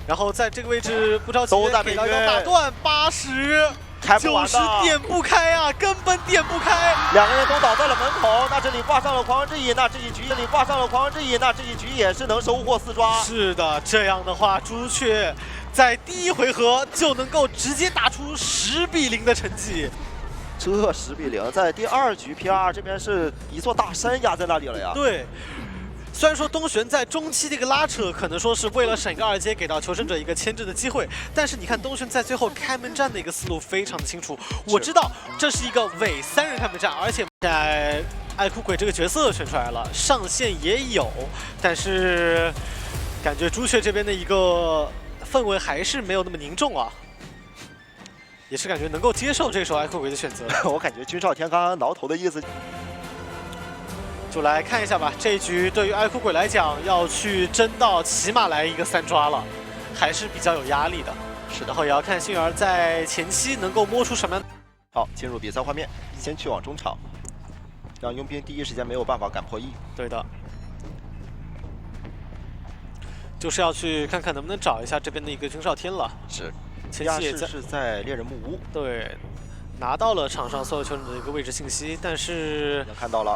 然后在这个位置不着急，都在给到一刀打断，80。开不完的90点不开啊，根本点不开。两个人都倒在了门口，那这里挂上了狂人之影，那这一局这里挂上了狂人之影，那这一局也是能收获4抓。是的，这样的话，朱雀在第1回合就能够直接打出10比0的成绩。这10比0，在第2局 PR 这边是一座大山压在那里了呀。对。虽然说东玄在中期这个拉扯，可能说是为了省一个2阶，给到求生者一个牵制的机会，但是你看东玄在最后开门战的一个思路非常的清楚。我知道这是一个伪3人开门战，而且在爱哭鬼这个角色选出来了，上线也有，但是感觉朱雀这边的一个氛围还是没有那么凝重啊。也是感觉能够接受这首爱哭鬼的选择。我感觉君少天刚刚挠头的意思。就来看一下吧，这一局对于爱哭鬼来讲，要去争到起码来一个3抓了，还是比较有压力的。是的，然后也要看幸儿在前期能够摸出什么样。好，进入比赛画面，先去往中场，让佣兵第一时间没有办法敢破译。对的，就是要去看看能不能找一下这边的一个君少天了。是，前期也是在猎人木屋。对，拿到了场上所有求生者的一个位置信息，但是看到了。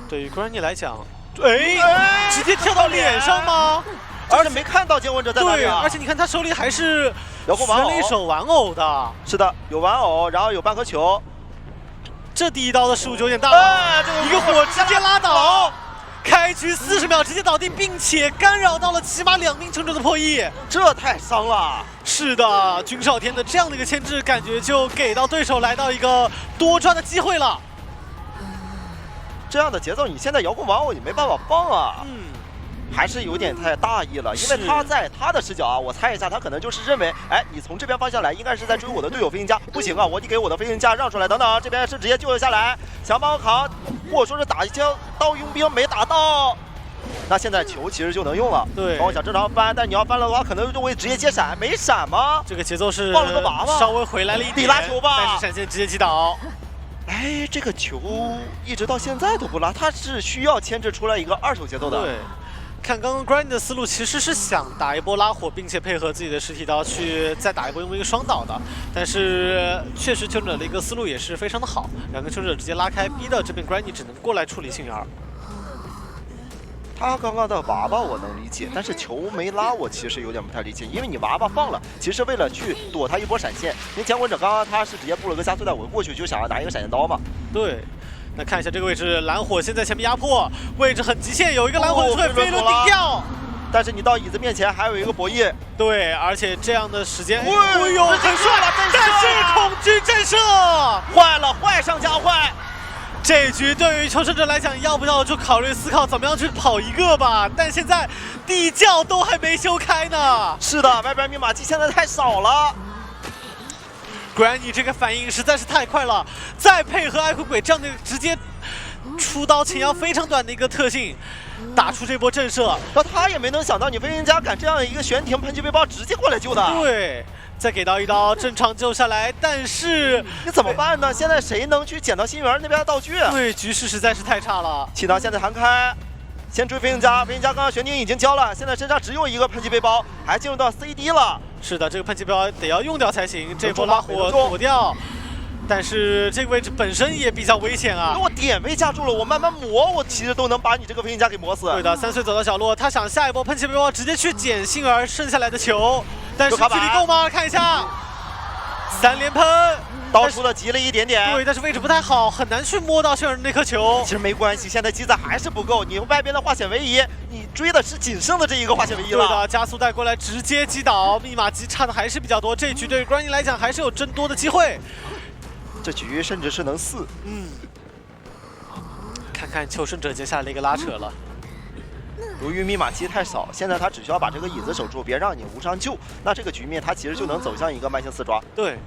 对于 Granny 来讲，哎，直接跳到脸上吗？而且没看到监管者在哪里啊！对，而且你看他手里还是悬了一手玩偶的。是的，有玩偶，然后有半颗球。这第一刀的失误就有点大了，一个火直接拉倒。开局40秒直接倒地，并且干扰到了起码2名求生者的破译，这太伤了。是的，君少天的这样的一个牵制，感觉就给到对手来到一个多抓的机会了。这样的节奏，你现在遥控玩偶你没办法放啊。还是有点太大意了，因为他在他的视角啊，我猜一下，他可能就是认为，哎，你从这边方向来，应该是在追我的队友飞行家，不行啊，我得给我的飞行家让出来，等等，这边是直接救了下来，想帮我扛，或者说是打一枪到佣兵没打到，那现在球其实就能用了。对，我想正常翻，但你要翻了的话，可能就会直接接闪，没闪吗？这个节奏是放了个娃娃，稍微回来了一点，得拉球吧，但是闪现直接击倒。哎，这个球一直到现在都不拉，他是需要牵制出来一个2手节奏的。对。看刚刚 Granny 的思路，其实是想打一波拉火，并且配合自己的实体刀去再打一波用一个双倒的。但是确实求生者的一个思路也是非常的好，2个求生者直接拉开，逼的这边 Granny 只能过来处理幸儿。他刚刚的娃娃我能理解，但是球没拉我其实有点不太理解，因为你娃娃放了，其实为了去躲他一波闪现。因为监管者刚刚他是直接布了个加速带，我过去就想要拿一个闪现刀嘛。对。那看一下这个位置，蓝火先在前面压迫，位置很极限，有一个蓝火会飞轮顶掉。但是你到椅子面前还有一个博弈，对，而且这样的时间，哎呦，很帅了，但是恐惧震慑，坏了，坏上加坏。这局对于求生者来讲，要不要就考虑思考怎么样去跑一个吧？但现在地窖都还没修开呢。是的，外边密码机现在太少了。Granny 这个反应实在是太快了，再配合爱哭鬼这样的直接出刀前摇非常短的一个特性，打出这波震慑。那他也没能想到你飞行家敢这样一个悬停喷气背包直接过来救的。对，再给到一刀正常救下来，但是你怎么办呢？现在谁能去捡到新源那边的道具？对，局势实在是太差了。气囊现在弹开，先追飞行家，飞行家刚刚悬停已经交了，现在身上只有一个喷气背包，还进入到 CD 了。是的，这个喷气背包得要用掉才行。这波拉火躲掉，但是这个位置本身也比较危险啊。如果点位架住了，我慢慢磨，我其实都能把你这个飞行家给磨死。对的，3岁走到角落，他想下一波喷气背包直接去捡幸儿剩下来的球，但是距离够吗？看一下，3连喷。刀出的急了一点点，对，但是位置不太好，很难去摸到幸儿的那颗球。其实没关系，现在机子还是不够，你外边的化险为夷，你追的是仅剩的这一个化险为夷了。对的，加速带过来直接击倒，密码机差的还是比较多。这局对于 Granny 来讲还是有争多的机会，这局甚至是能4。看看求生者接下来一个拉扯了。由于密码机太少，现在他只需要把这个椅子守住，别让你无伤救，那这个局面他其实就能走向一个慢性4抓。对。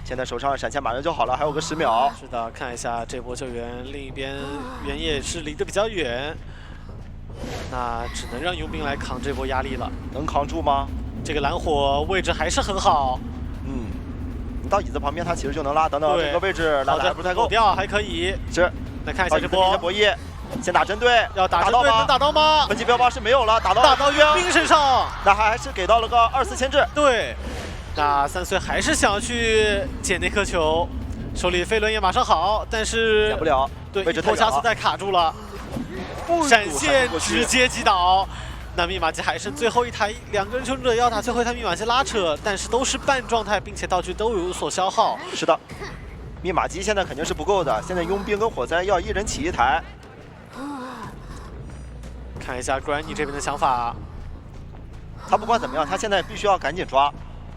现在手上闪现马上就好了，还有个10秒。是的，看一下这波救援，另一边原野是离得比较远，那只能让佣兵来扛这波压力了。能扛住吗？这个蓝火位置还是很好。你到椅子旁边，他其实就能拉。等等，这个位置拉的还不太够。掉还可以。是。来看一下这波博弈，先打针对，要打针对，能打到吗？喷气标包是没有了，打到佣兵身上，那还是给到了个2次牵制。对。那3岁还是想要去捡那颗球，手里飞轮也马上好，但是捡不了，对，一波加速带卡住了，闪现直接击倒。那密码机还剩最后一台，2个人求生者要打最后一台密码机拉扯，但是都是半状态，并且道具都有所消耗。是的，密码机现在肯定是不够的，现在佣兵跟火灾要1人起1台。看一下 Granny 这边的想法，他不管怎么样，他现在必须要赶紧抓。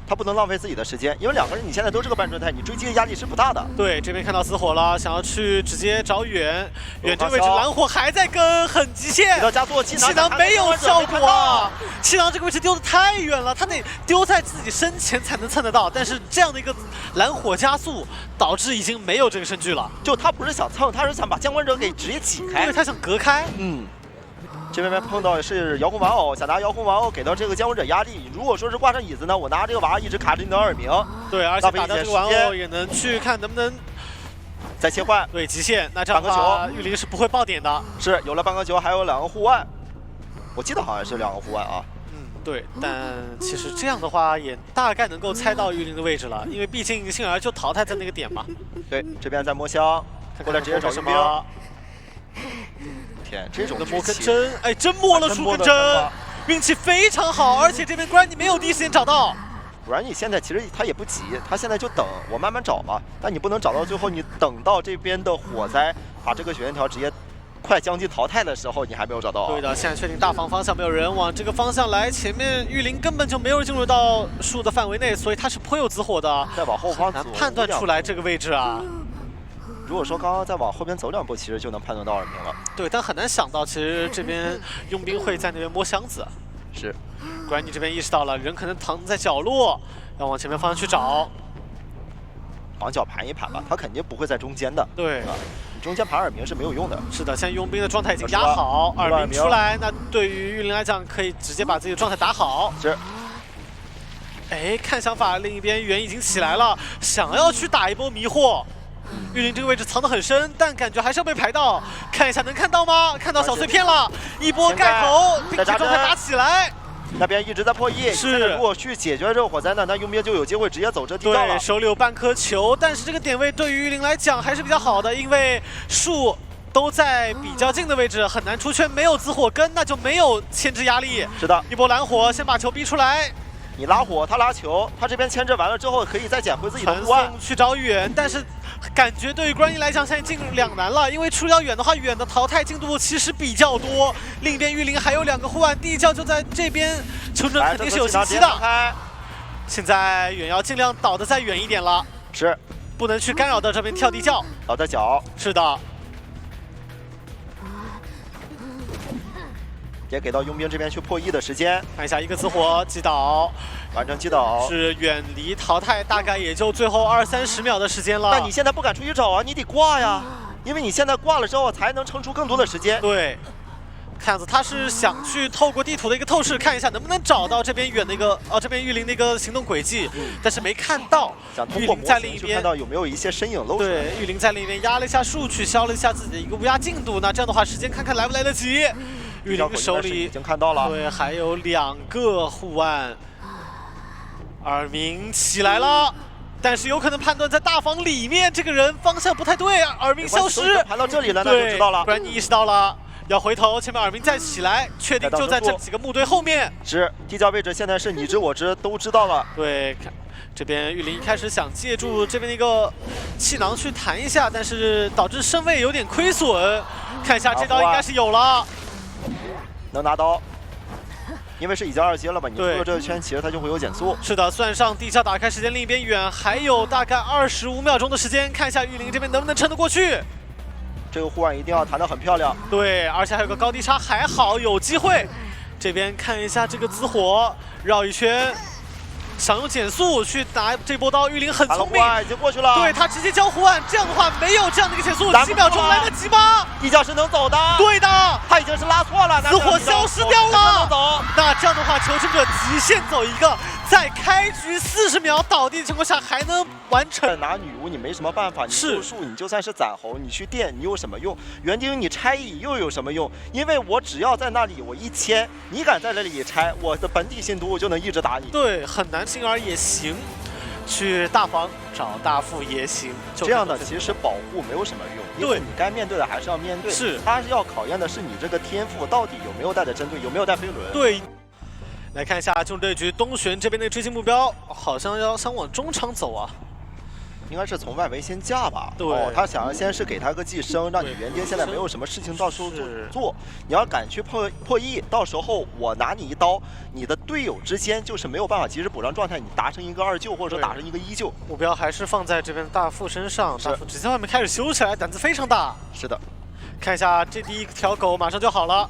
他不能浪费自己的时间，因为2个人你现在都是个半状态，你追击的压力是不大的。对，这边看到死火了，想要去直接找远这个位置，蓝火还在跟，很极限。加速，气囊没有效果啊！气囊这个位置丢的太远了，他得丢在自己身前才能蹭得到。但是这样的一个蓝火加速，导致已经没有这个身距了。就他不是想蹭，他是想把监管者给直接挤开，因为他想隔开。这边碰到是遥控玩偶，想拿遥控玩偶给到这个监管者压力。如果说是挂上椅子呢，我拿这个娃一直卡着你的耳鸣。对，而且打到这个玩偶也能去看能不能再切换。对，极限。那这样的话，玉林是不会爆点的。是有了半个球，还有2个护腕。我记得好像是2个护腕啊。对，但其实这样的话也大概能够猜到玉林的位置了，因为毕竟幸儿就淘汰在那个点嘛。对，这边在摸香，过来直接找佣兵。天，这种摸根针，哎，真摸了出根针，运气非常好，而且这边Granny没有第一时间找到。Granny现在其实他也不急，他现在就等我慢慢找嘛。但你不能找到最后，你等到这边的火灾把这个血焰条直接快将近淘汰的时候，你还没有找到。对的，现在确定大房方向没有人往这个方向来，前面玉林根本就没有进入到树的范围内，所以他是不会有子火的。再往后方难判断出来这个位置啊。如果说刚刚再往后边走2步，其实就能判断到耳鸣了。对，但很难想到，其实这边佣兵会在那边摸箱子。是Granny这边意识到了，人可能躺在角落，要往前面方向去找。往角盘一盘吧，他肯定不会在中间的。对，你中间盘耳鸣是没有用的。是的，现在佣兵的状态已经压好，耳鸣出来，那对于玉林来讲，可以直接把自己的状态打好。是。哎，看想法，另一边猿已经起来了，想要去打一波迷惑。玉林这个位置藏得很深，但感觉还是要被排到。看一下能看到吗？看到小碎片了，一波盖头，并且状态打起来。那边一直在破译。是现在如果去解决这个火灾呢，那佣兵就有机会直接走这地窖了对，。手里有半颗球，但是这个点位对于玉林来讲还是比较好的，因为树都在比较近的位置，很难出圈。没有紫火根，那就没有牵制压力。是的，一波蓝火，先把球逼出来，你拉火，他拉球，他这边牵制完了之后，可以再捡回自己的传护腕。送去找远，但是感觉对于关一来讲现在进入两难了，因为出掉远的话，远的淘汰进度其实比较多。另一边玉林还有2个护腕，地窖就在这边，求生肯定是有信息的。现在远要尽量倒得再远一点了，是，不能去干扰到这边跳地窖。倒在脚，是的，也给到佣兵这边去破译的时间，看一下一个紫火击倒，完成击倒。是远离淘汰，大概也就最后20-30秒的时间了。但你现在不敢出去找啊，你得挂呀，因为你现在挂了之后才能撑出更多的时间。对。看样子他是想去透过地图的一个透视看一下能不能找到这边远的一个这边玉林的一个行动轨迹，但是没看到。想通过模型去看到有没有一些身影露出来。对，玉林在另一边压了一下树，取消了一下自己的一个乌鸦进度。那这样的话，时间看看来不来得及。玉林手里已经看到了，对，还有2个护腕。耳鸣起来了。但是有可能判断在大房里面，这个人方向不太对，耳鸣消失。盘到这里了，那就知道了。不然你意识到了。要回头，前面耳鸣再起来，确定就在这几个木堆后面。是地窖位置，现在是你知我知，都知道了。对，看这边玉林一开始想借助这边的一个气囊去弹一下，但是导致身位有点亏损。看一下这刀应该是有了，能拿刀，因为是已经2阶了嘛，你出了这个圈，其实它就会有减速。是的，算上地窖打开时间，另一边远还有大概25秒钟的时间，看一下玉林这边能不能撑得过去。这个护腕一定要弹得很漂亮。对，而且还有个高低差，还好有机会。这边看一下这个紫火绕一圈，想用减速去拿这波刀。玉林很聪明，已经过去了。对他直接交护腕，这样的话没有这样的一个减速，7秒钟来得及吗？地窖是能走的。对的，他已经是拉错了，紫火消失掉了。那这样的话，求生者极限走一个，在开局40秒倒地的情况下还能完成。拿女巫你没什么办法，你救树你就算是攒猴，你去电你有什么用？园丁你拆蚁又有什么用？因为我只要在那里我一牵，你敢在那里拆，我的本体信徒我就能一直打你。对，很难星儿也行，去大房找大副也行。这样的其实保护没有什么用，因为你该面对的还是要面对。是，他是要考验的是你这个天赋到底有没有带着针对，有没有带飞轮。对。来看一下竞争对局，东玄这边的追击目标好像想往中场走啊，应该是从外围先架吧。对，他想要先是给他个寄生，让你园丁现在没有什么事情到时候做。你要敢去破译，到时候我拿你一刀，你的队友之间就是没有办法及时补上状态，你达成一个2救或者说达成一个1救。目标还是放在这边大副身上，大副直接外面开始修起来，胆子非常大。是的，看一下这第一条狗马上就好了，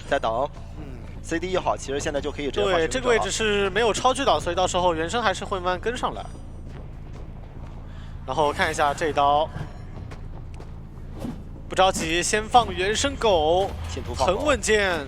再等。CD 一好，其实现在就可以直接对，这个位置是没有超巨岛，所以到时候原生还是会慢慢跟上来。然后看一下这一刀，不着急，先放原生狗，很稳健。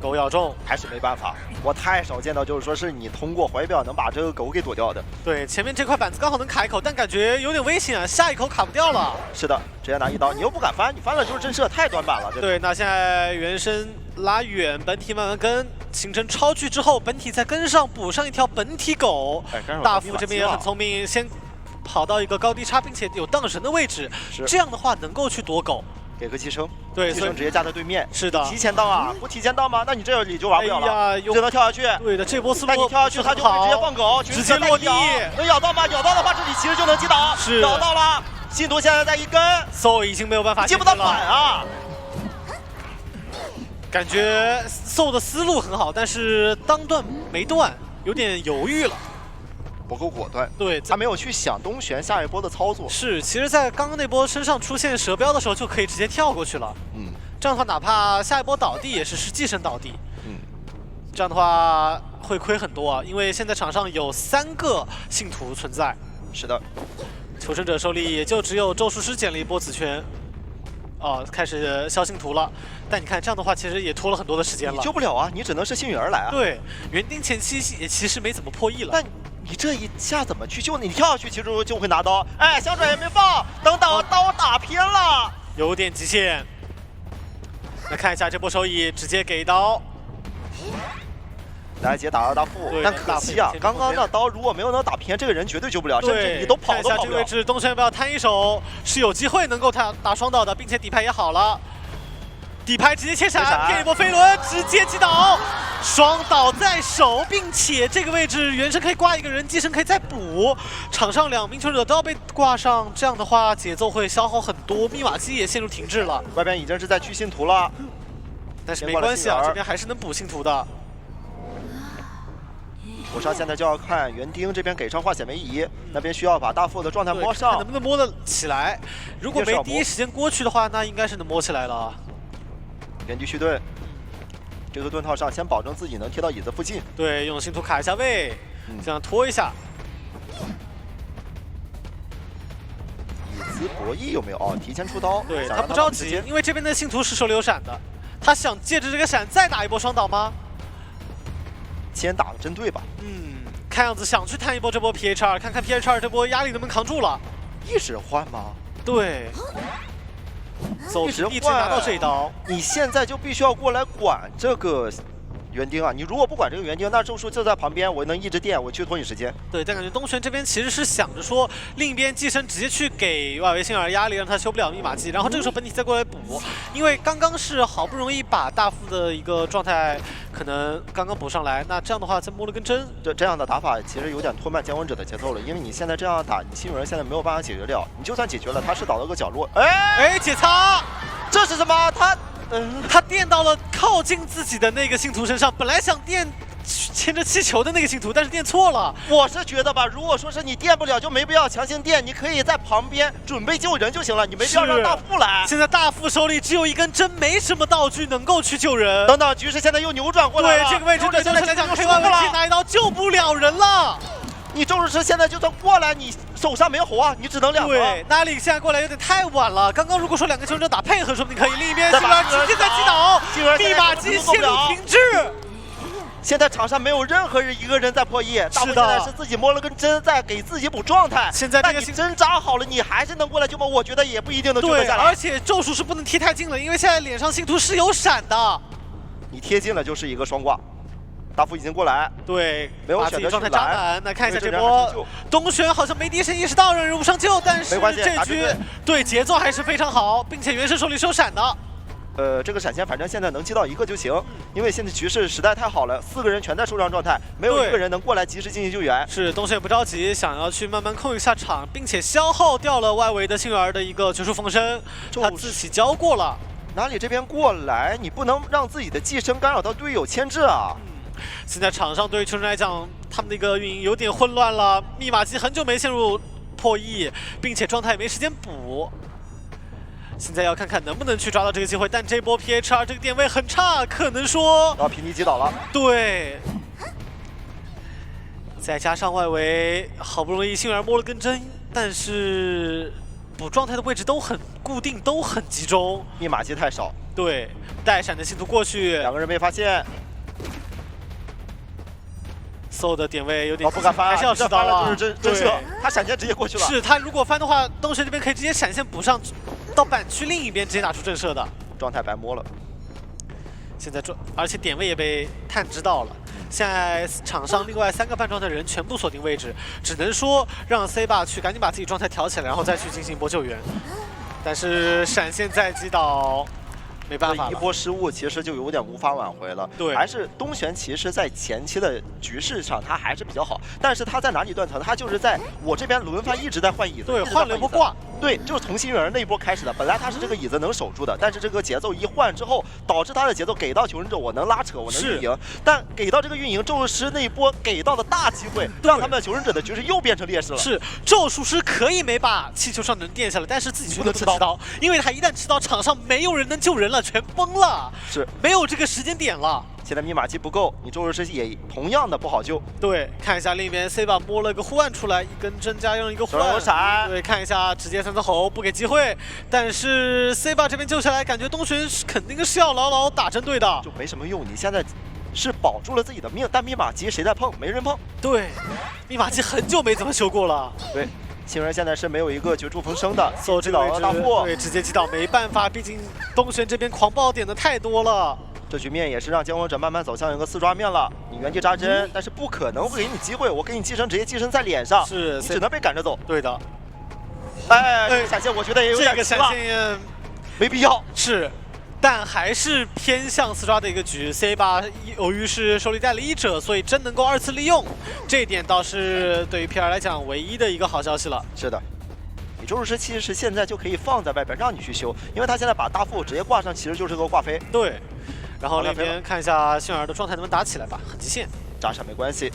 狗咬中还是没办法，我太少见到就是说是你通过怀表能把这个狗给躲掉的。对，前面这块板子刚好能卡一口，但感觉有点危险啊，下一口卡不掉了。是的，直接拿一刀，你又不敢翻，你翻了就是震慑，太短板了。对，那现在原生拉远，本体慢慢跟，形成超距之后，本体再跟上补上一条本体狗。大副这边也很聪明，先跑到一个高低差并且有荡神的位置，这样的话能够去躲狗。给个寄生，对，寄生直接架在对面。是的，提前到啊，不提前到吗？那你这里就玩不了了。哎呀，只能跳下去。对的，这波思路。但你跳下去，他就会直接放狗，直接落地。能咬到吗？咬到的话，这里其实就能击倒。是，咬到了。信徒现在在一根 ，So 已经没有办法接不到反啊。感觉 So 的思路很好，但是当断没断，有点犹豫了。不够果断，对，他没有去想东玄下一波的操作。是，其实，在刚刚那波身上出现蛇标的时候，就可以直接跳过去了。这样的话，哪怕下一波倒地，也是实际上倒地。这样的话会亏很多啊，因为现在场上有3个信徒存在。是的，求生者手里也就只有咒术师捡了一波紫圈。哦，开始消信徒了，但你看这样的话，其实也拖了很多的时间了。你救不了啊，你只能是幸运儿来啊。对，园丁前期也其实没怎么破译了。但你这一下怎么去救你？你跳下去其实就会拿刀。哎，香水也没放，等刀打偏了，有点极限。来看一下这波手椅，直接给刀。来杰打二大副，但可惜啊，刚刚那刀如果没有能打偏，这个人绝对救不了，甚至你都跑都跑不了。看一下这个位置，东玄要不要摊一手？是有机会能够打双倒的，并且底牌也好了。底牌直接切闪，骗一波飞轮，直接击倒，双倒在手，并且这个位置原神可以挂一个人，机神可以再补。场上2名求生者都要被挂上，这样的话节奏会消耗很多，密码机也陷入停滞了。外边已经是在狙信徒了，但是没关系啊，这边还是能补信徒的。火上现在就要看园丁这边给上化险为夷，那边需要把大副的状态摸上，能不能摸得起来？如果没第一时间过去的话，那应该是能摸起来了。原地续盾，这个盾套上先保证自己能贴到椅子附近。对，用信徒卡一下位，这样拖一下。椅子博弈有没有？哦，提前出刀。对他不着急，因为这边的信徒是手里有闪的，他想借着这个闪再打一波双倒吗？先打个针对吧。看样子想去探一波这波 PHR， 看看 PHR 这波压力能不能扛住了。一直换吗？对。走直一直拿到这一刀，你现在就必须要过来管这个园丁啊！你如果不管这个园丁，那咒术就在旁边，我能一直电，我去拖你时间。对，但感觉东玄这边其实是想着说，另一边寄生直接去给外围星儿压力，让他修不了密码机，然后这个时候本体再过来补，因为刚刚是好不容易把大副的一个状态可能刚刚补上来，那这样的话再摸了根针，这样的打法其实有点拖慢监管者的节奏了，因为你现在这样打，你新人现在没有办法解决掉，你就算解决了，他是倒到个角落，哎，解擦，这是什么？他电到了靠近自己的那个信徒身上，本来想电牵着气球的那个信徒，但是电错了。我是觉得吧，如果说是你电不了，就没必要强行电，你可以在旁边准备救人就行了，你没必要让大副来。现在大副手里只有一根针，没什么道具能够去救人。等等，局势现在又扭转过来了。对，这个位置对东玄来讲，可以外围拿一刀救不了人了。你咒术师现在就算过来，你手上没红啊，你只能2个。对，那里现在过来有点太晚了。刚刚如果说2个求生者打配合，说不定可以。另一边星儿直接在击倒，密码机陷入停滞。现在场上没有任何一个人在破译，大副现在是自己摸了根针，在给自己补状态。现在这个你针扎好了，你还是能过来救吗？我觉得也不一定能救得下来。而且咒术是不能贴太近了，因为现在脸上信徒是有闪的。你贴近了就是一个双挂。大副已经过来，对，没有选择状态扎满。那看一下这波，东玄好像没第一时间意识到让人无伤救，但是这局对节奏还是非常好，并且原神手里是有闪的。这个闪现反正现在能击到1个就行，因为现在局势实在太好了，4个人全在受伤状态，没有1个人能过来及时进行救援。是东玄不着急，想要去慢慢控一下场，并且消耗掉了外围的星儿的一个绝术风声，他自己交过了。哪里这边过来，你不能让自己的寄生干扰到队友牵制啊！现在场上对于求生来讲，他们的一个运营有点混乱了。密码机很久没陷入破译，并且状态也没时间补。现在要看看能不能去抓到这个机会，但这波 PHR 这个点位很差，可能说然后平地击倒了。对，再加上外围好不容易星儿摸了根针，但是补状态的位置都很固定，都很集中，密码机太少。对，带闪的信徒过去，2个人被发现。搜的点位有点不敢翻，还是要知道了，就是真射，他闪现直接过去了。是他如果翻的话，东玄这边可以直接闪现补上，到板区另一边直接打出震慑的。状态白摸了。现在而且点位也被探知到了。现在场上另外3个半状态的人全部锁定位置，只能说让 C 霸去赶紧把自己状态调起来，然后再去进行一波救援。但是闪现再击倒。没办法，一波失误其实就有点无法挽回了。对，还是东玄其实在前期的局势上他还是比较好，但是他在哪里断层？他就是在我这边轮番一直在换椅子，对，换了一波挂。对，就是从新人那一波开始的。本来他是这个椅子能守住的，但是这个节奏一换之后，导致他的节奏给到求生者，我能拉扯，我能运营。但给到这个运营，咒术师那一波给到的大机会，让他们求生者的局势又变成劣势了。是，咒术师可以没把气球上能垫下来，但是自己不能吃刀，因为他一旦吃刀，场上没有人能救人了，全崩了。是，没有这个时间点了。现在密码机不够，你咒术师也同样的不好救。对，看一下另一边 C 把摸了个护腕出来，一根针加上一个护腕。闪。对，看一下直接3层吼，不给机会。但是 C 把这边救下来，感觉东玄肯定是要牢牢打针对的，就没什么用。你现在是保住了自己的命，但密码机谁在碰？没人碰。对，密码机很久没怎么修过了。对。星人现在是没有一个绝处逢生的，走这个位置，大副，对，直接击倒，没办法，毕竟东玄这边狂暴点的太多了。这局面也是让监控者慢慢走向一个4抓面了。你原地扎针，但是不可能会给你机会，我给你寄生，直接寄生在脸上，是，你只能被赶着走。对的。哎，这个闪现我觉得也有点这个闪现没必要。是。但还是偏向4抓的一个局 ，C 把由于是手里带了1者，所以真能够2次利用，这一点倒是对于 PR 来讲唯一的一个好消息了。是的，你咒术师其实现在就可以放在外边让你去修，因为他现在把大副直接挂上，其实就是个挂飞。对，然后那边看一下幸运儿的状态能不能打起来吧，很极限，扎闪没关系。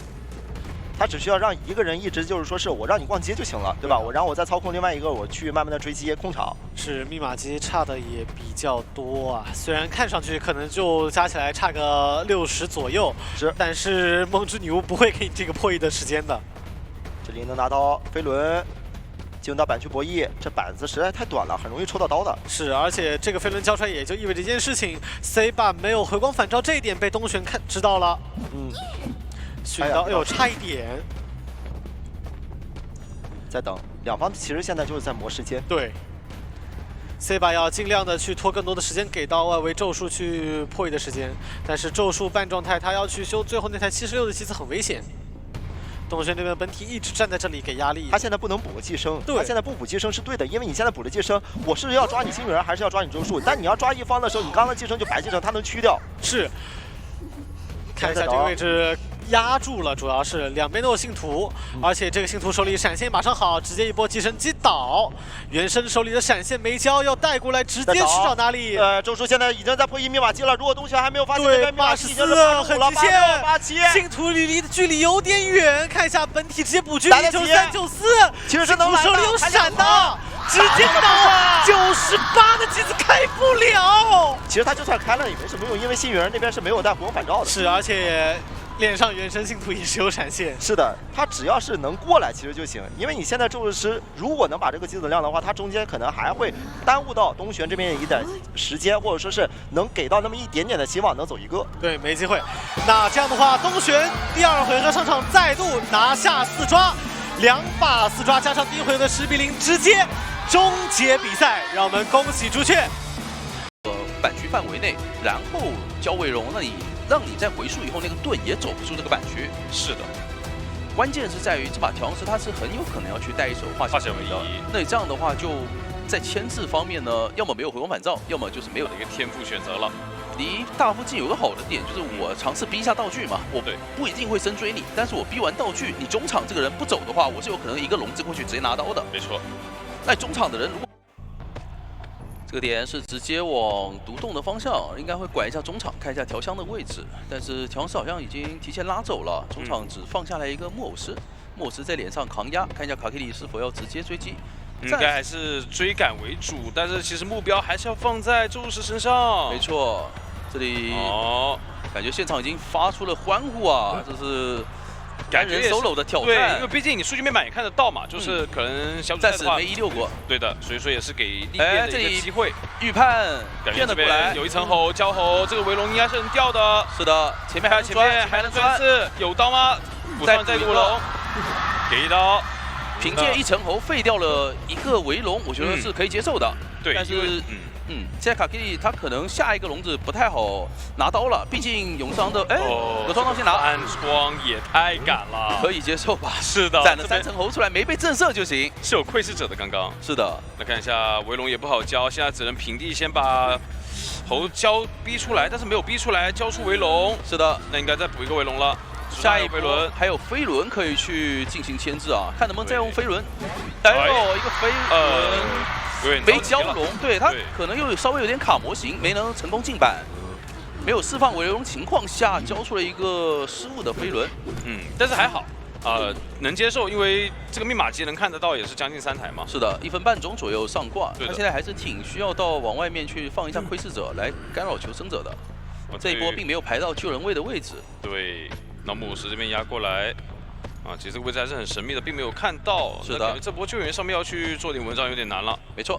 他只需要让一个人一直就是说是我让你逛街就行了，对吧？然后我再操控另外一个，我去慢慢的追击控场。是密码机差的也比较多啊，虽然看上去可能就加起来差个60左右，但是梦之女巫不会给你这个破译的时间的。这里能拿到飞轮，进入到板区博弈，这板子实在太短了，很容易抽到刀的。是，而且这个飞轮交出来也就意味着一件事情 ，C 把没有回光返照这一点被东玄知道了。寻到，哎呦，差一点。在等，两方其实现在就是在磨时间。对 ，C 把要尽量的去拖更多的时间给到外围咒术去破译的时间，但是咒术半状态，他要去修最后那台76的棋子很危险。东玄这边本体一直站在这里给压力，他现在不能补个寄生，对，他现在不补寄生是对的，因为你现在补了寄生，我是要抓你星人还是要抓你咒术？但你要抓一方的时候，你刚刚寄生就白寄生，他能驱掉。是，看一下这个位置。压住了，主要是两边都有信徒，而且这个信徒手里闪现马上好，直接一波寄生击倒。原生手里的闪现没交，要带过来，直接去找哪里？咒术现在已经在破译密码机了，如果东玄还没有发现，对，密码机已经是很极限，87，信徒离的距离有点远，看一下本体直接补狙，93、94，其实是能来的，手里有闪的。直接倒98的机子开不了。其实他就算开了也没什么用，因为信源那边是没有带回光返照的。是，而且脸上原生信徒也是有闪现。是的，他只要是能过来其实就行，因为你现在咒术师如果能把这个机子亮的话，他中间可能还会耽误到东玄这边一点时间，或者说是能给到那么一点点的希望能走一个。对，没机会。那这样的话，东玄第2回合上场再度拿下4抓，2把4抓加上第1回合的10比0，直接终结比赛，让我们恭喜朱雀。板区范围内，然后交尾龙，那你让你在回溯以后，那个盾也走不出这个板区。是的，关键是在于这把调香师他是很有可能要去带一手化险为夷的。那你这样的话，就在牵制方面呢，要么没有回光返照，要么就是没有一个天赋选择了。离大附近有个好的点，就是我尝试逼一下道具嘛，我不一定会深追你，但是我逼完道具，你中场这个人不走的话，我是有可能一个龙子过去直接拿刀的。没错。那中场的人如果这个点是直接往独洞的方向，应该会拐一下中场，看一下调香的位置。但是调香师好像已经提前拉走了，中场只放下来一个木偶师，木偶师在脸上扛压，看一下卡克里是否要直接追击。应该还是追赶为主，但是其实目标还是要放在咒术师身上。没错，这里感觉现场已经发出了欢呼啊！这是单人 solo 的挑战。对，因为毕竟你数据面板也看得到嘛，就是可能小组赛的话没16过。对的，所以说也是给历练的一个机会。预判变得过来，有一层吼交吼，这个围龙应该是能掉的。是的，前面还能钻刺，有刀吗？补上再补龙，给一刀。凭借一层喉废掉了一个围龙，我觉得是可以接受的。对，但是现在卡克里他可能下一个笼子不太好拿刀了，毕竟永伤的有双刀先拿，暗霜也太赶了，可以接受吧？是的，攒了3层喉出来，没被震慑就行。是有窥视者的刚刚。是的，那看一下围龙也不好交，现在只能平地先把喉逼出来，但是没有逼出来，交出围龙。是的，那应该再补一个围龙了。下一飞轮还有飞轮可以去进行牵制啊，看能不能再用飞轮。哎呦，一个飞轮没交龙，对他可能又稍微有点卡模型，没能成功进板，没有释放围龙情况下交出了一个失误的飞轮。但是还好，能接受，因为这个密码机能看得到也是将近3台嘛。是的，1分半钟左右上挂，他现在还是挺需要到往外面去放一下窥视者来干扰求生者的。这一波并没有排到救人位的位置。对。那木石这边压过来，其实这个位置还是很神秘的，并没有看到。是的，这波救援上面要去做点文章有点难了。没错，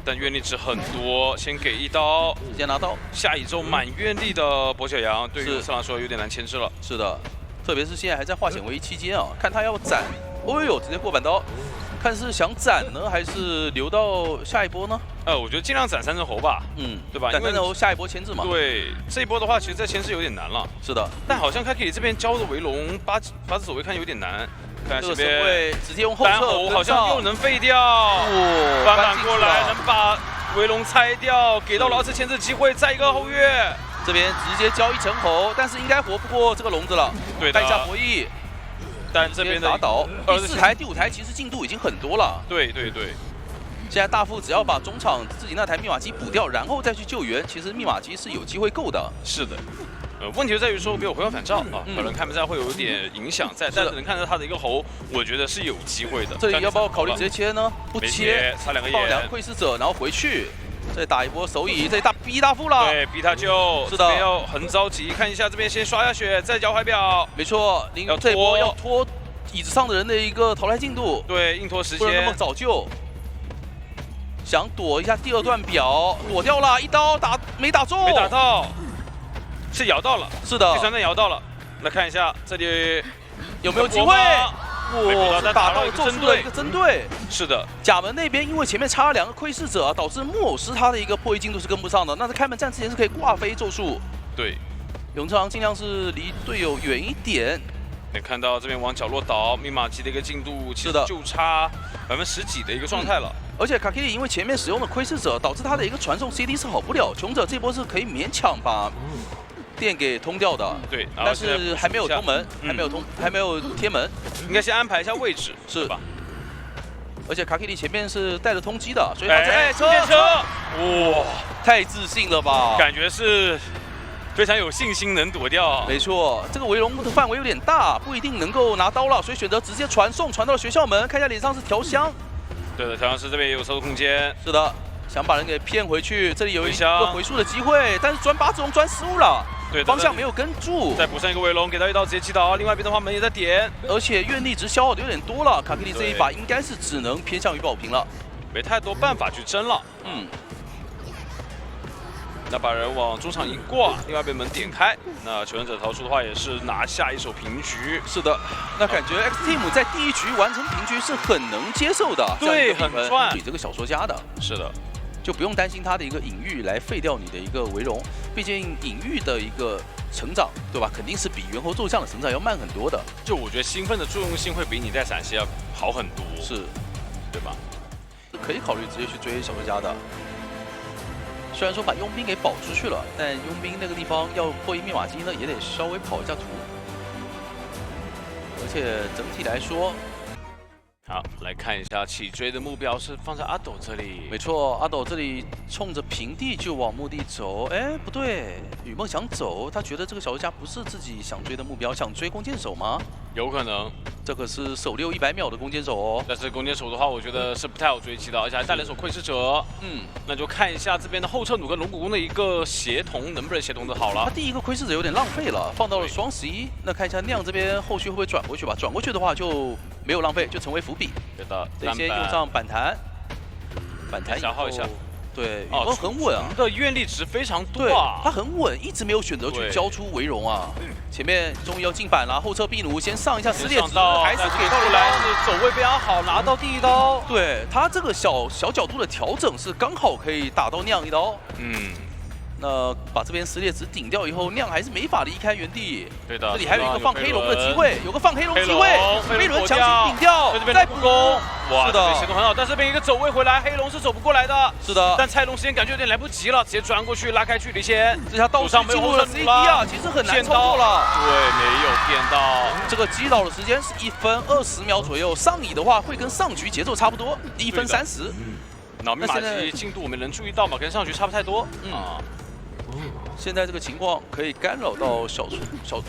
但愿力值很多，先给一刀，先拿刀。下一周满愿力的跛脚羊对于勇士来说有点难牵制了。是的，特别是现在还在化险为夷期间啊，看他要斩。哦呦，直接过板刀。看是想攒呢，还是留到下一波呢？我觉得尽量攒3只猴吧，对吧？攒3只猴下一波牵制嘛。对，这一波的话，其实再牵制有点难了。是的，但好像Kaki这边交的围龙8只守卫看有点难。看这个这边直接用后撤，单猴好像又能废掉，翻版过来能把围龙拆掉，给到了2次牵制机会，再一个后跃。这边直接交1层猴，但是应该活不过这个笼子了。对的，看一下博弈。 但这边打倒第4台、第5台其实进度已经很多了。对。现在大副只要把中场自己那台密码机补掉，然后再去救援，其实密码机是有机会够的。是的。问题就在于说没有回光返照啊，可能看不下会有点影响在，但是能看到他的一个猴，我觉得是有机会的。这里要不要考虑直接切呢？不切，差2个眼，放2个窥视者，然后回去。 再打一波手椅，这逼大副了。对，逼他救。是的，这边要很着急，看一下这边先刷下血，再交怀表。没错，这一波要拖椅子上的人的一个淘汰进度。对，硬拖时间，不能那么早救。想躲一下第2段表，躲掉了，1刀没打中，没打到，是摇到了。是的，第3段摇到了。来看一下这里有没有机会。 哇！打到咒术的一个针对，是的。甲门那边因为前面插了2个窥视者，导致木偶师他的一个破译进度是跟不上的。那在开门战之前是可以挂飞咒术。对，永昌尽量是离队友远一点。能看到这边往角落倒，密码机的一个进度其实就差10%几的一个状态了。而且卡基里因为前面使用了窥视者，导致他的一个传送 CD 是好不了。穷者这波是可以勉强把。 电给通掉的，对，但是还没有通门，还没有贴门，应该先安排一下位置，是吧？而且卡基里前面是带着通缉的，所以他车，哇，太自信了吧？感觉是非常有信心能躲掉。没错，这个围龙的范围有点大，不一定能够拿刀了，所以选择直接传送，传到了学校门。看一下脸上是调香，对的，调香师这边也有操作空间。是的，想把人给骗回去，这里有一个回溯的机会，但是转把子龙转失误了。 对，方向没有跟住，再补上一个围龙，给到1刀直接击倒。另外一边的话，门也在点，而且愿力值消耗的有点多了。卡基里这一把应该是只能偏向于保平了，没太多办法去争了。那把人往中场一挂，另外一边门点开，那求生者逃出的话也是拿下一手平局。是的，那感觉 X Team 在第1局完成平局是很能接受的，对，很赚。给这个小说家的，是的。 就不用担心他的一个隐喻来废掉你的一个围容，毕竟隐喻的一个成长，对吧？肯定是比猿猴咒像的成长要慢很多的。就我觉得兴奋的作用性会比你在陕西要好很多，是，对吧？可以考虑直接去追小说家的。虽然说把佣兵给保出去了，但佣兵那个地方要破译密码机呢，也得稍微跑一下图。而且整体来说。 好，来看一下起追的目标是放在阿斗这里。没错，阿斗这里冲着平地就往墓地走。哎，不对，雨梦想走，他觉得这个小说家不是自己想追的目标，想追弓箭手吗？有可能，这可是手溜100秒的弓箭手哦。但是弓箭手的话，我觉得是不太好追击的，而且还带了一手窥视者。那就看一下这边的后撤弩跟龙骨弓的一个协同，能不能协同的好了。他第1个窥视者有点浪费了，放到了双11。那看一下酿这边后续会不会转过去吧？转过去的话就。 没有浪费，就成为伏笔。对的，得先用上反弹，反弹消耗一下。对，雨梦很稳啊，的愿力值非常多啊，他很稳，一直没有选择去交出围容啊。前面终于要进板了，后撤壁弩先上一下撕裂值，还是给到了是走位非常好，拿到第1刀。对他这个小角度的调整是刚好可以打到酿1刀。那把这边撕裂值顶掉以后，酿还是没法离开原地。对的，这里还有一个放黑龙的机会，有个放黑龙机会，飞轮强行顶掉，再补攻。哇，是的，协同很好，但是这边一个走位回来，黑龙是走不过来的。是的，但拆龙时间感觉有点来不及了，直接钻过去拉开距离先。这下倒上进入了 CD 啊，其实很难操作了。对，没有骗到。这个击倒的时间是1分20秒左右，上蚁的话会跟上局节奏差不多，1分30。那密码机进度我们能注意到吗？跟上局差不太多。现在这个情况可以干扰到小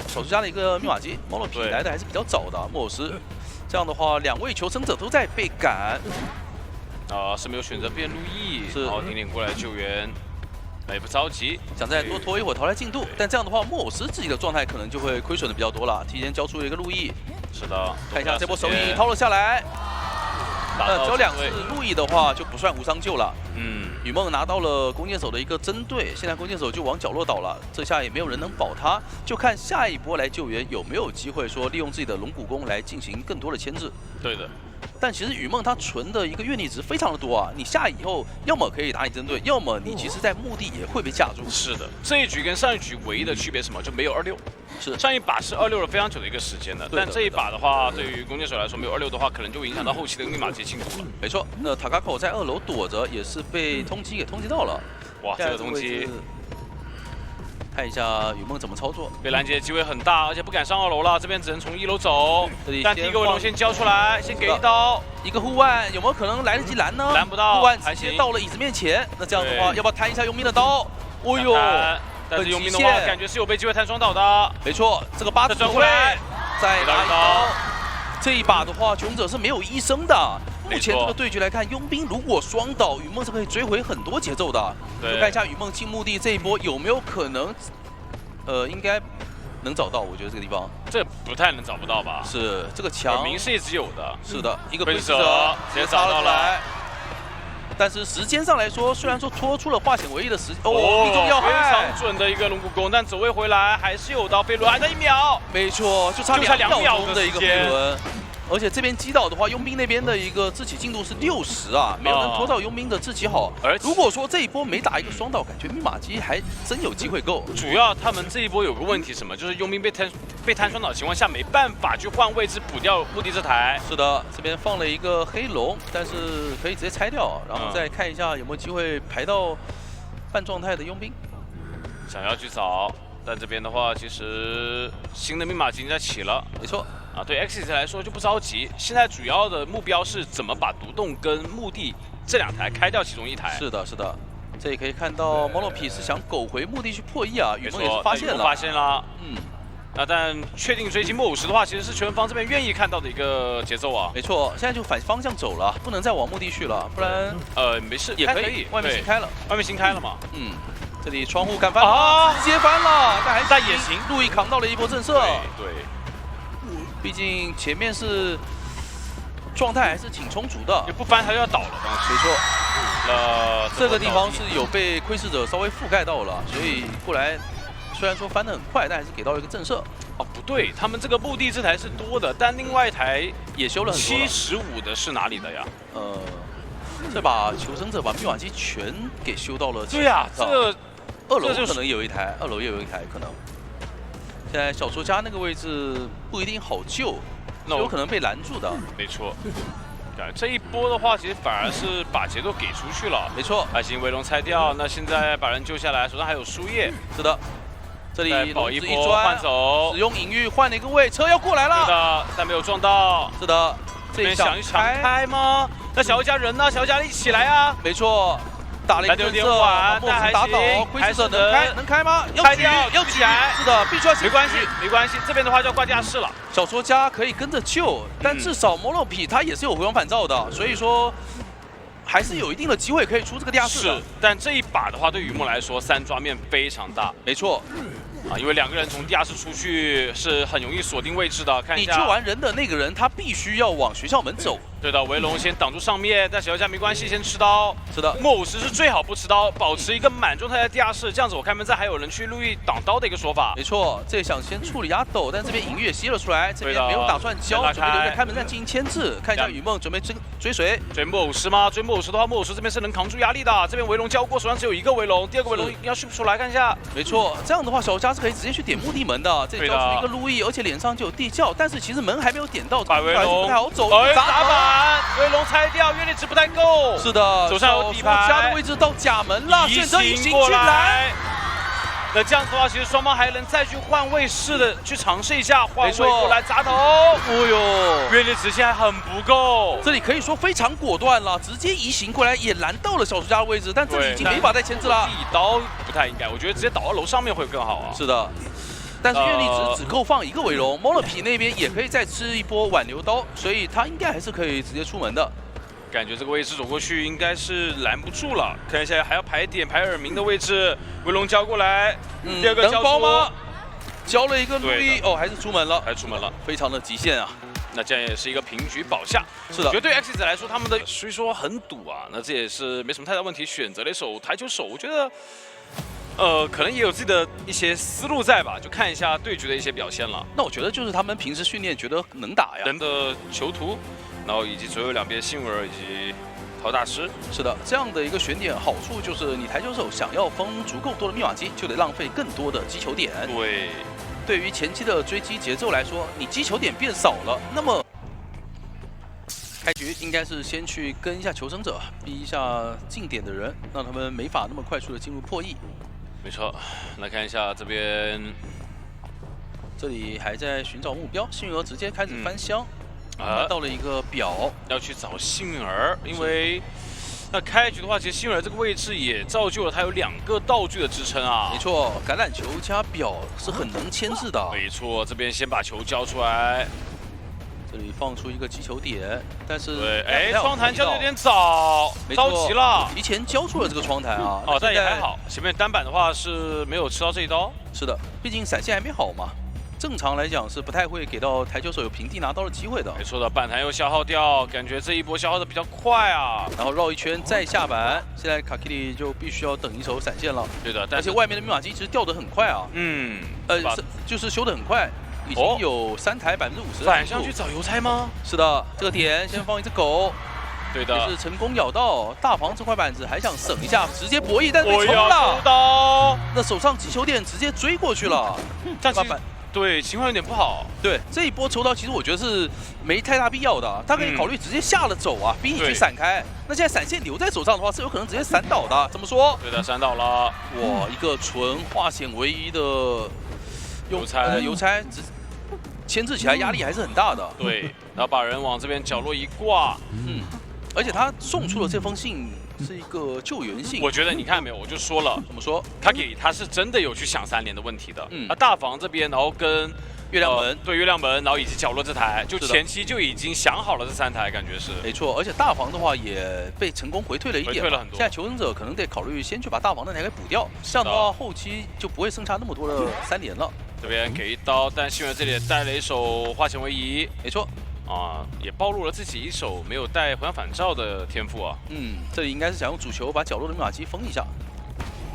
说家的一个密码机，猫洛皮来的还是比较早的木偶师。这样的话，2位求生者都在被赶。是没有选择变路易，是，然后点过来救援，那也不着急，想再多拖一会儿淘汰进度。但这样的话，木偶师自己的状态可能就会亏损的比较多了，提前交出了一个路易。是的，看一下这波手艺掏了下来。交2次路易的话就不算无伤救了。雨梦拿到了弓箭手的一个针对，现在弓箭手就往角落倒了，这下也没有人能保他，就看下一波来救援有没有机会说利用自己的龙骨弓来进行更多的牵制。对的，但其实雨梦他存的一个阅历值非常的多啊，你下以后要么可以打你针对，要么你其实在墓地也会被架住。是的，这一局跟上一局唯一的区别是什么？就没有26。是上一把是26了非常久的一个时间的，但这一把的话，对于弓箭手来说没有26的话，可能就会影响到后期的密码级进度了。没错，那塔卡口在2楼躲着，也是被通缉给通缉到了。哇，这个通缉，看一下雨梦怎么操作。被拦截的机会很大，而且不敢上2楼了，这边只能从1楼走。但第一个围龙先交出来，先给一刀。一个护腕有没有可能来得及拦呢？拦不到，护腕直接到了椅子面前。那这样的话，要不要摊一下佣兵的刀？哦呦！但是佣兵的话，感觉是有被机会摊双倒的。没错，这个8字转过来，再拿一刀。这一把的话，囧者是没有医生的。目前这个对局来看，佣兵如果双倒，雨梦是可以追回很多节奏的。就看一下雨梦进墓地这一波有没有可能，应该能找到。我觉得这个地方，这不太能找不到吧？是这个墙，明是一直有的。是的，一个窥视者直接找到了。但是时间上来说，虽然说拖出了化险为夷的时哦，命中要害，非常准的一个龙骨弓，但走位回来还是有刀，飞轮还差1秒，没错，就差2秒钟的一个飞轮。而且这边击倒的话，佣兵那边的一个自起进度是60啊，没有能拖到佣兵的自起好。而如果说这一波没打一个双倒，感觉密码机还真有机会够。主要他们这一波有个问题什么，就是佣兵被摊双倒的情况下，没办法去换位置补掉墓地这台。是的，这边放了一个黑龙，但是可以直接拆掉，然后再看一下有没有机会排到半状态的佣兵。想要去找，但这边的话，其实新的密码机已经在起了。没错。对 Exit 来说就不着急，现在主要的目标是怎么把独栋跟墓地这2台开掉其中1台。是的，是的，这也可以看到 Monopi 是想苟回墓地去破译啊，雨梦也是发现了。但确定追击莫50的话，其实是全方这边愿意看到的一个节奏啊。没错，现在就反方向走了，不能再往墓地去了，不然没事也可以，外面新开了，外面新开了嘛。这里窗户敢翻了，直接翻了，但也行，路易扛到了一波震慑。对。毕竟前面是状态还是挺充足的，不翻他就要倒了。没错，这个地方是有被窥视者稍微覆盖到了，所以过来虽然说翻得很快，但还是给到一个震慑。哦，不对，他们这个墓地这台是多的，但另外一台也修了很多。75的是哪里的呀？这把求生者把密码机全给修到了。对呀，这个2楼可能有一台，2楼也有一台可能。现在小说家那个位置不一定好救，有可能被拦住的。没错，这一波的话，其实反而是把节奏给出去了。没错，还行，围龙拆掉，那现在把人救下来，手上还有输液。是的，这里保一波换走，使用隐喻换了一个位，车要过来了。是的，但没有撞到。是的，这边想开吗？那小家人呢？小家一起来啊！没错。打了一个震慑，把莫斯打倒，窥视者能开吗？开掉，要起来。是的，必须要起。没关系，这边的话就要挂架势了。小说家可以跟着救，但至少摩洛皮他也是有回光返照的，所以说还是有一定的机会可以出这个地下室的。是，但这一把的话，对雨梦来说3抓面非常大。没错。因为2个人从地下室出去是很容易锁定位置的。看一下，你救完人的那个人，他必须要往学校门走。对的，围龙先挡住上面，但小家没关系，先吃刀。是的，莫50是最好不吃刀，保持一个满状态的地下室，这样子我开门再还有人去路易挡刀的一个说法。没错，这想先处理阿斗，但这边隐喻也吸了出来，这边没有打算交，准备留在开门站进行牵制。看一下雨梦准备追随，追莫50吗？追莫50的话，莫50这边是能扛住压力的。这边围龙交过，手上只有1个围龙，第2个围龙要续不出来，看一下。没错，这样的话小家是可以直接去点墓地门的，这里交出一个路易，而且脸上就有地窖，但是其实门还没有点到，把围龙不太好走，砸板，围龙拆掉，阅历值不太够。是的，手上有底牌，家的位置到甲门了，选择移行进来。那这样子的话，其实双方还能再去换位式的去尝试一下，换位过来砸头。哦呦，阅历值现在很不够，这里可以说非常果断了，直接移行过来也拦到了小说家的位置，但这里已经没法再牵制了。一刀不太应该，我觉得直接倒到楼上面会更好啊。是的。但是阅历值只够放1个围龙 ，Monopi 那边也可以再吃一波挽留刀，所以他应该还是可以直接出门的。感觉这个位置走过去应该是拦不住了，看一下还要排点排耳鸣的位置，围龙交过来，第2个交包吗？交了一个路易，哦，还是出门了，还出门了，非常的极限啊。那这样也是一个平局保下。是的，我觉得对 Exit 来说，他们的虽说很赌啊，那这也是没什么太大问题，选择了一手台球手，我觉得。可能也有自己的一些思路在吧，就看一下对局的一些表现了。那我觉得就是他们平时训练觉得能打呀，人的囚徒。然后以及左右两边幸运儿以及陶大师。是的，这样的一个选点好处就是你台球手想要封足够多的密码机，就得浪费更多的击球点。对，对于前期的追击节奏来说，你击球点变少了，那么开局应该是先去跟一下求生者，逼一下近点的人，让他们没法那么快速的进入破译。没错，来看一下这边，这里还在寻找目标，幸运儿直接开始翻箱，拿到了一个表，要去找幸运儿，因为那开局的话，其实幸运儿这个位置也造就了他有2个道具的支撑啊。没错，橄榄球加表是很能牵制的。没错，这边先把球交出来，这里放出一个击球点，但是对，哎，窗台交的有点早，着急了，提前交出了这个窗台啊。哦，但也还好，前面单板的话是没有吃到这一刀。是的，毕竟闪现还没好嘛。正常来讲是不太会给到台球手有平地拿刀的机会的。没错的，板台又消耗掉，感觉这一波消耗的比较快啊。然后绕一圈再下板，现在卡基里就必须要等一手闪现了。对的，但是而且外面的密码机其实掉得很快啊。就是修得很快，已经有3台50%。反向去找邮差吗？是的，这个点先放一只狗。对的，也是成功咬到大房这块板子，还想省一下，直接博弈，但是被冲了。刀，那手上击球点直接追过去了，这样板。对，情况有点不好。对，这一波抽刀其实我觉得是没太大必要的，他可以考虑直接下了走啊，逼你去闪开。那现在闪现留在手上的话，是有可能直接闪倒的。怎么说？对的，闪倒了。哇，一个纯化险为夷的邮差，牵制起来压力还是很大的。对，然后把人往这边角落一挂。而且他送出了这封信是一个救援信。我觉得你看没有，我就说了，怎么说？他是真的有去想3连的问题的。他大房这边，然后跟月亮门，对月亮门，然后以及角落这台，就前期就已经想好了这3台，感觉是。没错，而且大房的话也被成功回退了一点，回退了很多。现在求生者可能得考虑先去把大房那台给补掉，这样的话后期就不会剩下那么多的3连了。这边给一刀，但幸运这里也带了一手化险为夷。没错。也暴露了自己一手没有带回响反照的天赋啊。这里应该是想用主球把角落的密码机封一下。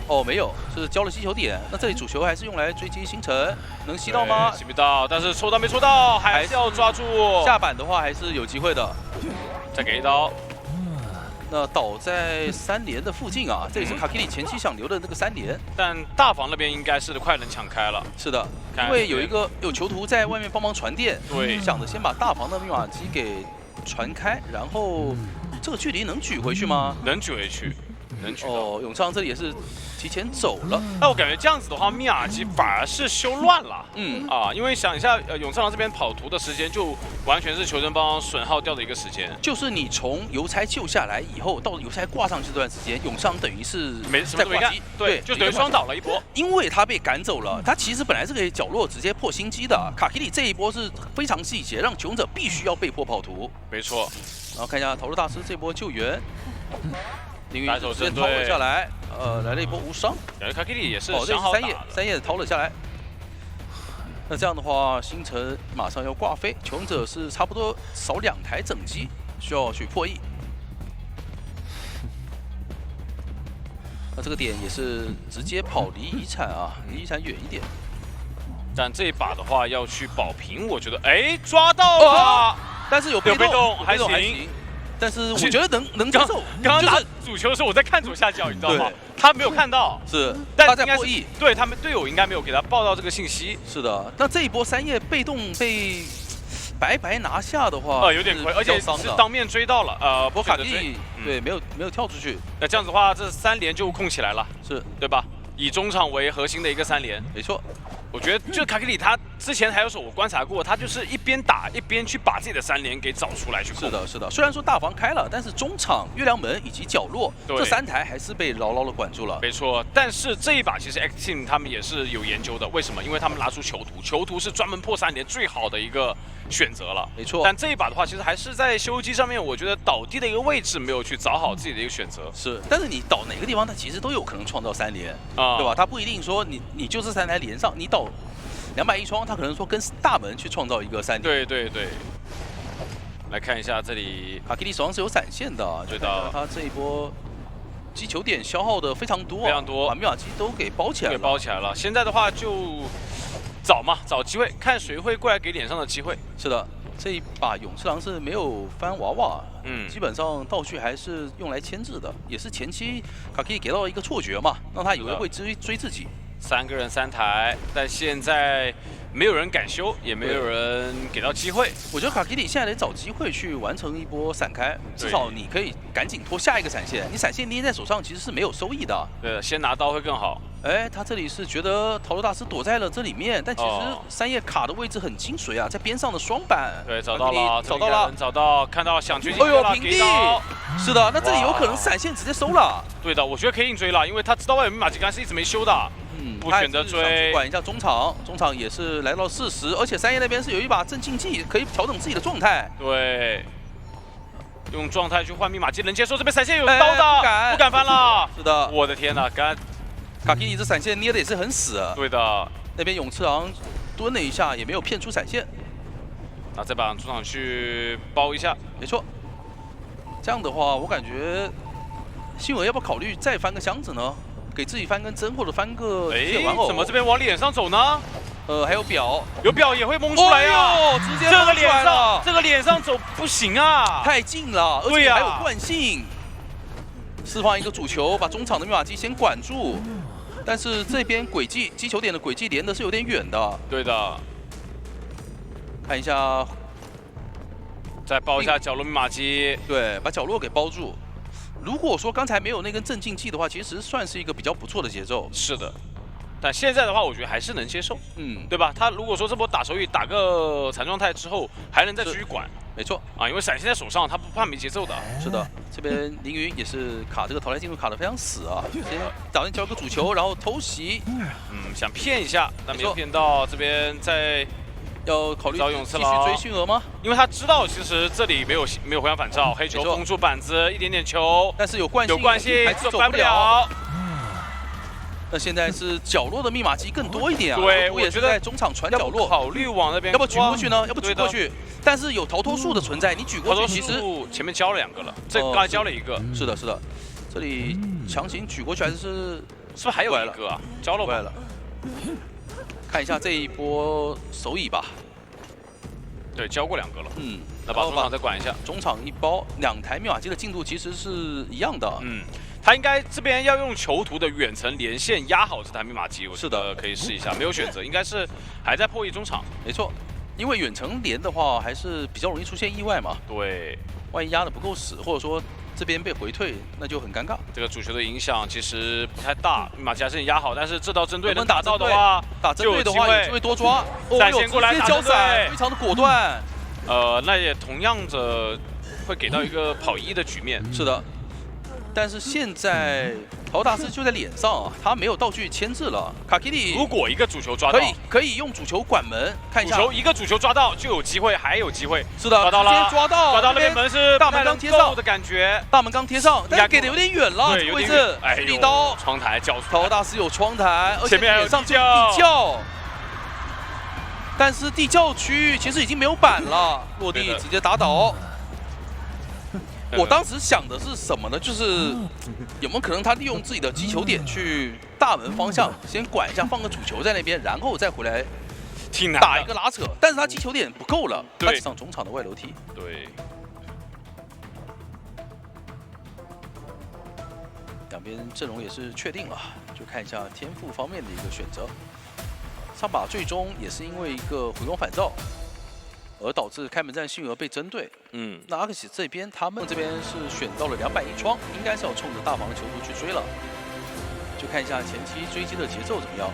哦，没有，是交了击球点。那这里主球还是用来追击星辰，能吸到吗？吸不到，但是抽到没抽到，还是要抓住。下板的话还是有机会的。再给一刀。那倒在3连的附近啊，这也是卡基里前期想留的那个3连。但大房那边应该是快能抢开了。是的，因为有囚徒在外面帮忙传电，对，想着先把大房的密码机给传开，然后这个距离能举回去吗？能举回去，能举。哦，永昌这里也是提前走了。那我感觉这样子的话，密码机反而是修乱了。因为想一下，永昌这边跑图的时间就完全是求生帮损耗掉的一个时间。就是你从邮差救下来以后，到邮差挂上去这段时间，永昌等于是没什么挂机，对，就等于双倒了一波。因为他被赶走了，他其实本来是可以角落直接破心机的。卡基里这一波是非常细节，让求生者必须要被迫跑图。没错。然后看一下投入大师这波救援。凌云直接掏了下来，来了一波无伤。感觉卡基里也是想好打了3叶掏了下来。那这样的话，星辰马上要挂飞，求生者是差不多少2台整机，需要去破译。那这个点也是直接跑离遗产啊，离遗产远一点。但这一把的话要去保平，我觉得抓到了，但是有被动还行。但是我觉得能接受。刚刚打主球的时候，我在看左下角，你知道吗？他没有看到，是，但他在破译。对他们队友应该没有给他报到这个信息。是的，那这一波3叶被动被白拿下的话，有点亏，而且是当面追到了，博卡蒂对没有跳出去。那这样子的话，这3连就控起来了，是对吧？以中场为核心的一个3连，没错。我觉得就卡基里他之前还有手，我观察过，他就是一边打一边去把自己的3连给找出来去控。是的。虽然说大房开了，但是中场、月亮门以及角落这3台还是被牢牢的管住了。没错，但是这一把其实 X Team 他们也是有研究的，为什么？因为他们拿出囚徒，囚徒是专门破3连最好的一个选择了。没错。但这一把的话，其实还是在修机上面，我觉得倒地的一个位置没有去找好自己的一个选择。是，但是你倒哪个地方，它其实都有可能创造3连对吧？它不一定说你就这3台连上，你倒210窗，他可能说跟大门去创造一个3连。对。来看一下这里，卡基里手上是有闪现的，对的。他这一波击球点消耗的非常多，把密码机都给包起来了。现在的话就找机会，看谁会过来给脸上的机会。是的，这一把勇次郎是没有翻娃娃，基本上道具还是用来牵制的，也是前期卡基给到一个错觉嘛，让他以为会追自己。3个人3台，但现在没有人敢修，也没有人给到机会。我觉得卡基里现在得找机会去完成一波闪开，至少你可以赶紧拖下一个闪现。你闪现捏在手上其实是没有收益的。对，先拿刀会更好。哎，他这里是觉得陶乐大师躲在了这里面，但其实三叶卡的位置很精髓啊，在边上的双板。对，找到了，找到，看到想追击。哎呦，平地！是的，那这里有可能闪现直接收了。对的，我觉得可以硬追了，因为他知道外面密码机刚才是一直没修的。不选择追，管一下中场，中场也是来到40，而且三叶那边是有一把镇静剂，可以调整自己的状态。对，用状态去换密码机能接受，这边闪现有刀的，不敢翻了。是的，我的天哪，卡基里这闪现捏的也是很死。对的，那边勇次郎蹲了一下，也没有骗出闪现。那再把中场去包一下，没错。这样的话，我感觉新闻要不要考虑再翻个箱子呢？给自己翻根针，或者翻个玩偶。怎么这边往脸上走呢？还有表，有表也会蒙出来呀！直接蒙出来了。这个脸上走不行啊，太近了，而且还有惯性。释放一个主球，把中场的密码机先管住。但是这边轨迹击球点的轨迹连的是有点远的。对的。看一下，再包一下角落密码机。对，把角落给包住。如果说刚才没有那根镇静剂的话，其实算是一个比较不错的节奏。是的，但现在的话，我觉得还是能接受，对吧？他如果说这波打手语打个残状态之后，还能再继续管，没错啊，因为闪现在手上，他不怕没节奏的。是的，这边凌云也是卡这个投篮进入卡得非常死啊，先打算交个主球，然后偷袭，想骗一下，但没有骗到，这边在。要考虑继续追迅儿吗？因为他知道其实这里没有回阳反照，黑球封住板子，一点点球，但是有惯性，还是走不了。那现在是角落的密码机更多一点啊。对，我觉得在中场传角落，考虑往那边，要不举过去呢？要不举过去？但是有逃脱术的存在，你举过去其实前面交了2个了，这刚才交了1个。是的，是的，这里强行举过去还是不是还有1个啊？交了了。看一下这一波手椅吧，对，交过2个了。那把中场再管一下，中场一包，2台密码机的进度其实是一样的。他应该这边要用囚徒的远程连线压好这台密码机，我是的，可以试一下。没有选择，应该是还在破译中场。没错，因为远程连的话还是比较容易出现意外嘛。对，万一压的不够死，或者说这边被回退，那就很尴尬。这个主球的影响其实不太大，密码机还是压好，但是这道针对能打到的话，打针对的话有机会多抓。闪现过来直接交闪，非常的果断。那也同样的会给到一个跑1的局面。是的，但是现在陶大师就在脸上啊，他没有道具牵制了。卡基里如果一个主球抓到，可以用主球管门，看一下。一个主球抓到就有机会，还有机会。是的，抓到了，抓到那边门是大门刚贴上的感觉，大门刚贴上，但是给的有点远了，这个位置。力刀窗台叫出来，陶大师有窗台，而且前面还有上就地窖。但是地窖区域其实已经没有板了，落地直接打倒。我当时想的是什么呢？就是有没有可能他利用自己的击球点去大门方向先管一下，放个主球在那边，然后再回来打一个拉扯。但是他击球点不够了，他只上中场的外楼梯。对，两边阵容也是确定了，就看一下天赋方面的一个选择。上把最终也是因为一个回光返照，而导致开门战迅儿被针对。那阿克西这边他们这边是选到了201窗，应该是要冲着大房的球图去追了。就看一下前期追击的节奏怎么样。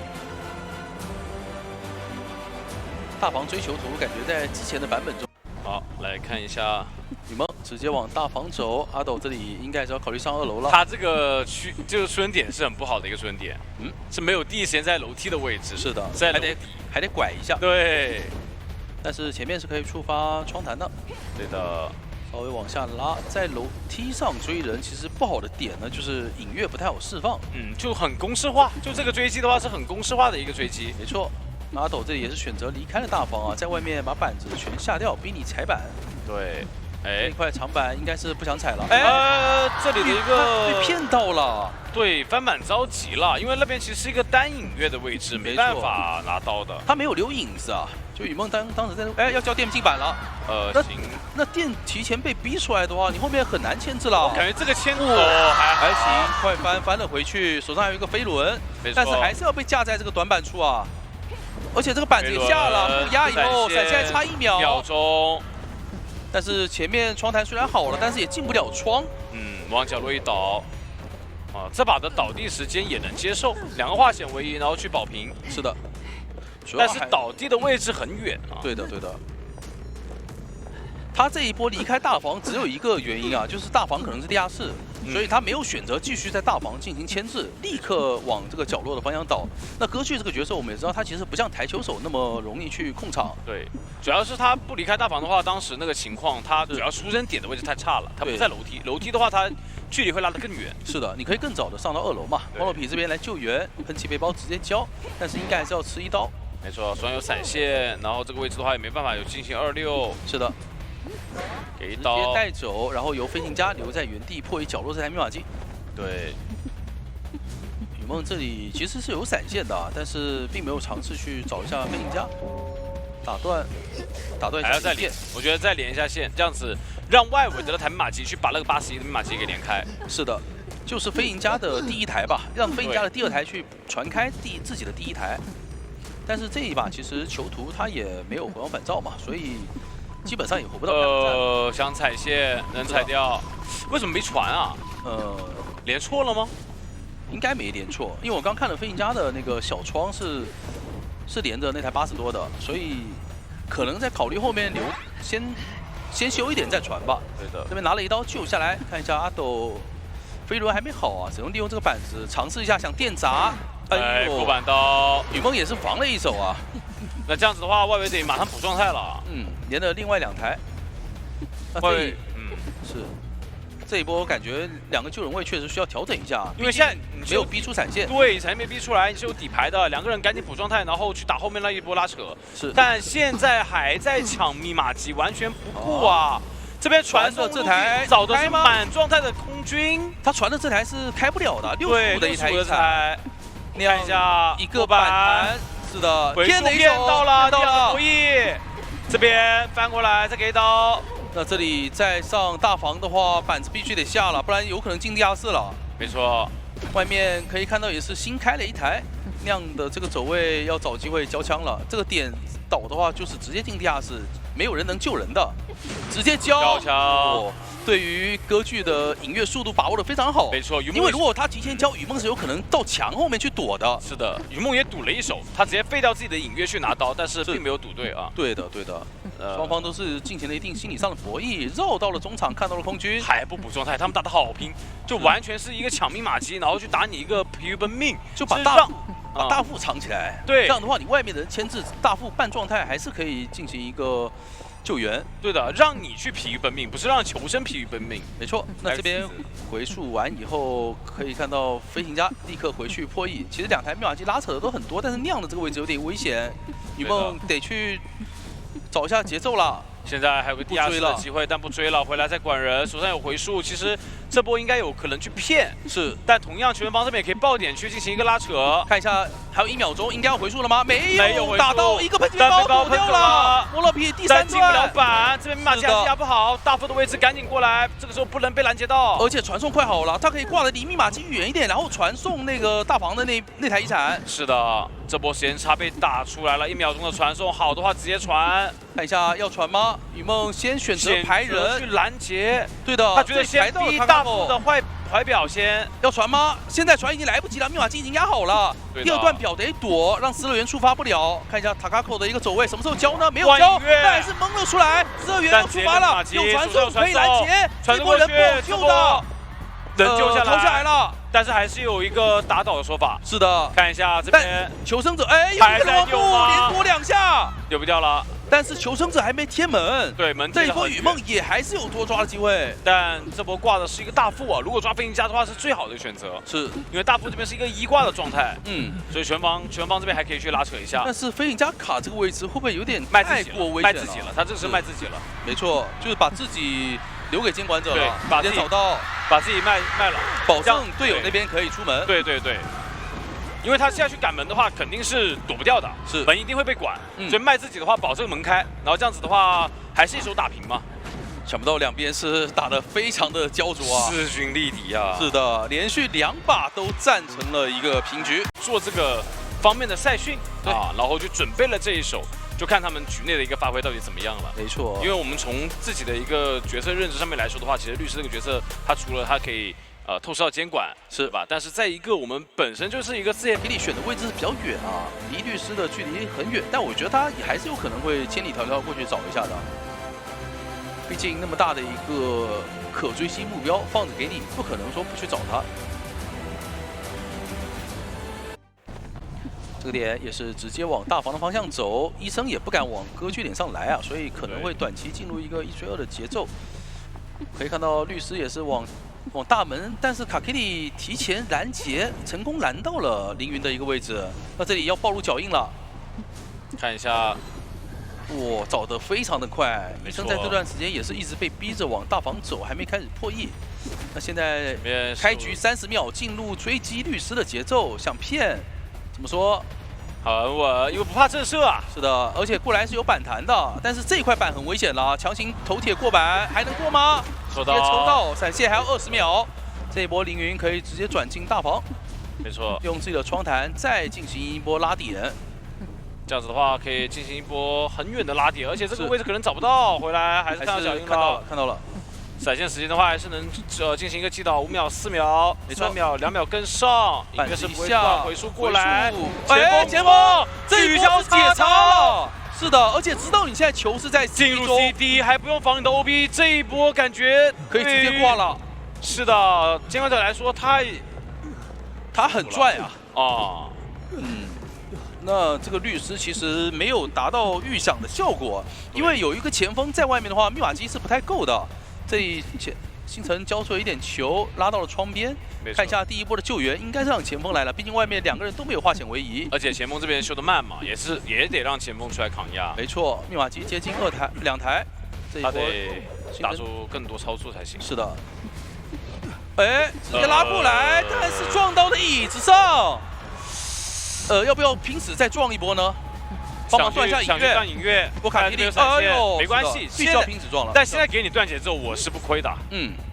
大房追球图感觉在之前的版本中，好，来看一下雨萌直接往大房走，阿斗这里应该是要考虑上2楼了。他这个这个出生点是很不好的一个出生点，是没有第一时间在楼梯的位置。是的，还得拐一下。对，但是前面是可以触发窗弹的。对的，稍微往下拉，在楼梯上追人，其实不好的点呢，就是隐月不太好释放。就很公式化，就这个追击的话是很公式化的一个追击。没错。阿斗这里也是选择离开了大房啊，在外面把板子全下掉，逼你踩板。对，这一块长板应该是不想踩了。这里的一个被骗到了，对，翻版着急了，因为那边其实是一个单隐月的位置，没办法拿刀的。他没有留影子啊，就雨梦当时在哎要交电进板了，行，那电提前被逼出来的话，你后面很难牵制了。我感觉这个牵还行，快翻了回去，手上还有一个飞轮，但是还是要被架在这个短板处啊。而且这个板子也下了，不压以后闪现还差1秒钟。但是前面窗台虽然好了，但是也进不了窗。往角落一倒。这把的倒地时间也能接受，2个化险为夷，然后去保平。是的，但是倒地的位置很远啊。对的。他这一波离开大房只有一个原因啊，就是大房可能是地下室，所以他没有选择继续在大房进行牵制，立刻往这个角落的方向倒。那歌剧这个角色我们也知道，他其实不像台球手那么容易去控场。对，主要是他不离开大房的话，当时那个情况，他主要出生点的位置太差了，他不在楼梯，楼梯的话他距离会拉得更远。是的，你可以更早的上到2楼嘛。王洛皮这边来救援，喷气背包直接交，但是应该还是要吃1刀。没错，手上有闪现，然后这个位置的话也没办法有进行26。是的。给1刀直接带走，然后由飞行家留在原地破译角落这台密码机。对，雨梦这里其实是有闪现的，但是并没有尝试去找一下飞行家，打断还要再连，我觉得再连一下线，这样子让外围的那台密码机去把那个81的密码机给连开。是的，就是飞行家的第1台吧，让飞行家的第2台去传开自己的第1台。但是这一把其实囚徒他也没有回光返照嘛，所以。基本上也活不到。想踩线能踩掉，为什么没传啊？连错了吗？应该没连错，因为我刚看了飞行家的那个小窗是连着那台80多的，所以可能在考虑后面留先修一点再传吧。对的。这边拿了1刀救下来，看一下阿斗飞轮还没好啊，只能利用这个板子尝试一下想电砸。哎呦，过板刀，雨梦也是防了一手啊。那这样子的话，外围得马上补状态了。连了另外2台。外围，是这一波感觉2个救人位确实需要调整一下，因为现在没有逼出闪现。对，闪现没逼出来，你是有底牌的，2个人赶紧补状态，然后去打后面那一波拉扯。是，但现在还在抢密码机，完全不顾啊。这边传送这台找的是满状态的空军，他传的这台是开不了的，65的一台。看一下一个板弹，是的，天的一手到了，博弈，这边翻过来再给1刀。那这里再上大房的话，板子必须得下了，不然有可能进地下室了。没错，外面可以看到也是新开了1台，亮的这个走位要找机会交枪了。这个点倒的话，就是直接进地下室，没有人能救人的，直接交枪。对于歌剧的隐跃速度把握的非常好，没错，因为如果他提前交，雨梦是有可能到墙后面去躲的。是的，雨梦也赌了一手，他直接废掉自己的隐跃去拿刀，但是并没有赌对啊。对的，双方都是进行了一定心理上的博弈，绕到了中场，看到了空军，还不补状态，他们打得好拼，就完全是一个抢密码机，然后去打你一个疲于奔命，就把大副藏起来。对，这样的话，你外面的人牵制，大副半状态还是可以进行一个。救援，对的，让你去疲于奔命，不是让求生疲于奔命。没错，那这边回溯完以后，可以看到飞行家立刻回去破译。其实2台密码机拉扯的都很多，但是亮的这个位置有点危险，雨梦得去找一下节奏了。现在还有个地下室的机会，但不追了，回来再管人，手上有回溯。其实这波应该有可能去骗，是，但同样球员方这边也可以爆点去进行一个拉扯。看一下，还有1秒钟，应该要回溯了吗？没有，打到一个喷气包躲掉了。莫洛皮第3段进不了板，这边密码机还是压不好，大副的位置赶紧过来，这个时候不能被拦截到。而且传送快好了，他可以挂的离密码机远一点，然后传送那个大房的那台遗产。是的，这波时间差被打出来了，1秒钟的传送，好的话直接传。看一下要传吗？雨梦先选择排人去拦截，对的，他觉得先逼大副的坏表现，要传吗？现在传已经来不及了，密码机已经压好了。第2段表得躲，让失乐园触发不了。看一下塔卡口的一个走位，什么时候交呢？没有交，但还是蒙了出来。失乐园要触发了，有传送可以拦截，这波人不好救的，人救下来，投下来了。但是还是有一个打倒的说法。是的，看一下这边求生者，哎，有一个王布连躲2下，丢不掉了。但是求生者还没贴门，对门这一波雨梦也还是有多抓的机会，但这波挂的是一个大副啊，如果抓飞行家的话是最好的选择，是因为大副这边是一个1挂的状态，所以全方这边还可以去拉扯一下。但是飞行家卡这个位置会不会有点太过危险了？卖自己了，他这个是卖自己了，没错，就是把自己留给监管者对了，把自己直接找到，把自己卖了，保证队友那边可以出门。对对对，因为他下去赶门的话，肯定是躲不掉的，是门一定会被管，嗯所以卖自己的话保证门开，然后这样子的话还是一手打平嘛。想不到两边是打得非常的焦灼啊！势均力敌啊！是的，连续2把都战成了一个平局。做这个方面的赛训对啊，然后就准备了这一手，就看他们局内的一个发挥到底怎么样了。没错，因为我们从自己的一个角色认知上面来说的话，其实律师这个角色，他除了他可以透视到监管，是吧？但是在一个我们本身就是一个自研给你选的位置是比较远啊，离律师的距离很远，但我觉得他也还是有可能会千里迢迢过去找一下的。毕竟那么大的一个可追星目标放着给你，不可能说不去找他。这个点也是直接往大房的方向走，医生也不敢往歌剧点上来啊，所以可能会短期进入一个1追2的节奏。可以看到律师也是往大门，但是卡基里提前拦截，成功拦到了凌云的一个位置。那这里要暴露脚印了，看一下。哇，找得非常的快。医没错生在这段时间也是一直被逼着往大房走，还没开始破译。那现在开局30秒进入追击律师的节奏，想骗，怎么说？很稳，因为不怕震慑啊。是的，而且过来是有板弹的，但是这一块板很危险了，强行头铁过板，还能过吗？抽直接抽到，闪现还要20秒。这一波凌云可以直接转进大房，没错，用自己的窗弹再进行一波拉点。这样子的话可以进行一波很远的拉点，而且这个位置可能找不到，回来还是看到脚印了。看到了。闪现时间的话，还是能进行一个击倒，5秒、4秒、3秒、2秒跟上，应该是不会断回速过来。前锋，这一波是解差了。是的，而且知道你现在球是在进入 CD， 还不用防你的 OB， 这一波感觉可以直接挂了。是的，监管者来说，他很拽啊。啊，那这个律师其实没有达到预想的效果，因为有一个前锋在外面的话，密码机是不太够的。这里星辰交出了一点球，拉到了窗边。看一下第一波的救援，应该是让前锋来了，毕竟外面2个人都没有化险为夷。而且前锋这边修的慢嘛，也得让前锋出来扛压。没错，密码机接近2台，这一波他得打出更多超速才行。是的。直接拉过来，但是撞到了椅子上。要不要拼死再撞一波呢？帮忙断一下引月，我卡基里，哎呦，没关系，必须要拼死撞了。但现在给你断节奏，我是不亏的。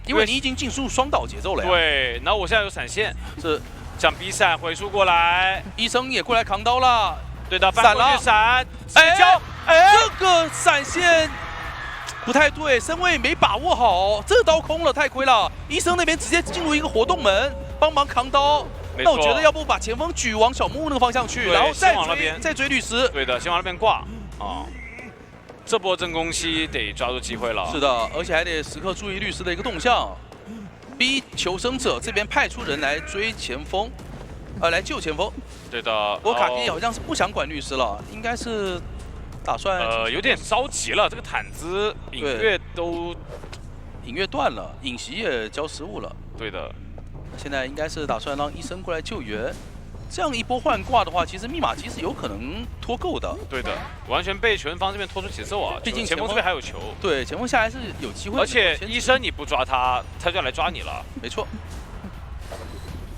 因为你已经进入双倒节奏了呀。对，然后我现在有闪现，是想逼闪回出过来，医生也过来扛刀了。对的，翻过去闪，这个闪现不太对，身位没把握好，这刀空了，太亏了。医生那边直接进入一个活动门，帮忙扛刀。那我觉得要不把前锋举往小木屋那个方向去，然后再追律师。对的，先往那边挂啊。这波真空期得抓住机会了。是的，而且还得时刻注意律师的一个动向，逼求生者这边派出人来追前锋，来救前锋。对的。不过卡基好像是不想管律师了，应该是打算有点着急了。这个毯子引月断了，尹席也交失误了。对的。现在应该是打算让医生过来救援，这样一波换挂的话，其实密码机是有可能拖够的。对的，完全被球员方这边拖出节奏啊！毕竟前锋这边还有球。对，前锋下来是有机会的。而且医生你不抓他，他就要来抓你了。没错。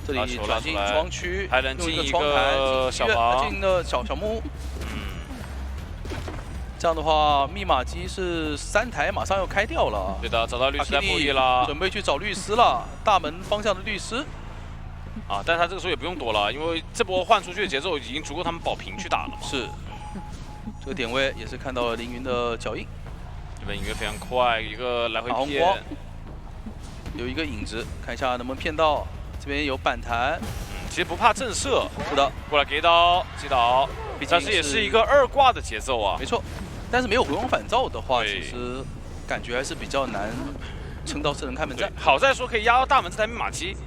这里转进窗区，还能进一个小房，进的小木屋。这样的话，密码机是3台，马上要开掉了。对的，找到律师在破译了，准备去找律师了。大门方向的律师。但是他这个时候也不用躲了，因为这波换出去的节奏已经足够他们保平去打了嘛。是。这个点位也是看到了凌云的脚印。这边引月非常快，一个来回骗。有一个影子，看一下能不能骗到。这边有板弹。其实不怕震慑。是的。过来给刀击倒，但是也是一个2挂的节奏啊。没错。但是没有回光返照的话，其实感觉还是比较难撑到智能开门战。好在说可以压到大门这台密码机。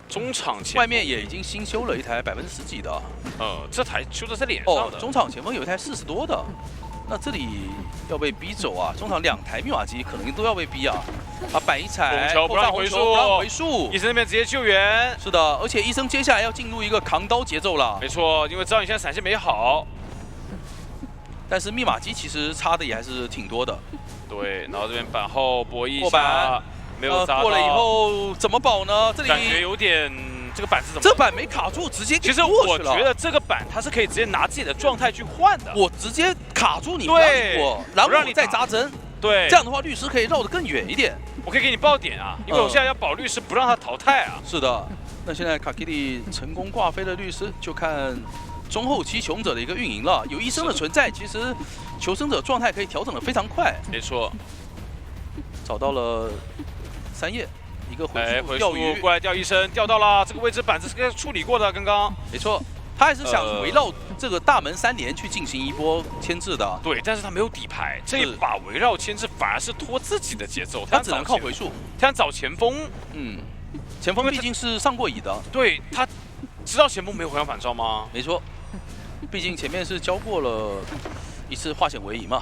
中场前外面也已经新修了一台10%几的。这台修的在脸上的。中场前锋有一台40多的，那这里要被逼走啊！中场2台密码机可能都要被逼啊！摆一踩，不让回速，医生那边直接救援。是的，而且医生接下来要进入一个扛刀节奏了。没错，因为知道你现在闪现没好。但是密码机其实差的也还是挺多的。对，然后这边板后博弈一过板下，没有砸到。过了以后怎么保呢？这里感觉有点这个板是怎么？这板没卡住，直接其实我觉得这个板它是可以直接拿自己的状态去换的。我直接卡住你，对，然后我再扎针。对，这样的话律师可以绕得更远一点。我可以给你爆点啊，因为我现在要保律师不让他淘汰啊。是的，那现在卡基里成功挂飞了律师，就看中后期求生者的一个运营了。有医生的存在，其实求生者状态可以调整得非常快。没错，找到了3叶，一个回回钓鱼过来钓医生，钓到了这个位置板子是处理过的，刚刚没错。他还是想围绕这个大门3连去进行一波牵制的。对，但是他没有底牌，这一把围绕牵制反而是拖自己的节奏，他只能靠回速，他想找前锋。前锋毕竟是上过乙的。对，他知道前锋没有回防反招吗？没错，毕竟前面是教过了一次化险为夷嘛。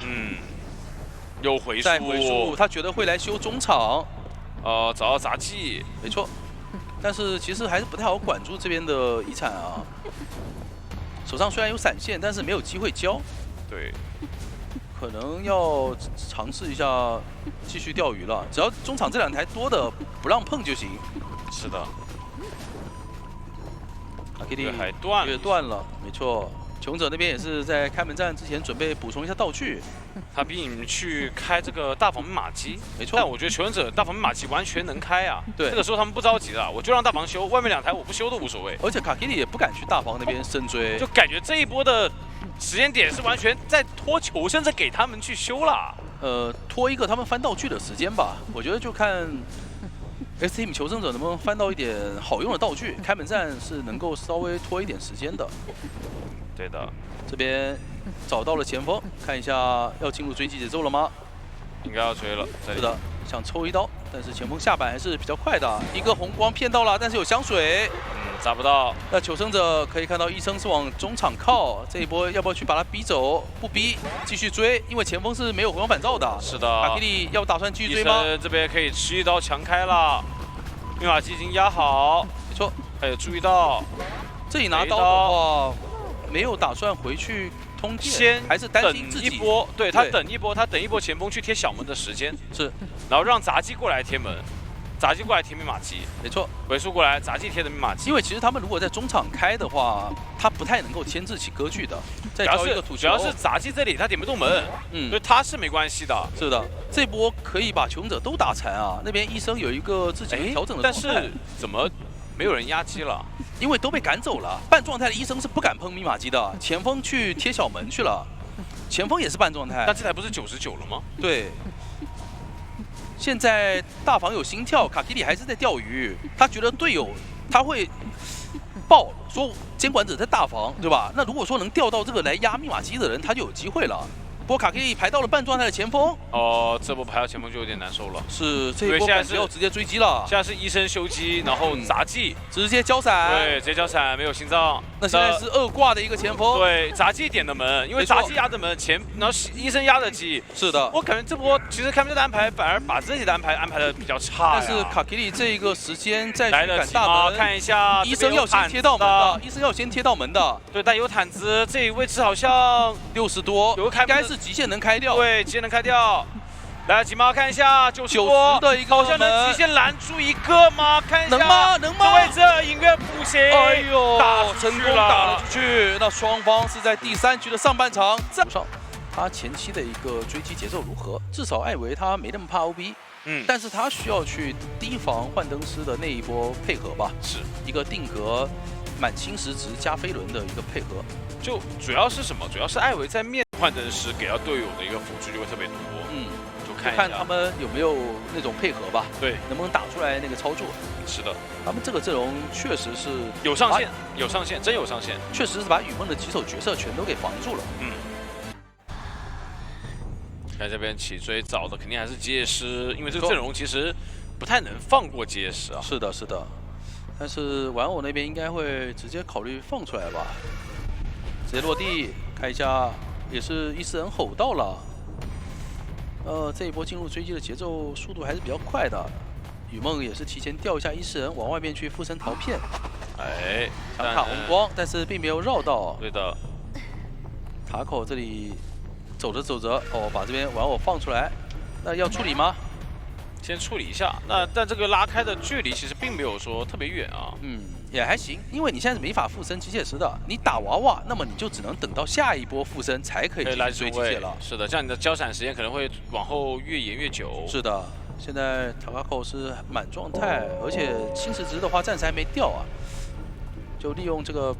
有回速，再回速，他觉得会来修中场。找到杂技，没错。但是其实还是不太好管住这边的遗产啊。手上虽然有闪现，但是没有机会交。对，可能要尝试一下继续钓鱼了。只要中场这2台多的不让碰就行。是的。阿 K D 还断了，没错。求生者那边也是在开门战之前准备补充一下道具。他逼你们去开这个大防马机，没错。但我觉得求生者大防马机完全能开啊。对，这个时候他们不着急了，我就让大防修，外面2台我不修都无所谓。而且卡基里也不敢去大防那边深追，就感觉这一波的时间点是完全在拖求生者给他们去修了。拖一个他们翻道具的时间吧。我觉得就看 X Team 求生者能不能翻到一点好用的道具，开门战是能够稍微拖一点时间的。对的，这边找到了前锋，看一下要进入追击节奏了吗？应该要追了。是的，想抽一刀，但是前锋下板还是比较快的。一个红光骗到了，但是有香水，砸不到。那求生者可以看到医生是往中场靠，这一波要不要去把他逼走？不逼，继续追，因为前锋是没有回防反照的。是的，卡基里要打算继续追吗？这边可以吃一刀强开了，密码机已经压好。没错，还有注意到这里拿刀的话。没有打算回去通电，还是担心自己等一波，对他等一波，他等一波前锋去贴小门的时间是，然后让杂技过来贴门，杂技过来贴密码机，没错，尾数过来，杂技贴的密码机。因为其实他们如果在中场开的话，他不太能够牵制起歌剧的。再交一个土球，主要是杂技这里他点不动门，所以他是没关系的。是的，这波可以把求生者都打残啊。那边医生有一个自己调整的状态，但是怎么没有人压机了？因为都被赶走了，半状态的医生是不敢碰密码机的，前锋去贴小门去了，前锋也是半状态。但这台不是99了吗？对。现在大防有心跳，卡基里还是在钓鱼，他觉得队友他会爆，说监管者在大防，对吧？那如果说能调到这个来压密码机的人，他就有机会了。不过卡基里排到了半状态的前锋，这波排到前锋就有点难受了。是，这一波感觉要直接追击了。现在是医生修机，然后杂技直接交闪，对，直接交闪，没有心脏。那现在是2挂的一个前锋，对，杂技点的门，因为杂技压的门前，然后医生压的机。是的，我感觉这波其实开门战的安排反而把自己的安排的比较差。但是卡基里这一个时间再去赶大门，看一下，医生要先贴到门的，医生要先贴到门的。对，但有毯子，这一位置好像60多，应该是极限能开掉。对，极限能开掉。来，几毛看一下，90的一个好像能极限拦住一个吗？看一下，能吗？能吗？这位置影院不行，哎呦，成功打了出去。那双方是在第3局的上半场上，他前期的一个追击节奏如何？至少艾维他没那么怕 OB，但是他需要去提防幻灯师的那一波配合吧，是一个定格满侵蚀值加飞轮的一个配合。就主要是什么？主要是艾维在面幻灯师给到队友的一个辅助就会特别多，就看他们有没有那种配合吧，对，能不能打出来那个操作？是的，他们这个阵容确实是有上限，有上限，真有上限，确实是把雨梦的几手角色全都给防住了。看这边起追找的肯定还是结师，因为这个阵容其实不太能放过结师啊。是的，是的。但是玩偶那边应该会直接考虑放出来吧，直接落地看一下，也是伊斯人吼到了。这一波进入追击的节奏速度还是比较快的。雨梦也是提前调一下伊斯人往外面去附身逃骗，想卡红光，但是并没有绕到。对的，塔口这里走着走着，把这边玩偶放出来，那要处理吗？先处理一下。但这个拉开的距离其实并没有说特别远啊。也还行，因为你现在是没法附身机械师的，你打娃娃，那么你就只能等到下一波附身才可以来追机械了。是的，这样你的交闪时间可能会往后越延越久。是的，现在塔卡口是满状态，而且侵蚀值的话暂时还没掉啊，就利用这个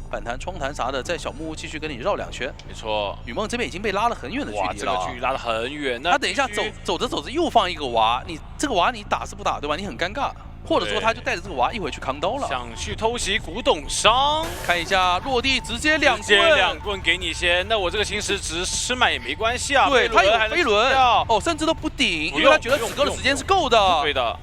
反弹、窗弹啥的，在小木屋继续跟你绕2圈。没错，雨梦这边已经被拉了很远的距离了。哇，这个距离拉得很远。那他等一下走着走着又放一个娃，你这个娃你打是不打对吧？你很尴尬。或者说他就带着这个娃一回去扛刀了，想去偷袭古董商，看一下落地直接2棍给你先，那我这个侵蚀值吃满也没关系啊。对，他有飞轮哦，甚至都不顶，因为他觉得止戈的时间是够的。对的，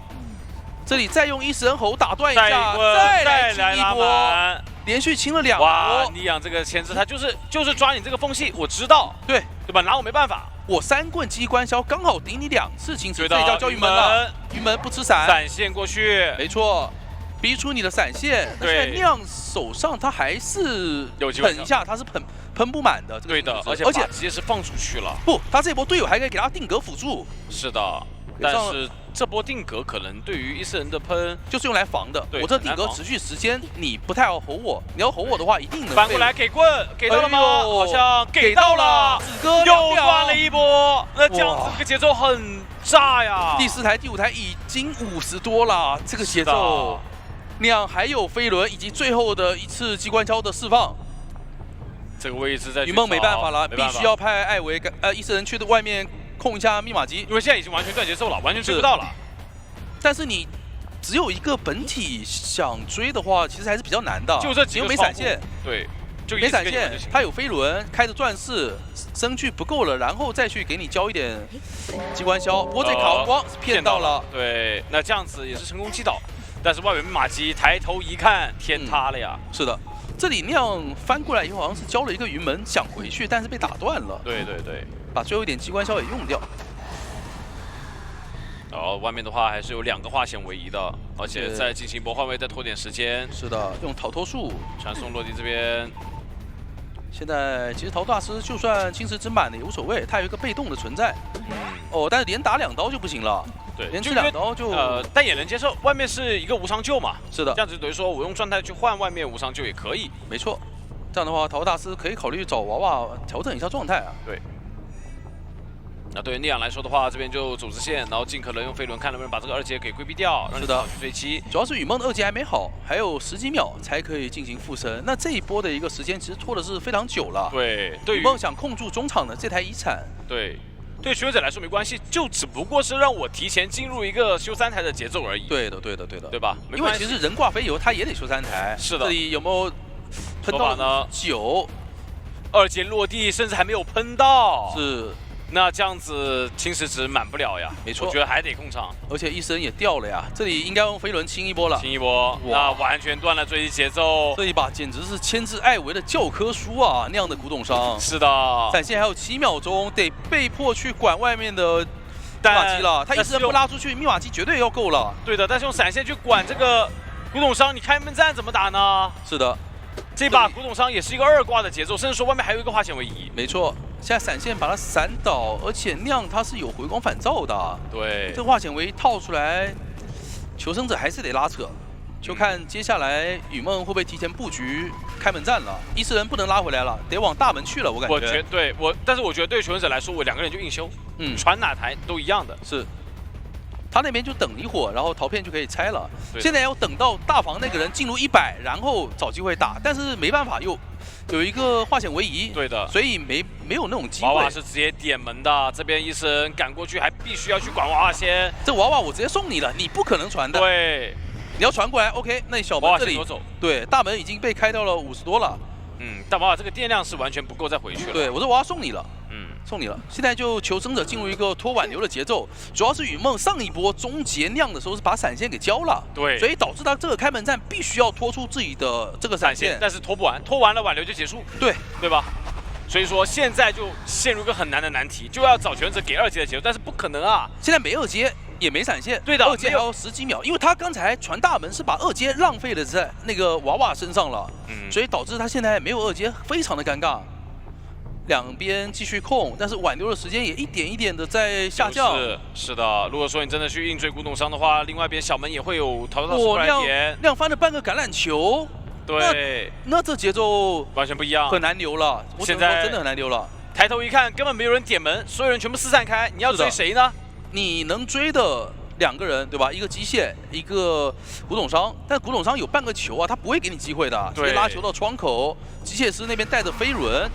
这里再用一神猴打断一下，再来清一波，连续清了2波。哇，你养这个牵制，他就是抓你这个缝隙，我知道，对吧？拿我没办法。我3棍机关消刚好顶你2次侵蚀，这叫叫云门了。云门不吃闪，闪现过去，没错，逼出你的闪现。对，酿手上他还是喷一下，他是喷不满的。对的，而且直接是放出去了。不，他这波队友还可以给他定格辅助。是的，但是这波定格可能对于伊斯人的喷就是用来防的。我这定格持续时间，你不太要吼我，你要吼我的话，一定能翻过来给棍，给到了吗？好像给到了，又断了一波。那这样子这个节奏很炸呀！第4台、第5台已经50多了，这个节奏，酿还有飞轮以及最后的一次机关枪的释放。这个位置在雨梦没办法了，必须要派艾维伊斯人去的外面控一下密码机，因为现在已经完全断节奏了，完全追不到了。但是你只有一个本体想追的话，其实还是比较难的。就这几个没闪现，对，就没闪现，他有飞轮，开着转世，生距不够了，然后再去给你交一点机关消。不过这卡光是骗到了，对，那这样子也是成功击倒。但是外围密码机抬头一看，天塌了呀！是的。这里酿翻过来以后，好像是交了一个云门想回去，但是被打断了。对对对，把最后一点机关消也用掉。然后外面的话还是有2个化险为夷的，而且再进行一波换位，再拖点时间。是的，用逃脱术传送落地这边。现在其实桃大师就算侵蚀值满了也无所谓，他有一个被动的存在。哦，但是连打2刀就不行了。对，连吃2刀就但也能接受。外面是一个无伤救嘛？是的，这样子等于说我用状态去换外面无伤救也可以。没错，这样的话，桃大师可以考虑找娃娃调整一下状态啊。对。那对于聂阳来说的话，这边就走直线，然后尽可能用飞轮看能不能把这个2阶给规避掉，让你跑去追击。主要是雨梦的2阶还没好，还有10几秒才可以进行附身。那这一波的一个时间其实拖的是非常久了。对，雨梦想控住中场的这台遗产。对。对学者来说没关系，就只不过是让我提前进入一个修3台的节奏而已。对的，对的，对的，对吧？因为其实人挂飞游他也得修3台。是的。这里有没有喷到呢？9， 2阶落地，甚至还没有喷到。是。那这样子侵蚀值满不了呀。没错，我觉得还得控场。而且医生也掉了呀，这里应该用飞轮清一波了。清一波，那完全断了追击节奏。这一把简直是牵制艾维的教科书啊！那样的古董伤。是的。闪现还有7秒钟，得被迫去管外面的密码机了。他一时不拉出去，密码机绝对要够了。对的，但是用闪现去管这个古董伤，你开门战怎么打呢？是的。这把古董伤也是一个2挂的节奏，甚至说外面还有一个化险为夷。没错，现在闪现把它闪倒，而且酿它是有回光返照的。对，这个化险为夷套出来，求生者还是得拉扯，就看接下来雨梦会不会提前布局开门战了。伊斯人不能拉回来了，得往大门去了，我感觉。但是我觉得对求生者来说，我2个人就硬修，传哪台都一样的。是。他那边就等一会儿，然后陶片就可以拆了。现在要等到大房那个人进入100，然后找机会打，但是没办法，有一个化险为夷。对的，所以没有那种机会。娃娃是直接点门的，这边医生赶过去还必须要去管娃娃先。这娃娃我直接送你了，你不可能传的。对，你要传过来 ，OK， 那小门这里对大门已经被开掉了50多了。但娃娃这个电量是完全不够再回去了。对，我这娃娃送你了。送你了，现在就求生者进入一个拖挽留的节奏，主要是雨梦上一波终结酿的时候是把闪现给交了，对，所以导致他这个开门战必须要拖出自己的这个闪现，但是拖不完，拖完了挽留就结束，对吧？所以说现在就陷入一个很难的难题，就要找求生者给2阶的节奏，但是不可能啊，现在没2阶也没闪现，对的，2阶还要10几秒，因为他刚才传大门是把2阶浪费了在那个娃娃身上了，所以导致他现在没有2阶，非常的尴尬。两边继续控，但是挽留的时间也一点一点的在下降。是的，如果说你真的去硬追古董商的话，另外一边小门也会有淘到出来点，亮翻了半个橄榄球。对，那这节奏完全不一样，很难留了。我现在真的很难留了。抬头一看，根本没有人点门，所有人全部四散开，你要追谁呢？你能追的2个人，对吧？一个机械，一个古董商。但古董商有半个球啊，他不会给你机会的，直接拉球到窗口。机械师那边带着飞轮，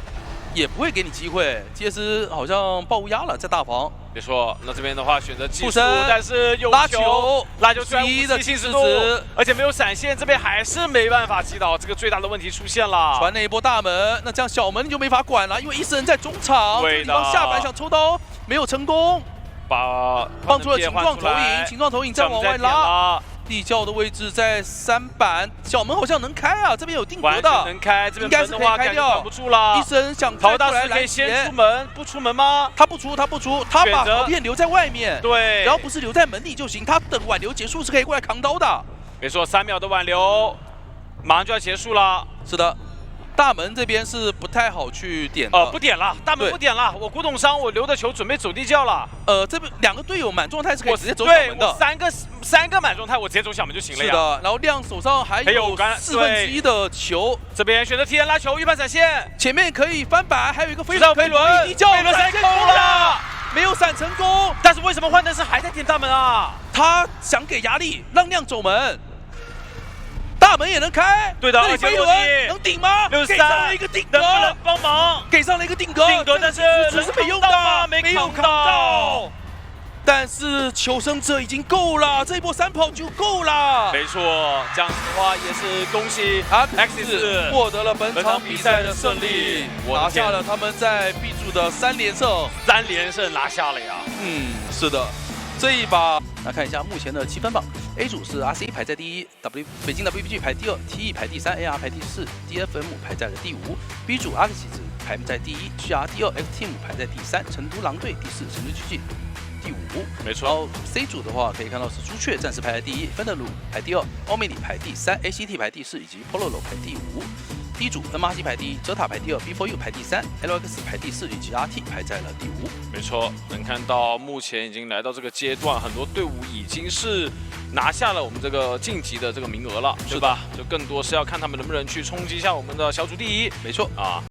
也不会给你机会。机械师好像爆乌鸦了，在大房。没错，那这边的话选择技术，身但是有拉球虽然1的60度，而且没有闪现，这边还是没办法击倒，这个最大的问题出现了。传了一波大门，那这样小门你就没法管了，因为伊斯人在中场，这个地方下板想抽刀没有成功，把放出了形状投影，再往外拉。地窖的位置在3板，小门好像能开啊，这边有定格的，能开，这边应该是可以开掉，管不住了。医生想陶大师可以先出门，不出门吗？他不出，他把陶片留在外面，对，只要不是留在门里就行，他等挽留结束是可以过来扛刀的。没错，3秒的挽留，马上就要结束了。是的。大门这边是不太好去点的，不点了，大门不点了。我古董商，我留的球准备走地窖了。这边2个队友满状态是可以直接走小门的。对，三个满状态，我直接走小门就行了呀。是的，然后亮手上还有1/4的球，这边选择提前拉球，预判闪现，前面可以翻板，还有一个飞轮飞轮闪成功了，没有闪成功。但是为什么幻灯师还在点大门啊？他想给压力，让亮走门。大门也能开，对的，这里飞轮能顶吗？给上了一个定格，能不能帮忙？给上了一个定格，但是只是没用的，没有扛到。但是求生者已经够了，这一波3跑就够了。没错，这样子的话也是恭喜 Axis 获得了本场比赛的胜利，拿下了他们在 B 组的3连胜，3连胜拿下了呀。是的。这一把，那看一下目前的积分榜 ，A 组是 RC 排在第1，北京 WPG 排第2 ，TE 排第3，AR 排第4，DFM 排在了第5。B 组 Axis 排在第1，GR 第2，X Team 排在第3，成都狼队第4，神之狙击第5。没错。然后 C 组的话，可以看到是朱雀暂时排在第1，芬德鲁排第2，欧美里排第3，ACT 排第4，以及 Pololo 排第5。D 组 NRC 排第1，泽塔排第2，B4U 排第3，LX 排第4，以及 RT 排在了第5。没错，能看到目前已经来到这个阶段，很多队伍已经是拿下了我们这个晋级的这个名额了，对吧？就更多是要看他们能不能去冲击一下我们的小组第1。没错啊。